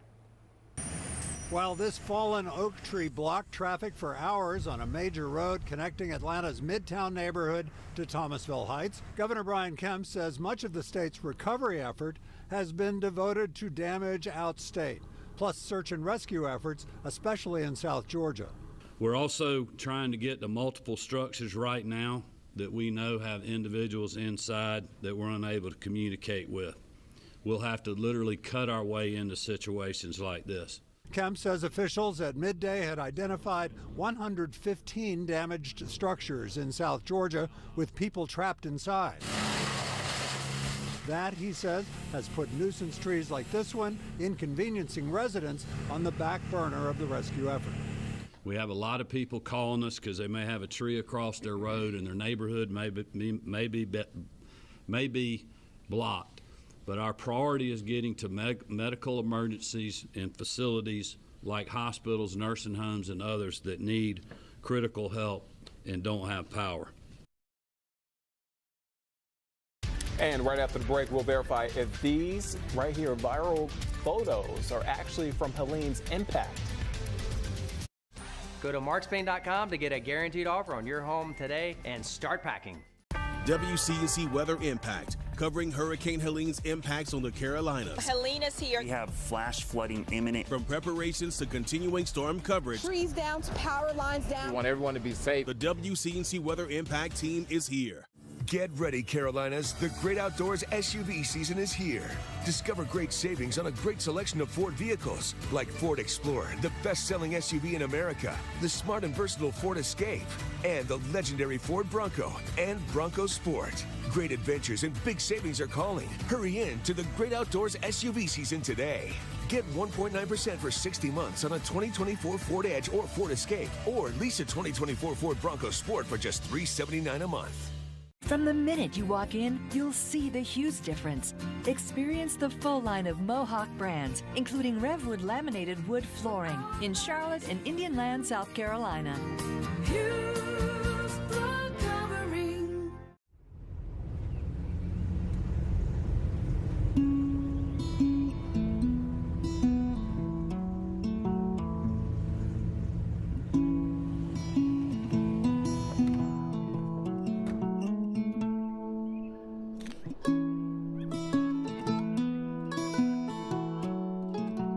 While this fallen oak tree blocked traffic for hours on a major road connecting Atlanta's Midtown neighborhood to Thomasville Heights, Governor Brian Kemp says much of the state's recovery effort has been devoted to damage outstate, plus search and rescue efforts, especially in South Georgia. We're also trying to get to multiple structures right now that we know have individuals inside that we're unable to communicate with. We'll have to literally cut our way into situations like this. Kemp says officials at midday had identified 115 damaged structures in South Georgia with people trapped inside. That, he says, has put nuisance trees like this one inconveniencing residents on the back burner of the rescue effort. We have a lot of people calling us because they may have a tree across their road and their neighborhood may be blocked. But our priority is getting to medical emergencies in facilities like hospitals, nursing homes, and others that need critical help and don't have power. And right after the break, we'll verify if these right here viral photos are actually from Helene's impact. Go to markspain.com to get a guaranteed offer on your home today and start packing. WCNC Weather Impact, covering Hurricane Helene's impacts on the Carolinas. Helene is here. We have flash flooding imminent. From preparations to continuing storm coverage. Trees down, power lines down. We want everyone to be safe. The WCNC Weather Impact Team is here. Get ready, Carolinas. The Great Outdoors SUV season is here. Discover great savings on a great selection of Ford vehicles, like Ford Explorer, the best-selling SUV in America, the smart and versatile Ford Escape, and the legendary Ford Bronco and Bronco Sport. Great adventures and big savings are calling. Hurry in to the Great Outdoors SUV season today. Get 1.9% for 60 months on a 2024 Ford Edge or Ford Escape, or lease a 2024 Ford Bronco Sport for just $379 a month. From the minute you walk in, you'll see the huge difference. Experience the full line of Mohawk brands, including Revwood laminated wood flooring in Charlotte and Indian Land, South Carolina.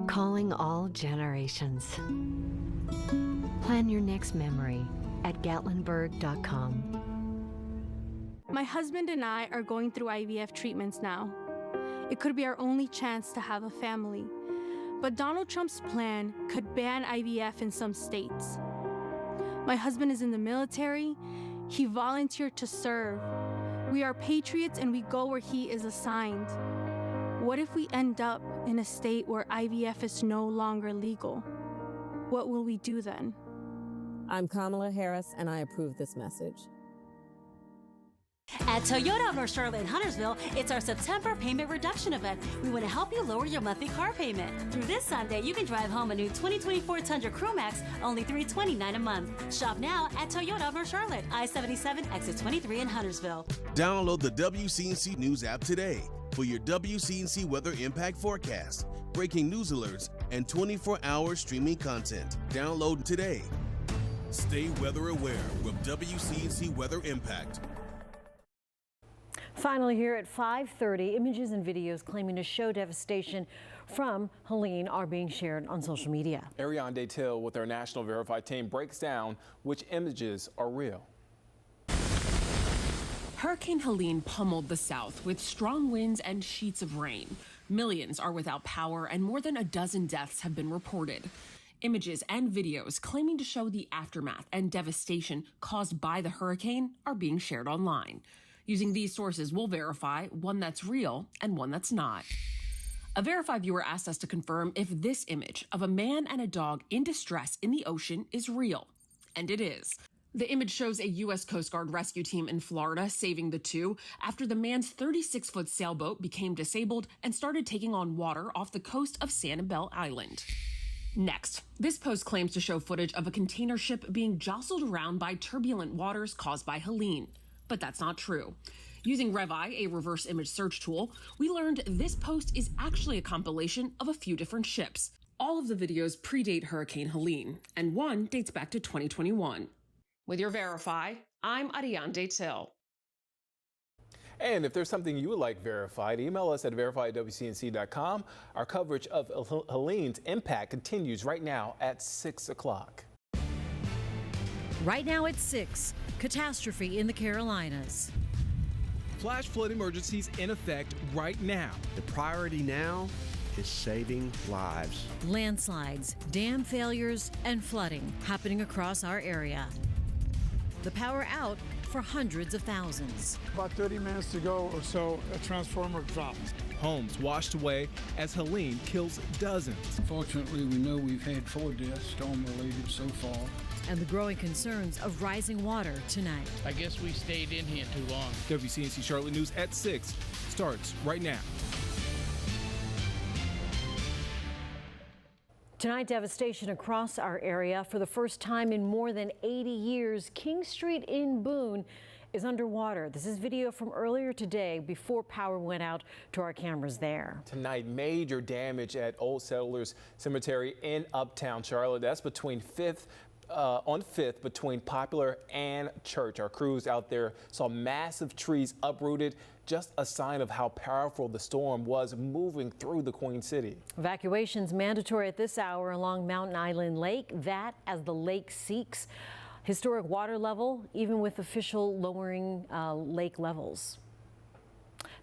Calling all generations. Plan your next memory at gatlinburg.com. My husband and I are going through IVF treatments now. It could be our only chance to have a family. But Donald Trump's plan could ban IVF in some states. My husband is in the military. He volunteered to serve. We are patriots and we go where he is assigned. What if we end up in a state where IVF is no longer legal? What will we do then? I'm Kamala Harris, and I approve this message. At Toyota of North Charlotte and Huntersville, it's our September payment reduction event. We want to help you lower your monthly car payment. Through this Sunday, you can drive home a new 2024 Tundra Crew Max, only $329 a month. Shop now at Toyota of North Charlotte, I-77, exit 23 in Huntersville. Download the WCNC News app today for your WCNC Weather Impact forecast, breaking news alerts, and 24-hour streaming content. Download today. Stay weather aware with WCNC Weather Impact. Finally here at 5:30, images and videos claiming to show devastation from Helene are being shared on social media. Ariane Daytil with our National Verified team breaks down which images are real. Hurricane Helene pummeled the South with strong winds and sheets of rain. Millions are without power and more than a dozen deaths have been reported. Images and videos claiming to show the aftermath and devastation caused by the hurricane are being shared online. Using these sources, we'll verify one that's real and one that's not. A Verify viewer asked us to confirm if this image of a man and a dog in distress in the ocean is real. And it is. The image shows a U.S. Coast Guard rescue team in Florida saving the two after the man's 36-foot sailboat became disabled and started taking on water off the coast of Sanibel Island. Next, this post claims to show footage of a container ship being jostled around by turbulent waters caused by Helene. But that's not true. Using Revi, a reverse image search tool, we learned this post is actually a compilation of a few different ships. All of the videos predate Hurricane Helene, and one dates back to 2021. With your Verify, I'm Ariane Daytil. And if there's something you would like verified, email us at verify@wcnc.com. Our coverage of Helene's impact continues right now at 6 o'clock. Right now at 6, catastrophe in the Carolinas. Flash flood emergencies in effect right now. The priority now is saving lives. Landslides, dam failures, and flooding happening across our area. The power out for hundreds of thousands. About 30 minutes to go or so, a transformer dropped. Homes washed away as Helene kills dozens. Unfortunately, we know we've had 4 deaths storm-related so far. And the growing concerns of rising water tonight. I guess we stayed in here too long. WCNC Charlotte News at 6 starts right now. Tonight, devastation across our area. For the first time in more than 80 years, King Street in Boone is underwater. This is video from earlier today before power went out to our cameras there. Tonight, major damage at Old Settlers Cemetery in Uptown Charlotte. That's between on 5th between Popular and Church. Our crews out there saw massive trees uprooted, just a sign of how powerful the storm was moving through the Queen City. Evacuations mandatory at this hour along Mountain Island Lake, that as the lake seeks historic water level, even with official lowering lake levels.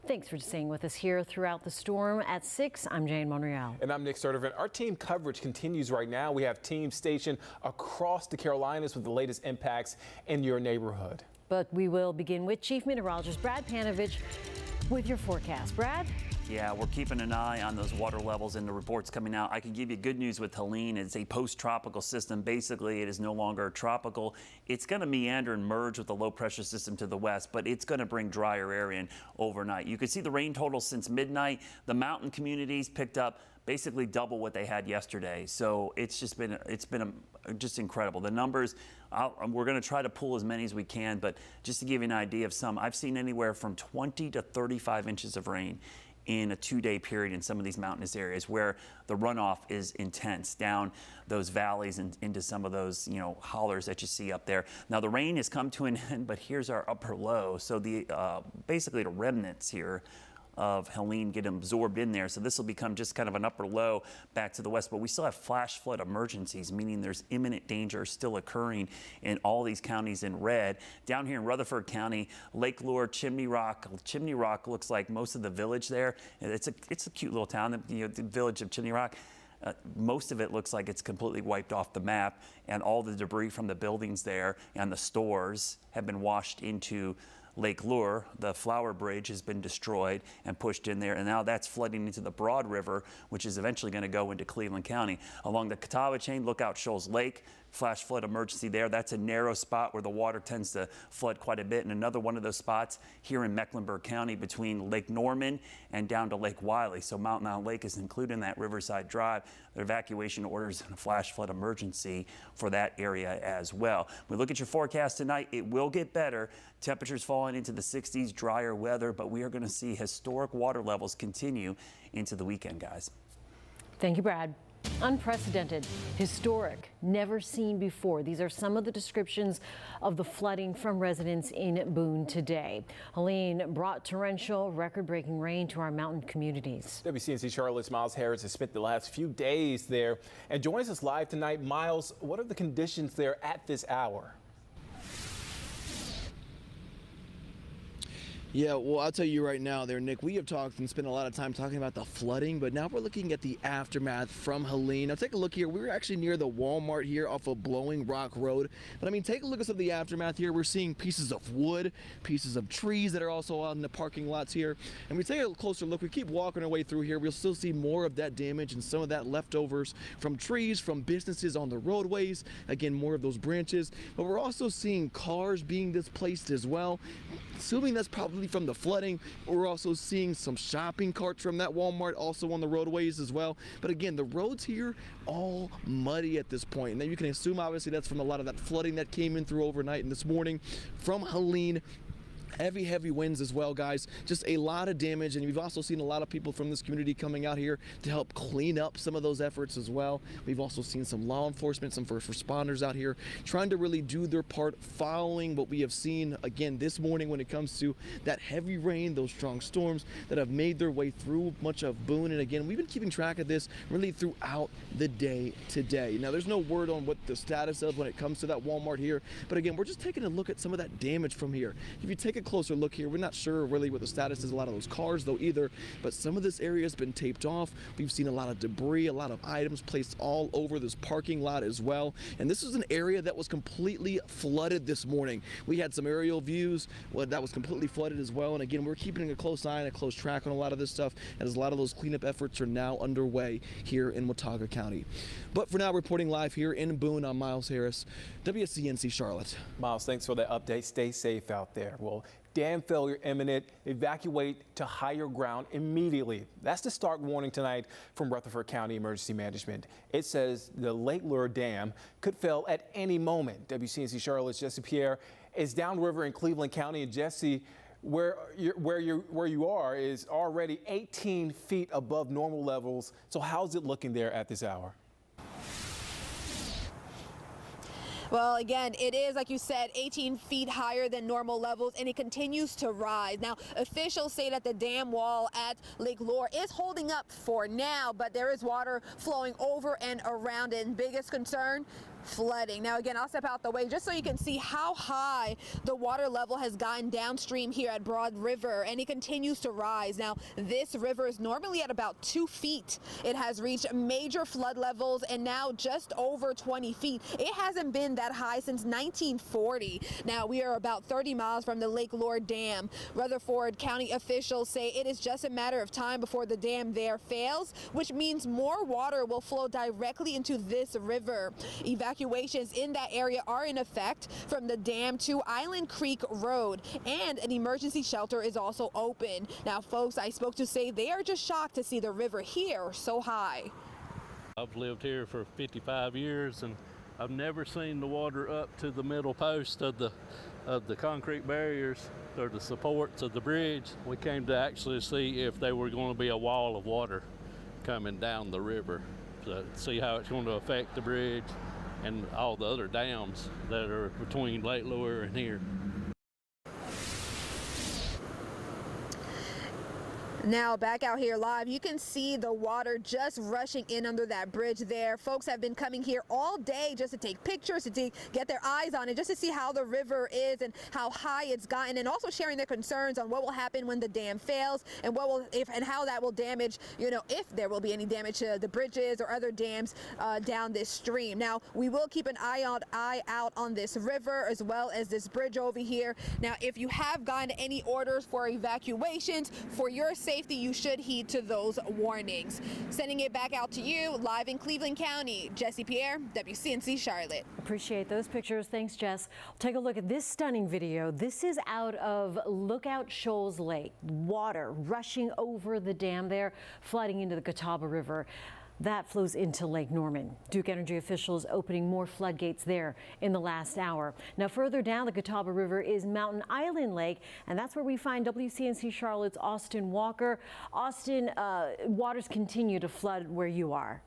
Thanks for staying with us here throughout the storm. At 6, I'm Jane Monreal. And I'm Nick Sturtevant. Our team coverage continues right now. We have teams stationed across the Carolinas with the latest impacts in your neighborhood. But we will begin with Chief Meteorologist Brad Panovich with your forecast. Brad? Yeah, we're keeping an eye on those water levels and the reports coming out. I can give you good news with Helene. It's a post-tropical system. Basically, it is no longer tropical. It's going to meander and merge with the low-pressure system to the west, but it's going to bring drier air in overnight. You can see the rain totals since midnight. The mountain communities picked up basically double what they had yesterday. So it's been just incredible. The numbers, we're going to try to pull as many as we can, but just to give you an idea of some, I've seen anywhere from 20 to 35 inches of rain in a 2-day period in some of these mountainous areas where the runoff is intense down those valleys and into some of those, hollers that you see up there. Now the rain has come to an end, but here's our upper low. So the basically the remnants here of Helene get absorbed in there. So this will become just kind of an upper low back to the west. But we still have flash flood emergencies, meaning there's imminent danger still occurring in all these counties in red. Down here in Rutherford County, Lake Lure, Chimney Rock. Chimney Rock looks like most of the village there. It's a cute little town, the village of Chimney Rock. Most of it looks like it's completely wiped off the map, and all the debris from the buildings there and the stores have been washed into Lake Lure. The Flower Bridge has been destroyed and pushed in there, and now that's flooding into the Broad River, which is eventually going to go into Cleveland County. Along the Catawba chain, look out Shoals Lake. Flash flood emergency there. That's a narrow spot where the water tends to flood quite a bit. And another one of those spots here in Mecklenburg County between Lake Norman and down to Lake Wiley. So Mountain Island Lake is included in that Riverside Drive. There are evacuation orders and a flash flood emergency for that area as well. We look at your forecast tonight. It will get better. Temperatures falling into the 60s, drier weather, but we are going to see historic water levels continue into the weekend, guys. Thank you, Brad. Unprecedented, historic, never seen before. These are some of the descriptions of the flooding from residents in Boone today. Helene brought torrential, record-breaking rain to our mountain communities. WCNC Charlotte's Miles Harris has spent the last few days there and joins us live tonight. Miles, what are the conditions there at this hour? Yeah, well, I'll tell you right now there, Nick, we have talked and spent a lot of time talking about the flooding, but now we're looking at the aftermath from Helene. Now, take a look here. We're actually near the Walmart here off of Blowing Rock Road. But, I mean, take a look at some of the aftermath here. We're seeing pieces of wood, pieces of trees that are also on the parking lots here. And we take a closer look. We keep walking our way through here. We'll still see more of that damage and some of that leftovers from trees, from businesses on the roadways. Again, more of those branches. But we're also seeing cars being displaced as well. Assuming that's probably from the flooding. We're also seeing some shopping carts from that Walmart also on the roadways as well. But again, the roads here all muddy at this point. And then you can assume obviously that's from a lot of that flooding that came in through overnight and this morning from Helene. Heavy winds as well, guys. Just a lot of damage, and we've also seen a lot of people from this community coming out here to help clean up some of those efforts as well. We've also seen some law enforcement, some first responders out here trying to really do their part following what we have seen again this morning when it comes to that heavy rain, those strong storms that have made their way through much of Boone. And again, we've been keeping track of this really throughout the day today. Now, there's no word on what the status of when it comes to that Walmart here, but again, we're just taking a look at some of that damage from here. If you take a closer look here, we're not sure really what the status is a lot of those cars though either, but some of this area has been taped off. We've seen a lot of debris, a lot of items placed all over this parking lot as well. And this is an area that was completely flooded this morning. We had some aerial views that was completely flooded as well. And again, we're keeping a close eye and a close track on a lot of this stuff as a lot of those cleanup efforts are now underway here in Watauga County. But for now, reporting live here in Boone, I'm Miles Harris, WCNC Charlotte. Miles, thanks for the update. Stay safe out there. Well, dam failure imminent. Evacuate to higher ground immediately. That's the stark warning tonight from Rutherford County Emergency Management. It says the Lake Lure Dam could fail at any moment. WCNC Charlotte's Jesse Pierre is downriver in Cleveland County, and Jesse, where you are is already 18 feet above normal levels. So how's it looking there at this hour? Well, again, it is, like you said, 18 feet higher than normal levels, and it continues to rise. Now, officials say that the dam wall at Lake Lure is holding up for now, but there is water flowing over and around it. And biggest concern, flooding. Now again, I'll step out the way just so you can see how high the water level has gotten downstream here at Broad River, and it continues to rise. Now this river is normally at about 2 feet. It has reached major flood levels and now just over 20 feet. It hasn't been that high since 1940. Now we are about 30 miles from the Lake Lure Dam. Rutherford County officials say it is just a matter of time before the dam there fails, which means more water will flow directly into this river. Evacuations in that area are in effect from the dam to Island Creek Road, and an emergency shelter is also open. Now, folks I spoke to say they are just shocked to see the river here so high. I've lived here for 55 years, and I've never seen the water up to the middle post of the concrete barriers or the supports of the bridge. We came to actually see if there were going to be a wall of water coming down the river, to see how it's going to affect the bridge and all the other dams that are between Lake Lure and here. Now back out here live, you can see the water just rushing in under that bridge there. Folks have been coming here all day just to take pictures, to get their eyes on it, just to see how the river is and how high it's gotten, and also sharing their concerns on what will happen when the dam fails and and how that will damage, if there will be any damage to the bridges or other dams down this stream. Now we will keep an eye out on this river as well as this bridge over here. Now if you have gotten any orders for evacuations, for your safety, you should heed to those warnings. Sending it back out to you, live in Cleveland County, Jessie Pierre, WCNC Charlotte. Appreciate those pictures. Thanks, Jess. Take a look at this stunning video. This is out of Lookout Shoals Lake. Water rushing over the dam there, flooding into the Catawba River. That flows into Lake Norman. Duke Energy officials opening more floodgates there in the last hour. Now further down the Catawba River is Mountain Island Lake, and that's where we find WCNC Charlotte's Austin Walker. Austin, waters continue to flood where you are.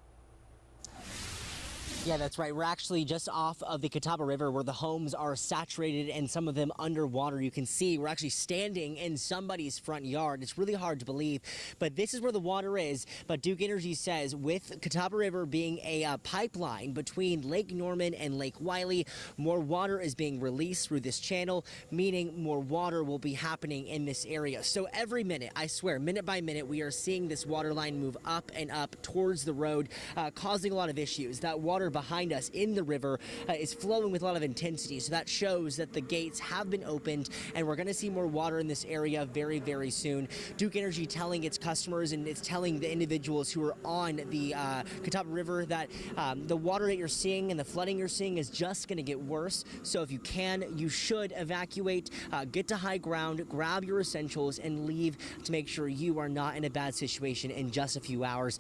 Yeah, that's right. We're actually just off of the Catawba River where the homes are saturated and some of them underwater. You can see we're actually standing in somebody's front yard. It's really hard to believe, but this is where the water is. But Duke Energy says with Catawba River being a pipeline between Lake Norman and Lake Wylie, more water is being released through this channel, meaning more water will be happening in this area. So every minute, I swear, minute by minute, we are seeing this water line move up and up towards the road, causing a lot of issues. That water behind us in the river is flowing with a lot of intensity, so that shows that the gates have been opened and we're going to see more water in this area very, very soon. Duke Energy telling its customers and it's telling the individuals who are on the Catawba River that the water that you're seeing and the flooding you're seeing is just going to get worse. So if you can, you should evacuate, get to high ground, grab your essentials and leave to make sure you are not in a bad situation in just a few hours.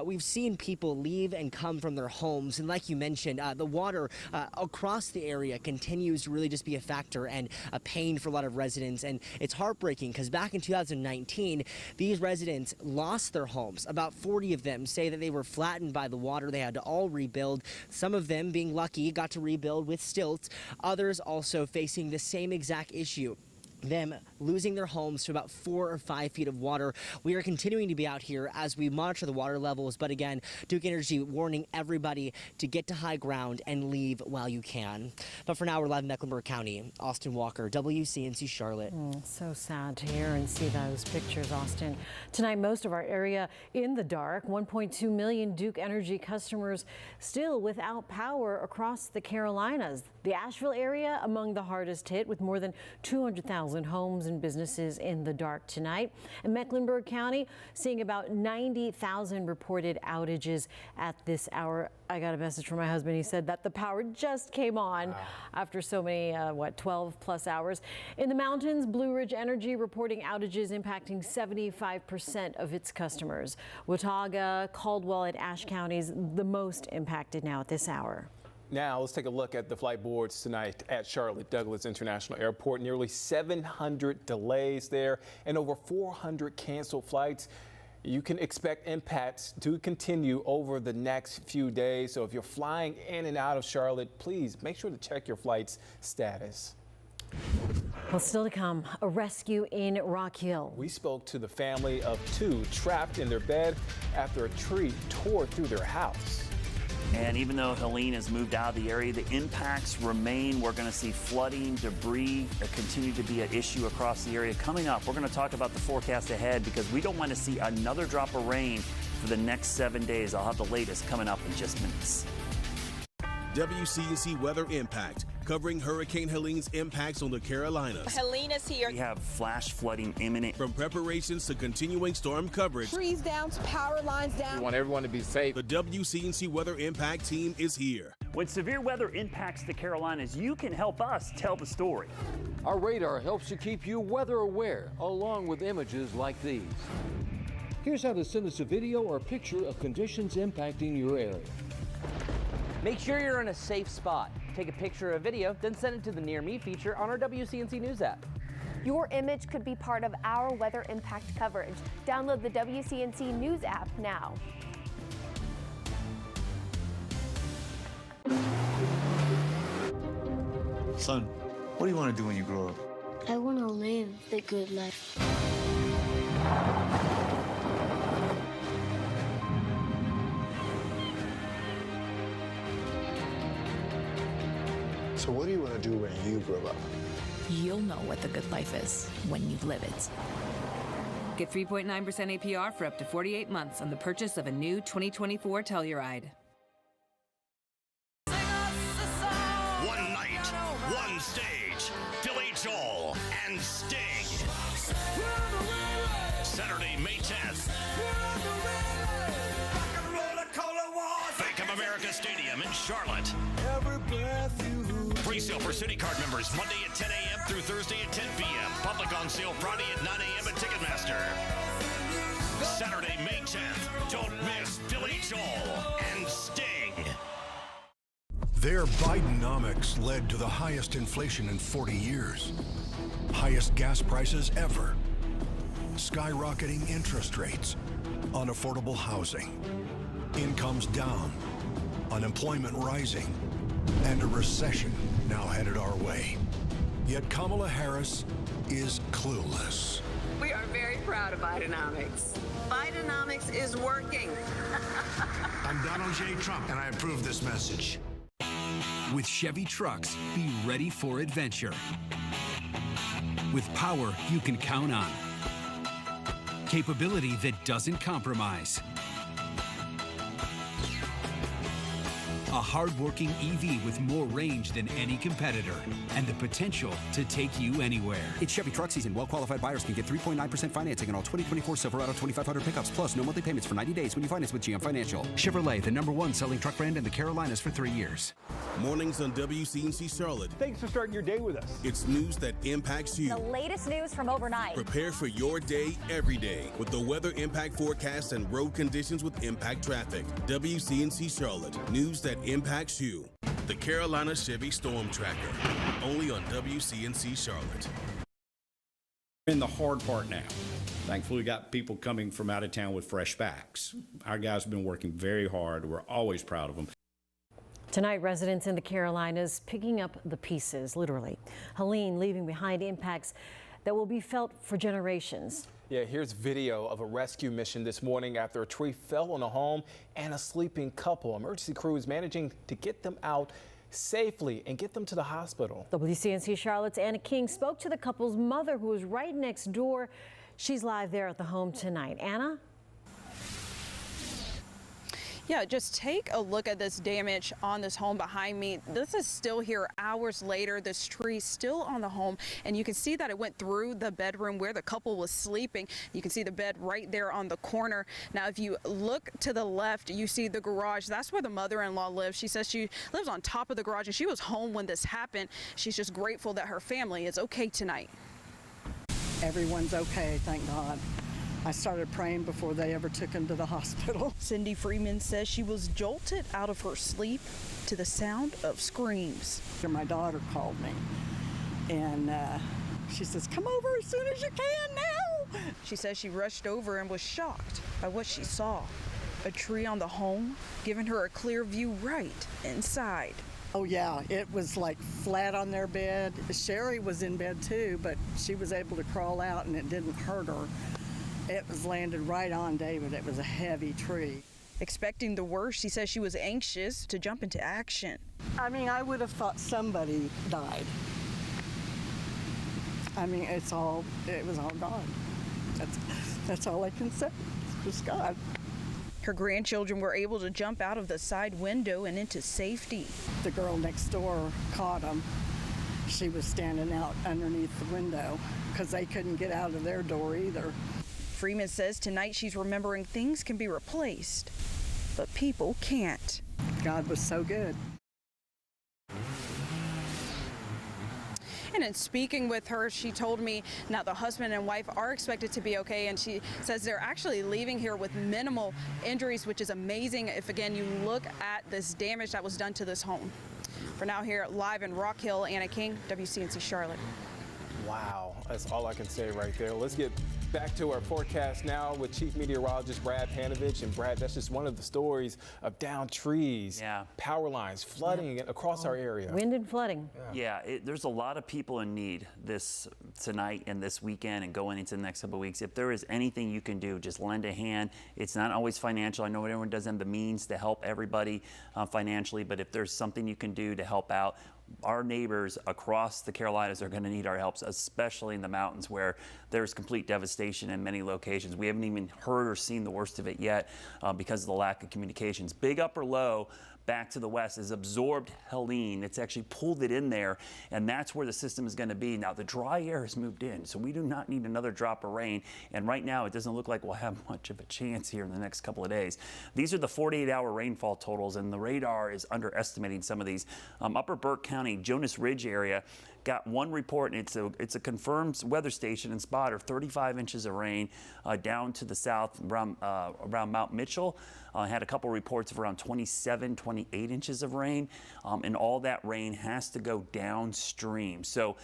We've seen people leave and come from their homes, and like you mentioned, the water across the area continues to really just be a factor and a pain for a lot of residents. And it's heartbreaking because back in 2019, these residents lost their homes. About 40 of them say that they were flattened by the water. They had to all rebuild. Some of them, being lucky, got to rebuild with stilts. Others also facing the same exact issue, them losing their homes to about 4 or 5 feet of water. We are continuing to be out here as we monitor the water levels, but again, Duke Energy warning everybody to get to high ground and leave while you can. But for now, we're live in Mecklenburg County. Austin Walker, WCNC Charlotte. So sad to hear and see those pictures, Austin. Tonight, most of our area in the dark. 1.2 million Duke Energy customers still without power across the Carolinas. The Asheville area among the hardest hit, with more than 200,000 homes and businesses in the dark tonight. And Mecklenburg County seeing about 90,000 reported outages at this hour. I got a message from my husband. He said that the power just came on after so many, 12 plus hours. In the mountains, Blue Ridge Energy reporting outages impacting 75% of its customers. Watauga, Caldwell, and Ashe counties the most impacted now at this hour. Now let's take a look at the flight boards tonight at Charlotte Douglas International Airport. Nearly 700 delays there and over 400 canceled flights. You can expect impacts to continue over the next few days. So if you're flying in and out of Charlotte, please make sure to check your flight's status. Well, still to come, a rescue in Rock Hill. We spoke to the family of 2 trapped in their bed after a tree tore through their house. And even though Helene has moved out of the area, the impacts remain. We're going to see flooding, debris continue to be an issue across the area. Coming up, we're going to talk about the forecast ahead because we don't want to see another drop of rain for the next 7 days. I'll have the latest coming up in just minutes. WCNC Weather Impact, covering Hurricane Helene's impacts on the Carolinas. Helene is here. We have flash flooding imminent. From preparations to continuing storm coverage. Trees down, power lines down. We want everyone to be safe. The WCNC Weather Impact Team is here. When severe weather impacts the Carolinas, you can help us tell the story. Our radar helps to keep you weather aware, along with images like these. Here's how to send us a video or picture of conditions impacting your area. Make sure you're in a safe spot. Take a picture or video, then send it to the Near Me feature on our WCNC News app. Your image could be part of our weather impact coverage. Download the WCNC News app now. Son, what do you want to do when you grow up? I want to live the good life. So what do you want to do when you grow up? You'll know what the good life is when you live it. Get 3.9% APR for up to 48 months on the purchase of a new 2024 Telluride. One night, one stage, Billy Joel and Sting. Saturday, May 10th. Bank of America Stadium in Charlotte. Pre-sale for City Card members Monday at 10 a.m. through Thursday at 10 p.m. Public on sale Friday at 9 a.m. at Ticketmaster. Saturday, May 10th. Don't miss Billy Joel and Sting. Their Bidenomics led to the highest inflation in 40 years. Highest gas prices ever. Skyrocketing interest rates. Unaffordable housing. Incomes down. Unemployment rising. And a recession now headed our way. Yet Kamala Harris is clueless. We are very proud of Bidenomics. Bidenomics is working. I'm Donald J. Trump, and I approve this message. With Chevy trucks, be ready for adventure. With power you can count on. Capability that doesn't compromise. A hard-working EV with more range than any competitor and the potential to take you anywhere. It's Chevy truck season. Well-qualified buyers can get 3.9% financing on all 2024 Silverado 2500 pickups, plus no monthly payments for 90 days when you finance with GM Financial. Chevrolet, the #1 selling truck brand in the Carolinas for 3 years. Mornings on WCNC Charlotte. Thanks for starting your day with us. It's news that impacts you. The latest news from overnight. Prepare for your day every day with the weather impact forecast and road conditions with Impact Traffic. WCNC Charlotte. News that impacts you. The Carolina Chevy Storm Tracker. Only on WCNC Charlotte. In the hard part now. Thankfully, we got people coming from out of town with fresh backs. Our guys have been working very hard. We're always proud of them. Tonight, residents in the Carolinas picking up the pieces, literally. Helene leaving behind impacts that will be felt for generations. Yeah, here's video of a rescue mission this morning after a tree fell on a home and a sleeping couple. Emergency crews managing to get them out safely and get them to the hospital. WCNC Charlotte's Anna King spoke to the couple's mother, who was right next door. She's live there at the home tonight. Anna? Yeah, just take a look at this damage on this home behind me. This is still here hours later. This tree still on the home, and you can see that it went through the bedroom where the couple was sleeping. You can see the bed right there on the corner. Now, if you look to the left, you see the garage. That's where the mother-in-law lives. She says she lives on top of the garage, and she was home when this happened. She's just grateful that her family is okay tonight. Everyone's okay, thank God. I started praying before they ever took him to the hospital. Cindy Freeman says she was jolted out of her sleep to the sound of screams. My daughter called me, and she says, "Come over as soon as you can now." She says she rushed over and was shocked by what she saw. A tree on the home, giving her a clear view right inside. Oh yeah, it was like flat on their bed. Sherry was in bed too, but she was able to crawl out and it didn't hurt her. It was landed right on David. It was a heavy tree. Expecting the worst, she says she was anxious to jump into action. I mean, I would have thought somebody died. I mean, it was all gone. That's all I can say. It's just God. Her grandchildren were able to jump out of the side window and into safety. The girl next door caught them. She was standing out underneath the window because they couldn't get out of their door either. Freeman says tonight she's remembering things can be replaced, but people can't. God was so good. And in speaking with her, she told me now the husband and wife are expected to be okay, and she says they're actually leaving here with minimal injuries, which is amazing if, again, you look at this damage that was done to this home. For now, here live in Rock Hill, Anna King, WCNC Charlotte. Wow, that's all I can say right there. Let's get back to our forecast now with Chief Meteorologist Brad Panovich. And Brad, that's just one of the stories of downed trees, power lines, flooding across our area. Wind and flooding. Yeah, there's a lot of people in need this tonight and this weekend and going into the next couple of weeks. If there is anything you can do, just lend a hand. It's not always financial. I know everyone doesn't have the means to help everybody financially, but if there's something you can do to help out, our neighbors across the Carolinas are going to need our help, especially in the mountains where there's complete devastation in many locations. We haven't even heard or seen the worst of it yet because of the lack of communications. Big upper low back to the west has absorbed Helene. It's actually pulled it in there, and that's where the system is going to be. Now, the dry air has moved in, so we do not need another drop of rain, and right now it doesn't look like we'll have much of a chance here in the next couple of days. These are the 48-hour rainfall totals, and the radar is underestimating some of these. Upper Burke County, Jonas Ridge area, got one report, and it's a confirmed weather station and spotter, 35 inches of rain down to the south around Mount Mitchell. Had a couple reports of around 27, 28 inches of rain, and all that rain has to go downstream. So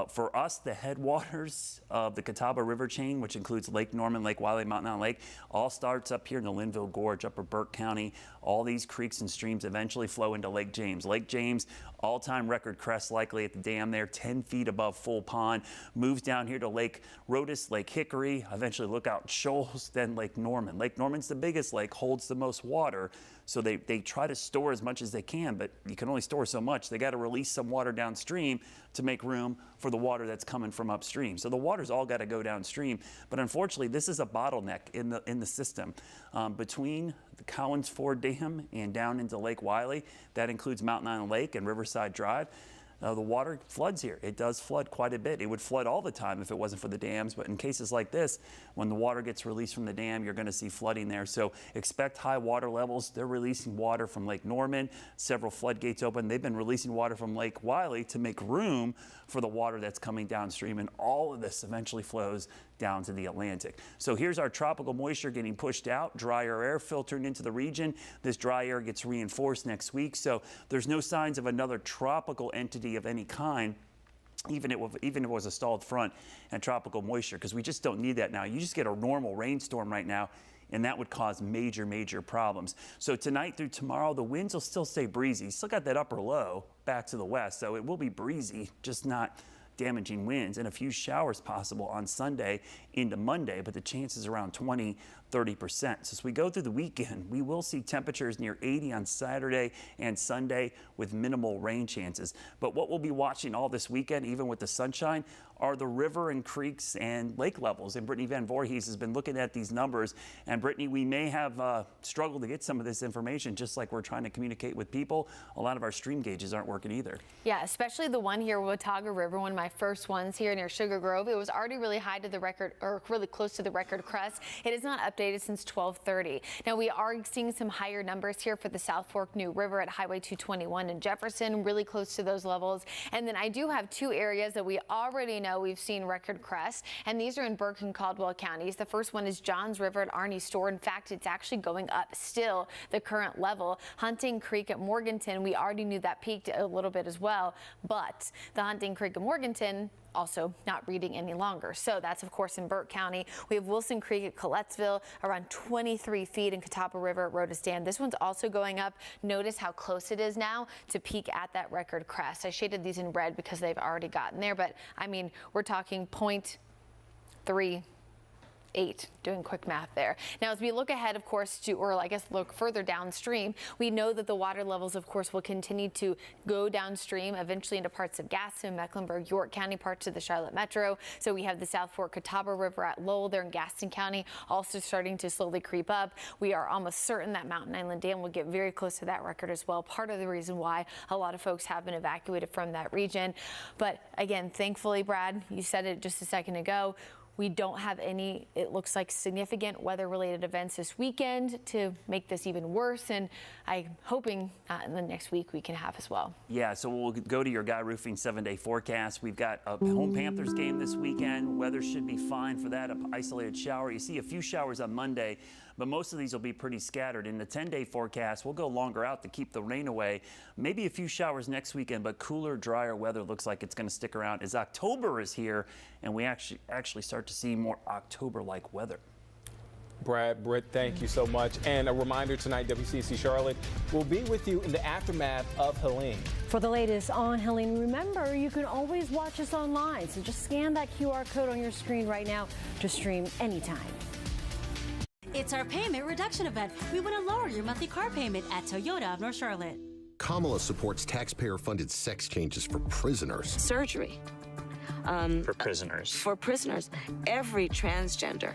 for us, the headwaters of the Catawba River chain, which includes Lake Norman, Lake Wiley, Mountain Island Lake, all starts up here in the Linville Gorge, Upper Burke County. All these creeks and streams eventually flow into Lake James. Lake James, all-time record crest likely at the dam there, 10 feet above full pond, moves down here to Lake Rotus, Lake Hickory, eventually Lookout Shoals, then Lake Norman. Lake Norman's the biggest lake, holds the most water, so they try to store as much as they can, but you can only store so much. They got to release some water downstream to make room for the water that's coming from upstream. So the water's all got to go downstream, but unfortunately this is a bottleneck in the system. Between the Collins Ford Dam and down into Lake Wiley, that includes Mountain Island Lake and Riverside Drive. The water floods here. It does flood quite a bit. It would flood all the time if it wasn't for the dams, but in cases like this, when the water gets released from the dam, you're going to see flooding there. So expect high water levels. They're releasing water from Lake Norman, several floodgates open. They've been releasing water from Lake Wiley to make room for the water that's coming downstream, and all of this eventually flows down to the Atlantic. So here's our tropical moisture getting pushed out, drier air filtering into the region. This dry air gets reinforced next week, so there's no signs of another tropical entity of any kind, even if it was a stalled front and tropical moisture, because we just don't need that now. You just get a normal rainstorm right now, and that would cause major, major problems. So tonight through tomorrow, the winds will still stay breezy. Still got that upper low back to the west, so it will be breezy, just not damaging winds, and a few showers possible on Sunday into Monday, but the chances around 20-30%. So as we go through the weekend, we will see temperatures near 80 on Saturday and Sunday with minimal rain chances. But what we'll be watching all this weekend, even with the sunshine, are the river and creeks and lake levels. And Brittany Van Voorhees has been looking at these numbers. And Brittany, we may have struggled to get some of this information, just like we're trying to communicate with people. A lot of our stream gauges aren't working either. Yeah, especially the one here, Watauga River, one of my first ones here near Sugar Grove. It was already really high to the record, or really close to the record crest. It is not updated since 12:30. Now we are seeing some higher numbers here for the South Fork New River at Highway 221 in Jefferson, really close to those levels. And then I do have two areas that we already know we've seen record crest, and these are in Burke and Caldwell counties. The first one is Johns River at Arnie Store. In fact, it's actually going up still, the current level. Hunting Creek at Morganton, we already knew that peaked a little bit as well, but the Hunting Creek at Morganton also not reading any longer. So that's of course in Burke County. We have Wilson Creek at Collettsville around 23 feet, in Catawba River at Rotus Dam. This one's also going up. Notice how close it is now to peak at that record crest. I shaded these in red because they've already gotten there, but I mean, we're talking 0.38, doing quick math there. Now, as we look ahead, of course, look further downstream, we know that the water levels, of course, will continue to go downstream, eventually into parts of Gaston, Mecklenburg, York County, parts of the Charlotte Metro. So we have the South Fork Catawba River at Lowell there in Gaston County, also starting to slowly creep up. We are almost certain that Mountain Island Dam will get very close to that record as well. Part of the reason why a lot of folks have been evacuated from that region. But again, thankfully, Brad, you said it just a second ago, we don't have any, it looks like, significant weather-related events this weekend to make this even worse, and I'm hoping in the next week we can have as well. Yeah, so we'll go to your Guy Roofing 7-day forecast. We've got a home Panthers game this weekend. Weather should be fine for that, an isolated shower. You see a few showers on Monday, but most of these will be pretty scattered. In the 10-day forecast, we'll go longer out to keep the rain away. Maybe a few showers next weekend, but cooler, drier weather looks like it's going to stick around as October is here, and we actually start to see more October-like weather. Brad, Britt, thank you so much. And a reminder tonight, WCNC Charlotte will be with you in the aftermath of Helene. For the latest on Helene, remember, you can always watch us online. So just scan that QR code on your screen right now to stream anytime. It's our payment reduction event. We want to lower your monthly car payment at Toyota of North Charlotte. Kamala supports taxpayer-funded sex changes for prisoners. Surgery. For prisoners. For prisoners. Every transgender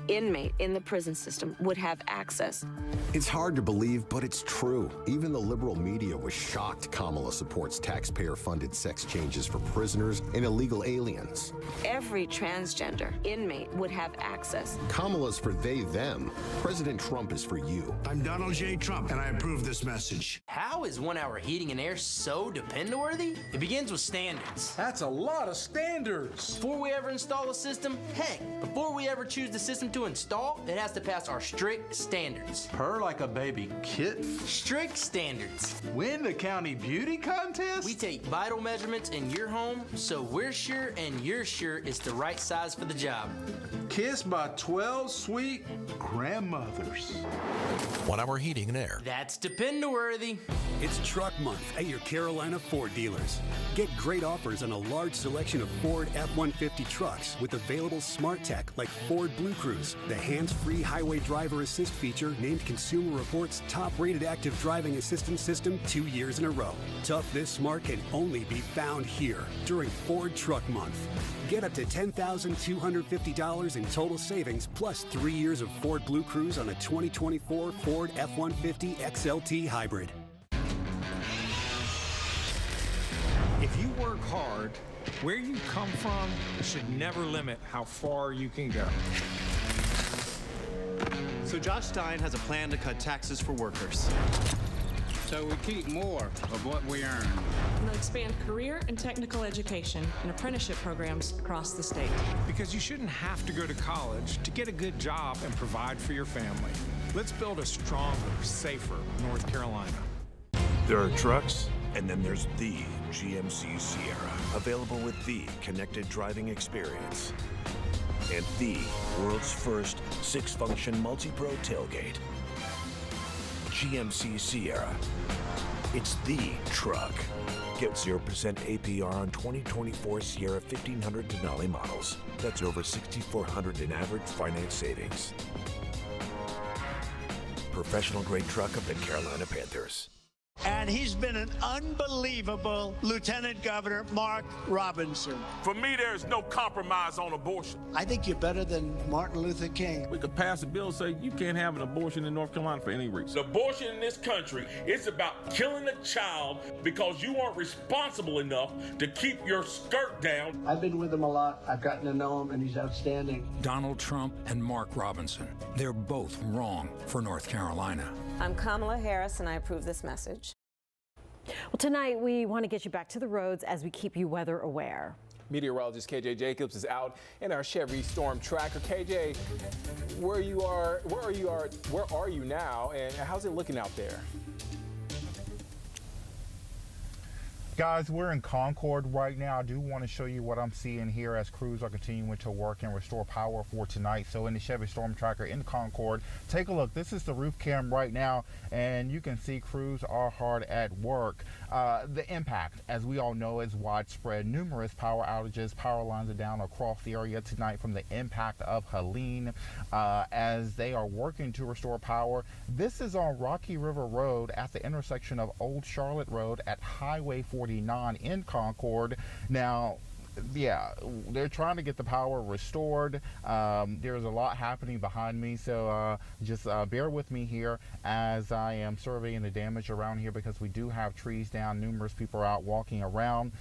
inmate in the prison system would have access. It's hard to believe, but it's true. Even the liberal media was shocked Kamala supports taxpayer-funded sex changes for prisoners and illegal aliens. Every transgender inmate would have access. Kamala's for they, them. President Trump is for you. I'm Donald J. Trump, and I approve this message. How is 1 hour heating and air so dependable-worthy? It begins with standards. That's a lot of standards. Before we ever install a system, heck, before we ever choose the system to install, it has to pass our strict standards. Purr like a baby kitten. Strict standards. Win the county beauty contest? We take vital measurements in your home, so we're sure and you're sure it's the right size for the job. Kissed by 12 sweet grandmothers. 1 hour heating and air. That's depend-worthy. It's Truck Month at your Carolina Ford dealers. Get great offers on a large selection of Ford F-150 trucks with available smart tech like Ford Blue Cruise, the hands-free highway driver assist feature named Consumer Reports' top-rated active driving assistance system 2 years in a row. Tough this smart can only be found here during Ford Truck Month. Get up to $10,250 in total savings plus 3 years of Ford Blue Cruise on a 2024 Ford F-150 XLT Hybrid. If you work hard, where you come from should never limit how far you can go. So Josh Stein has a plan to cut taxes for workers. So we keep more of what we earn. And they'll expand career and technical education and apprenticeship programs across the state. Because you shouldn't have to go to college to get a good job and provide for your family. Let's build a stronger, safer North Carolina. There are trucks, and then there's the GMC Sierra, available with the connected driving experience and the world's first 6-function multi-pro tailgate. GMC Sierra. It's the truck. Get 0% APR on 2024 Sierra 1500 Denali models. That's over $6,400 in average finance savings. Professional grade truck of the Carolina Panthers. And he's been an unbelievable Lieutenant Governor, Mark Robinson. For me, there's no compromise on abortion. I think you're better than Martin Luther King. We could pass a bill saying you can't have an abortion in North Carolina for any reason. The abortion in this country is about killing a child because you aren't responsible enough to keep your skirt down. I've been with him a lot. I've gotten to know him, and he's outstanding. Donald Trump and Mark Robinson. They're both wrong for North Carolina. I'm Kamala Harris, and I approve this message. Well, tonight we want to get you back to the roads as we keep you weather aware. Meteorologist KJ Jacobs is out in our Chevy Storm Tracker. KJ, where are you now, and how's it looking out there? Guys, we're in Concord right now. I do want to show you what I'm seeing here as crews are continuing to work and restore power for tonight. So in the Chevy Storm Tracker in Concord, take a look. This is the roof cam right now, and you can see crews are hard at work. The impact, as we all know, is widespread. Numerous power outages, power lines are down across the area tonight from the impact of Helene as they are working to restore power. This is on Rocky River Road at the intersection of Old Charlotte Road at Highway 49 in Concord. Now, yeah, they're trying to get the power restored. There's a lot happening behind me, so just bear with me here as I am surveying the damage around here because we do have trees down. Numerous people are out walking around.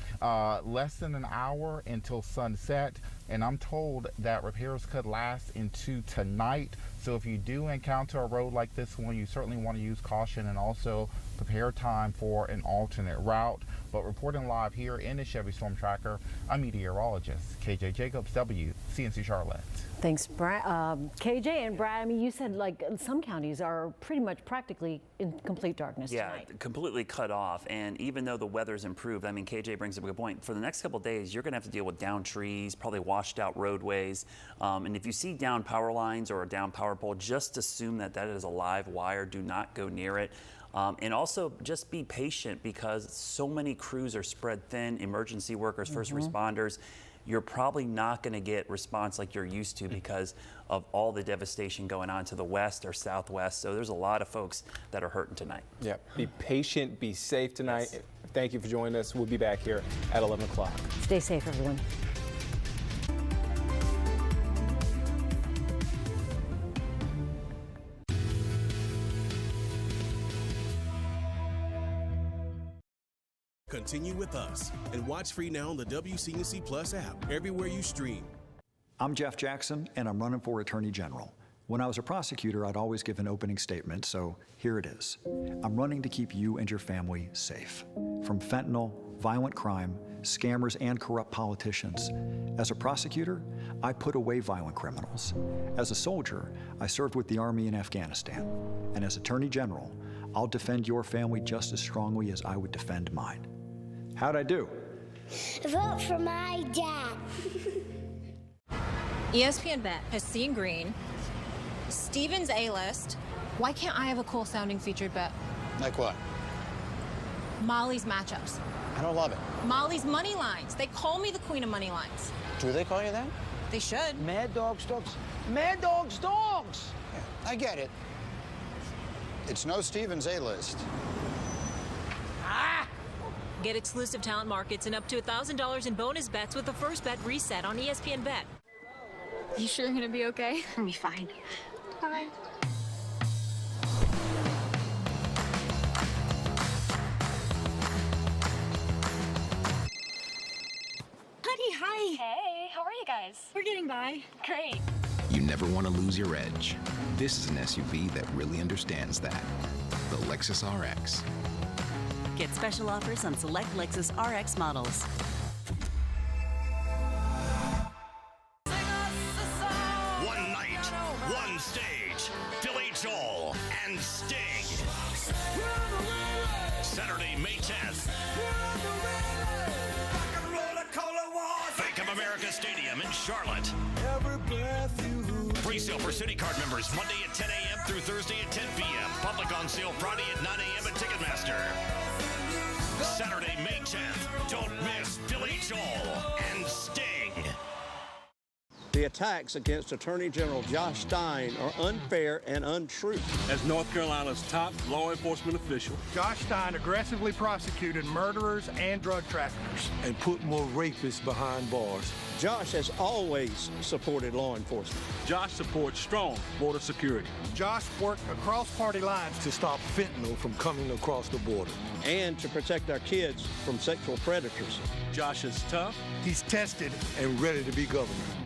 Less than an hour until sunset, and I'm told that repairs could last into tonight. So if you do encounter a road like this one, you certainly want to use caution and also prepare time for an alternate route. But reporting live here in the Chevy Storm Tracker, I'm meteorologist KJ Jacobs, WCNC Charlotte. Thanks, Brad. KJ and Brad, I mean, you said like some counties are pretty much practically in complete darkness tonight. Completely cut off. And even though the weather's improved, I mean, KJ brings up a good point. For the next couple of days, you're going to have to deal with downed trees, probably washed out roadways. And if you see down power lines or a down power pole, just assume that that is a live wire. Do not go near it. And also just be patient because so many crews are spread thin, emergency workers, first responders. you're probably not going to get response like you're used to because of all the devastation going on to the west or southwest. So there's a lot of folks that are hurting tonight. Yeah, be patient, be safe tonight. Yes. Thank you for joining us. We'll be back here at 11 o'clock. Stay safe, everyone. Continue with us and watch free now on the WCNC Plus app, everywhere you stream. I'm Jeff Jackson, and I'm running for Attorney General. When I was a prosecutor, I'd always give an opening statement, so here it is. I'm running to keep you and your family safe from fentanyl, violent crime, scammers, and corrupt politicians. As a prosecutor, I put away violent criminals. As a soldier, I served with the Army in Afghanistan. And as Attorney General, I'll defend your family just as strongly as I would defend mine. How'd I do? Vote for my dad. ESPN Bet has seen green, Steven's A-list. Why can't I have a cool sounding featured bet? Like what? Molly's matchups. I don't love it. Molly's money lines. They call me the queen of money lines. Do they call you that? They should. Mad Dogs Dogs. Mad Dogs Dogs! Yeah, I get it. It's no Steven's A-list. Get exclusive talent markets and up to $1,000 in bonus bets with the first bet reset on ESPN Bet. You sure you're gonna be okay? I'll be fine. Bye. Honey, hi. Hey, how are you guys? We're getting by. Great. You never want to lose your edge. This is an SUV that really understands that. The Lexus RX. Get special offers on select Lexus RX models. One night, one stage. Billy Joel and Sting. Saturday, May 10th. Bank of America Stadium in Charlotte. Pre-sale for City Card members Monday at 10 a.m. through Thursday at 10 p.m. Public on sale Friday at 9 a.m. at Ticketmaster. Saturday, May 10th. Don't miss Billy Joel and Sting. The attacks against Attorney General Josh Stein are unfair and untrue. As North Carolina's top law enforcement official, Josh Stein aggressively prosecuted murderers and drug traffickers and put more rapists behind bars. Josh has always supported law enforcement. Josh supports strong border security. Josh worked across party lines to stop fentanyl from coming across the border. And to protect our kids from sexual predators. Josh is tough. He's tested and ready to be governor.